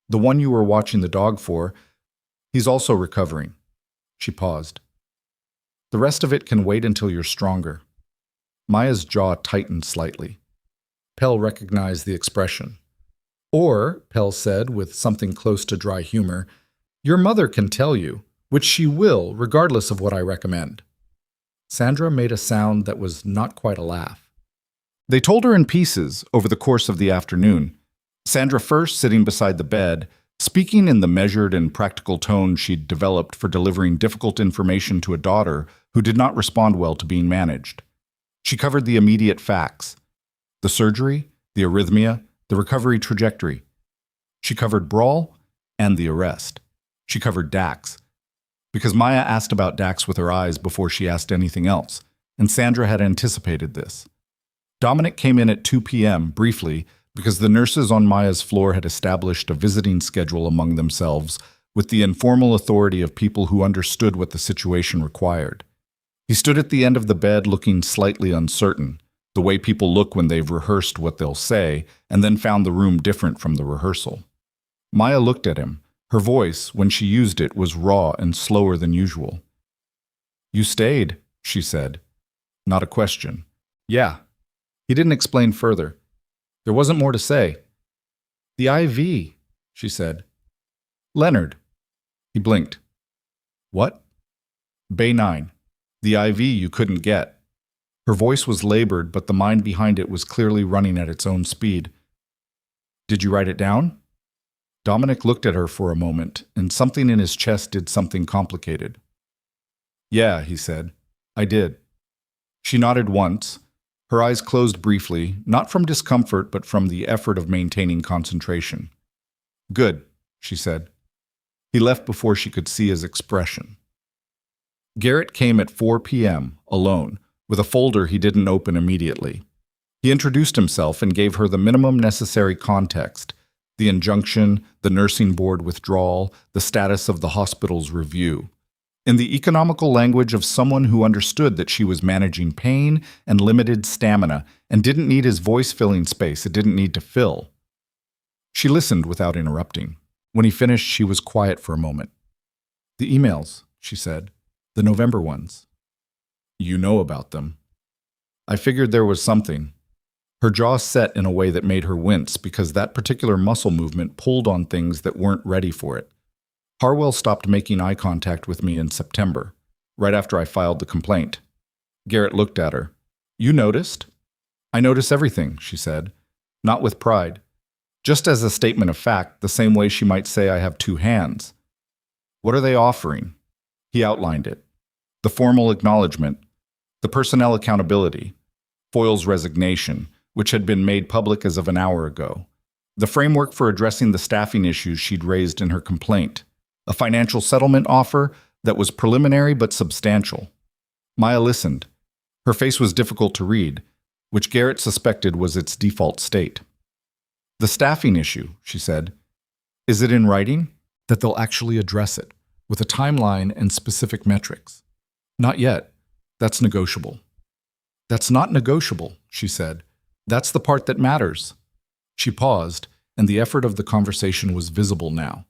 [SPEAKER 1] the one you were watching the dog for, he's also recovering." She paused. "The rest of it can wait until you're stronger." Maya's jaw tightened slightly. Pell recognized the expression. "Or," Pell said with something close to dry humor, "your mother can tell you, which she will, regardless of what I recommend." Sandra made a sound that was not quite a laugh. They told her in pieces over the course of the afternoon. Sandra first sitting beside the bed, speaking in the measured and practical tone she'd developed for delivering difficult information to a daughter who did not respond well to being managed. She covered the immediate facts: the surgery, the arrhythmia, the recovery trajectory. She covered Brawl and the arrest. She covered Dax, because Maya asked about Dax with her eyes before she asked anything else, and Sandra had anticipated this. Dominic came in at 2 p.m., briefly, because the nurses on Maya's floor had established a visiting schedule among themselves with the informal authority of people who understood what the situation required. He stood at the end of the bed looking slightly uncertain, the way people look when they've rehearsed what they'll say and then found the room different from the rehearsal. Maya looked at him. Her voice, when she used it, was raw and slower than usual. "You stayed," she said. Not a question. Yeah. He didn't explain further. There wasn't more to say. The IV, she said. Leonard. He blinked. What? Bay 9. The IV you couldn't get. Her voice was labored, but the mind behind it was clearly running at its own speed. Did you write it down? Dominic looked at her for a moment, and something in his chest did something complicated. Yeah, he said. I did. She nodded once. Her eyes closed briefly, not from discomfort, but from the effort of maintaining concentration. Good, she said. He left before she could see his expression. Garrett came at 4 p.m., alone, with a folder he didn't open immediately. He introduced himself and gave her the minimum necessary context: the injunction, the nursing board withdrawal, the status of the hospital's review. In the economical language of someone who understood that she was managing pain and limited stamina and didn't need his voice filling space it didn't need to fill. She listened without interrupting. When he finished, she was quiet for a moment. The emails, she said. The November ones. You know about them. I figured there was something. Her jaw set in a way that made her wince because that particular muscle movement pulled on things that weren't ready for it. Harwell stopped making eye contact with me in September, right after I filed the complaint. Garrett looked at her. You noticed? I notice everything, she said, not with pride. Just as a statement of fact, the same way she might say I have 2 hands. What are they offering? He outlined it. The formal acknowledgement, the personnel accountability, Foyle's resignation, which had been made public as of an hour ago, the framework for addressing the staffing issues she'd raised in her complaint, a financial settlement offer that was preliminary but substantial. Maya listened. Her face was difficult to read, which Garrett suspected was its default state. The staffing issue, she said. Is it in writing? That they'll actually address it, with a timeline and specific metrics. Not yet. That's negotiable. That's not negotiable, she said. That's the part that matters. She paused, and the effort of the conversation was visible now.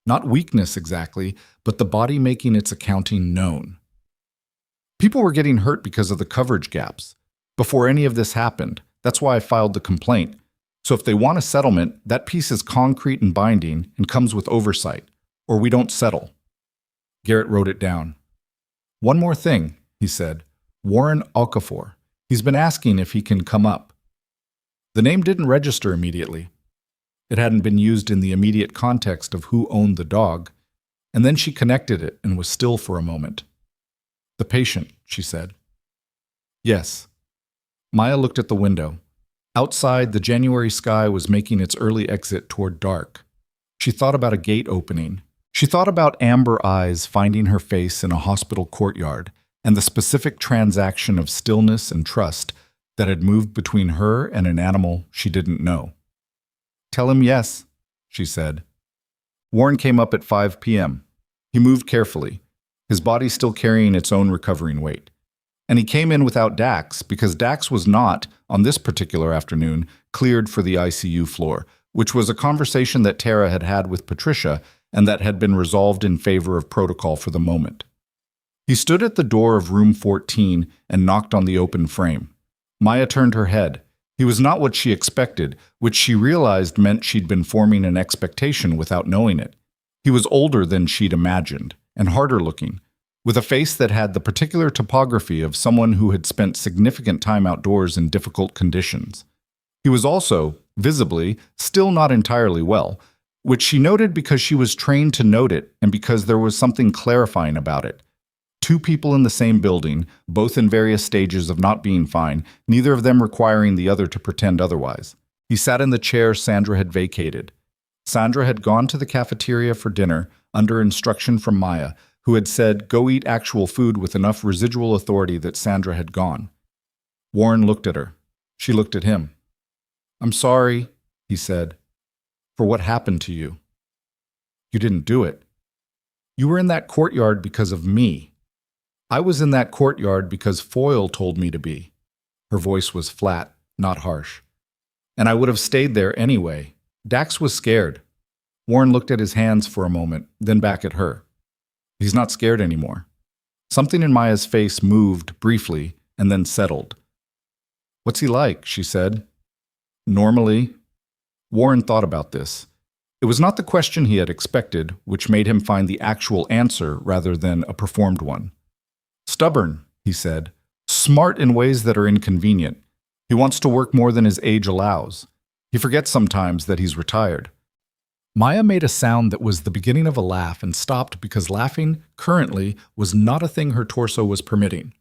[SPEAKER 1] Not weakness exactly, but the body making its accounting known. People were getting hurt because of the coverage gaps. Before any of this happened, that's why I filed the complaint. So if they want a settlement, that piece is concrete and binding and comes with oversight, or we don't settle. Garrett wrote it down. One more thing, he said. Warren Okafor. He's been asking if he can come up. The name didn't register immediately. It hadn't been used in the immediate context of who owned the dog, and then she connected it and was still for a moment. The patient, she said. Yes. Maya looked at the window. Outside, the January sky was making its early exit toward dark. She thought about a gate opening. She thought about amber eyes finding her face in a hospital courtyard and the specific transaction of stillness and trust that had moved between her and an animal she didn't know. Tell him yes, she said. Warren came up at 5 p.m. He moved carefully, his body still carrying its own recovering weight. And he came in without Dax because Dax was not, on this particular afternoon, cleared for the ICU floor, which was a conversation that Tara had had with Patricia and that had been resolved in favor of protocol for the moment. He stood at the door of room 14 and knocked on the open frame. Maya turned her head. He was not what she expected, which she realized meant she'd been forming an expectation without knowing it. He was older than she'd imagined, and harder looking, with a face that had the particular topography of someone who had spent significant time outdoors in difficult conditions. He was also, visibly, still not entirely well, which she noted because she was trained to note it and because there was something clarifying about it. 2 people in the same building, both in various stages of not being fine, neither of them requiring the other to pretend otherwise. He sat in the chair Sandra had vacated. Sandra had gone to the cafeteria for dinner, under instruction from Maya, who had said, go eat actual food with enough residual authority that Sandra had gone. Warren looked at her. She looked at him. I'm sorry, he said, for what happened to you. You didn't do it. You were in that courtyard because of me. I was in that courtyard because Foyle told me to be. Her voice was flat, not harsh. And I would have stayed there anyway. Dax was scared. Warren looked at his hands for a moment, then back at her. He's not scared anymore. Something in Maya's face moved briefly and then settled. "What's he like?" she said. "Normally." Warren thought about this. It was not the question he had expected, which made him find the actual answer rather than a performed one. "Stubborn," he said. "Smart in ways that are inconvenient. He wants to work more than his age allows. He forgets sometimes that he's retired." Maya made a sound that was the beginning of a laugh and stopped because laughing, currently, was not a thing her torso was permitting.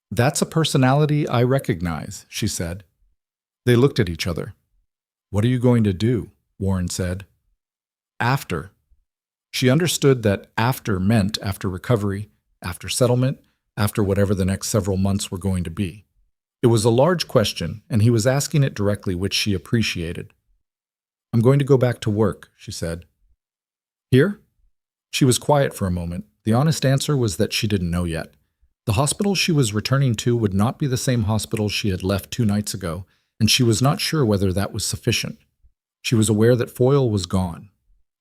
[SPEAKER 1] "That's a personality I recognize," she said. They looked at each other. "What are you going to do?" Warren said. "After." She understood that after meant after recovery, after settlement, after whatever the next several months were going to be. It was a large question, and he was asking it directly, which she appreciated. "I'm going to go back to work," she said. "Here?" She was quiet for a moment. The honest answer was that she didn't know yet. The hospital she was returning to would not be the same hospital she had left 2 nights ago, and she was not sure whether that was sufficient. She was aware that Foyle was gone.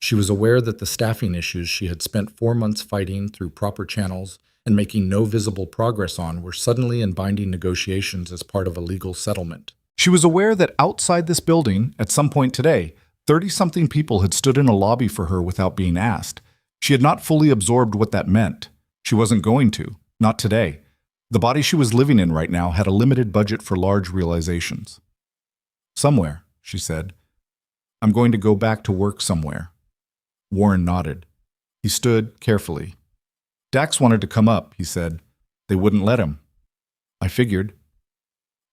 [SPEAKER 1] She was aware that the staffing issues she had spent 4 months fighting through proper channels and making no visible progress on were suddenly in binding negotiations as part of a legal settlement. She was aware that outside this building, at some point today, 30-something people had stood in a lobby for her without being asked. She had not fully absorbed what that meant. She wasn't going to, not today. The body she was living in right now had a limited budget for large realizations. "Somewhere," she said. "I'm going to go back to work somewhere." Warren nodded. He stood carefully. "Dax wanted to come up," he said. "They wouldn't let him." "I figured."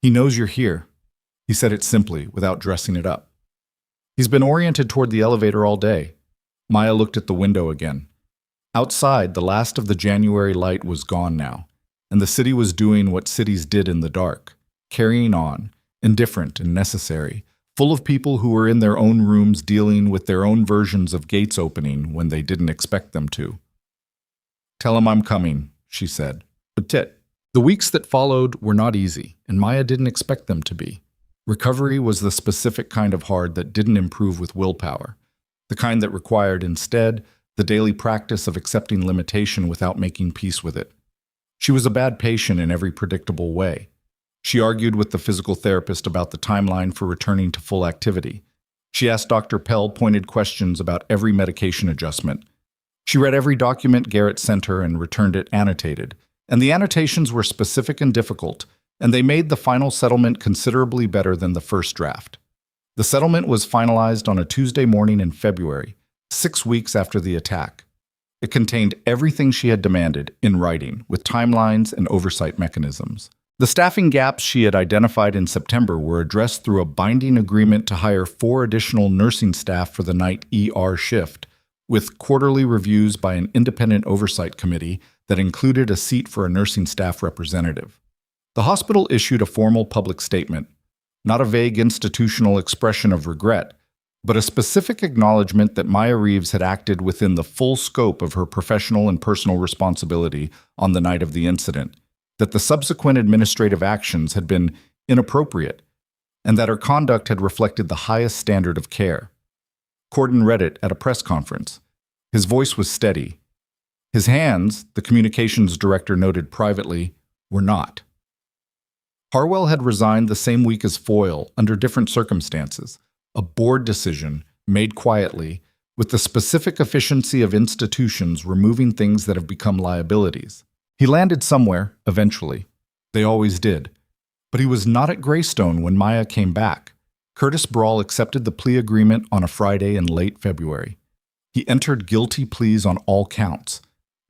[SPEAKER 1] "He knows you're here." He said it simply, without dressing it up. "He's been oriented toward the elevator all day." Maya looked at the window again. Outside, the last of the January light was gone now, and the city was doing what cities did in the dark, carrying on, indifferent and necessary, full of people who were in their own rooms dealing with their own versions of gates opening when they didn't expect them to. "Tell him I'm coming," she said. But the weeks that followed were not easy, and Maya didn't expect them to be. Recovery was the specific kind of hard that didn't improve with willpower, the kind that required, instead, the daily practice of accepting limitation without making peace with it. She was a bad patient in every predictable way. She argued with the physical therapist about the timeline for returning to full activity. She asked Dr. Pell pointed questions about every medication adjustment. She read every document Garrett sent her and returned it annotated, and the annotations were specific and difficult, and they made the final settlement considerably better than the first draft. The settlement was finalized on a Tuesday morning in February, 6 weeks after the attack. It contained everything she had demanded, in writing, with timelines and oversight mechanisms. The staffing gaps she had identified in September were addressed through a binding agreement to hire 4 additional nursing staff for the night ER shift, with quarterly reviews by an independent oversight committee that included a seat for a nursing staff representative. The hospital issued a formal public statement, not a vague institutional expression of regret, but a specific acknowledgement that Maya Reeves had acted within the full scope of her professional and personal responsibility on the night of the incident, that the subsequent administrative actions had been inappropriate, and that her conduct had reflected the highest standard of care. Corden read it at a press conference. His voice was steady. His hands, the communications director noted privately, were not. Harwell had resigned the same week as Foyle under different circumstances, a board decision made quietly, with the specific efficiency of institutions removing things that have become liabilities. He landed somewhere, eventually. They always did. But he was not at Greystone when Maya came back. Curtis Brawl accepted the plea agreement on a Friday in late February. He entered guilty pleas on all counts: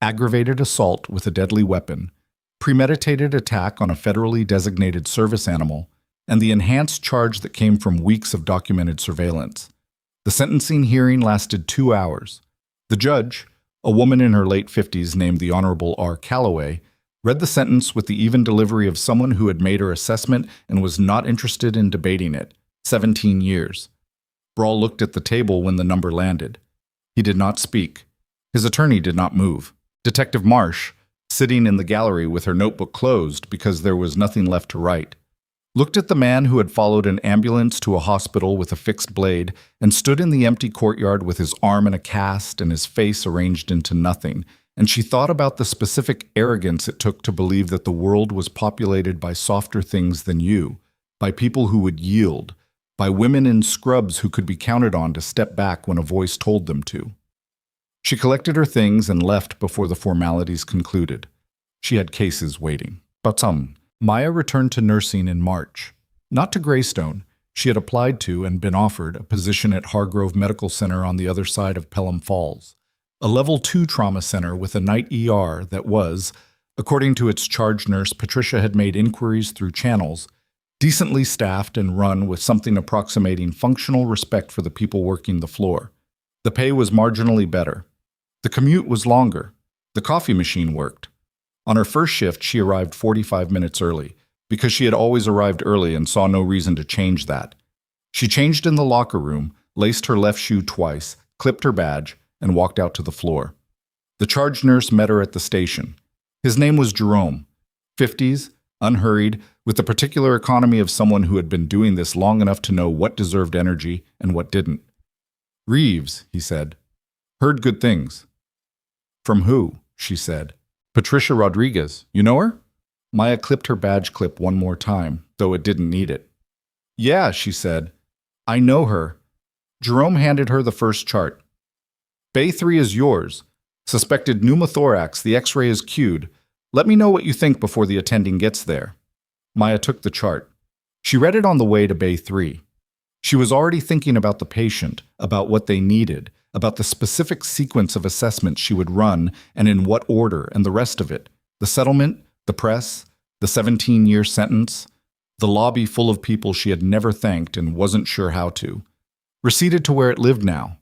[SPEAKER 1] aggravated assault with a deadly weapon, premeditated attack on a federally designated service animal, and the enhanced charge that came from weeks of documented surveillance. The sentencing hearing lasted 2 hours. The judge, a woman in her late 50s named the Honorable R. Calloway, read the sentence with the even delivery of someone who had made her assessment and was not interested in debating it. 17 years. Brawl looked at the table when the number landed. He did not speak. His attorney did not move. Detective Marsh, sitting in the gallery with her notebook closed because there was nothing left to write, looked at the man who had followed an ambulance to a hospital with a fixed blade and stood in the empty courtyard with his arm in a cast and his face arranged into nothing, and she thought about the specific arrogance it took to believe that the world was populated by softer things than you, by people who would yield, by women in scrubs who could be counted on to step back when a voice told them to. She collected her things and left before the formalities concluded. She had cases waiting. Maya returned to nursing in March. Not to Greystone. She had applied to and been offered a position at Hargrove Medical Center on the other side of Pelham Falls, a Level 2 trauma center with a night ER that was, according to its charge nurse, Patricia had made inquiries through channels, decently staffed and run with something approximating functional respect for the people working the floor. The pay was marginally better. The commute was longer. The coffee machine worked. On her first shift, she arrived 45 minutes early, because she had always arrived early and saw no reason to change that. She changed in the locker room, laced her left shoe twice, clipped her badge, and walked out to the floor. The charge nurse met her at the station. His name was Jerome, 50s, unhurried, with the particular economy of someone who had been doing this long enough to know what deserved energy and what didn't. "Reeves," he said. "Heard good things." "From who?" she said. "Patricia Rodriguez. You know her?" Maya clipped her badge clip one more time, though it didn't need it. "Yeah," she said. "I know her." Jerome handed her the first chart. "Bay 3 is yours. Suspected pneumothorax, the X-ray is queued. Let me know what you think before the attending gets there." Maya took the chart. She read it on the way to Bay 3. She was already thinking about the patient, about what they needed, about the specific sequence of assessments she would run and in what order and the rest of it. The settlement, the press, the 17-year sentence, the lobby full of people she had never thanked and wasn't sure how to. Receded to where it lived now,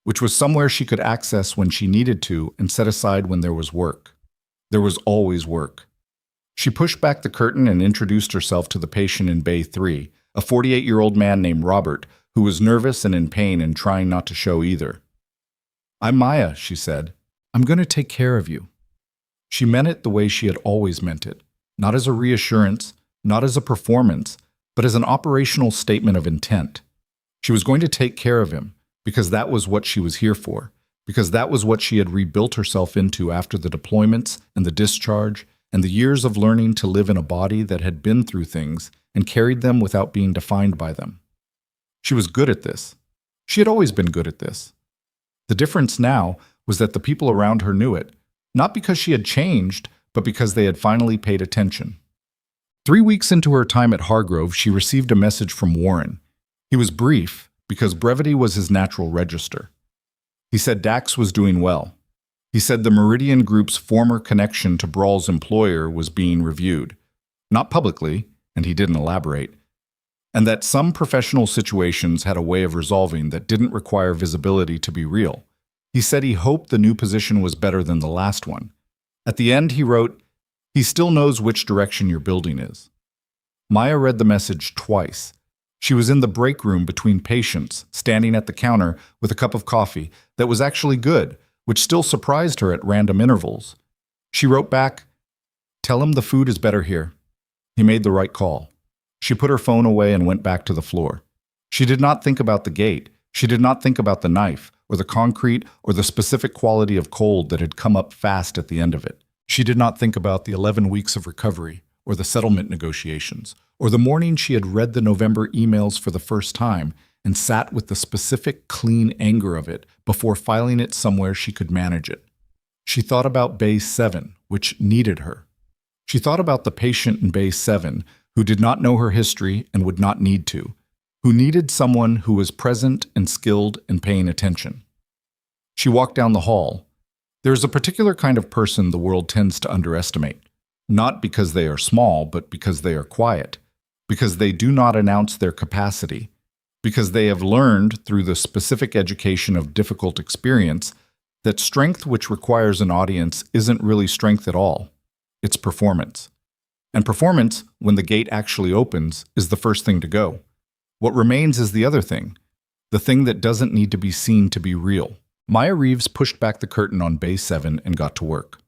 [SPEAKER 1] which was somewhere she could access when she needed to and set aside when there was work. There was always work. She pushed back the curtain and introduced herself to the patient in Bay 3, a 48-year-old man named Robert, who was nervous and in pain and trying not to show either. "I'm Maya," she said. "I'm going to take care of you." She meant it the way she had always meant it, not as a reassurance, not as a performance, but as an operational statement of intent. She was going to take care of him, because that was what she was here for, because that was what she had rebuilt herself into after the deployments and the discharge and the years of learning to live in a body that had been through things and carried them without being defined by them. She was good at this. She had always been good at this. The difference now was that the people around her knew it, not because she had changed, but because they had finally paid attention. 3 weeks into her time at Hargrove, she received a message from Warren. He was brief, because brevity was his natural register. He said Dax was doing well. He said the Meridian Group's former connection to Brawl's employer was being reviewed. Not publicly, and he didn't elaborate, and that some professional situations had a way of resolving that didn't require visibility to be real. He said he hoped the new position was better than the last one. At the end, he wrote, "He still knows which direction your building is." Maya read the message twice. She was in the break room between patients, standing at the counter with a cup of coffee that was actually good, which still surprised her at random intervals. She wrote back, "Tell him the food is better here." He made the right call. She put her phone away and went back to the floor. She did not think about the gate. She did not think about the knife, or the concrete, or the specific quality of cold that had come up fast at the end of it. She did not think about the 11 weeks of recovery, or the settlement negotiations, or the morning she had read the November emails for the first time and sat with the specific, clean anger of it before filing it somewhere she could manage it. She thought about Bay 7, which needed her. She thought about the patient in Bay 7 who did not know her history and would not need to, who needed someone who was present and skilled and paying attention. She walked down the hall. There is a particular kind of person the world tends to underestimate, not because they are small, but because they are quiet, because they do not announce their capacity, because they have learned through the specific education of difficult experience that strength which requires an audience isn't really strength at all. It's performance. And performance, when the gate actually opens, is the first thing to go. What remains is the other thing, the thing that doesn't need to be seen to be real. Maya Reeves pushed back the curtain on Bay 7 and got to work.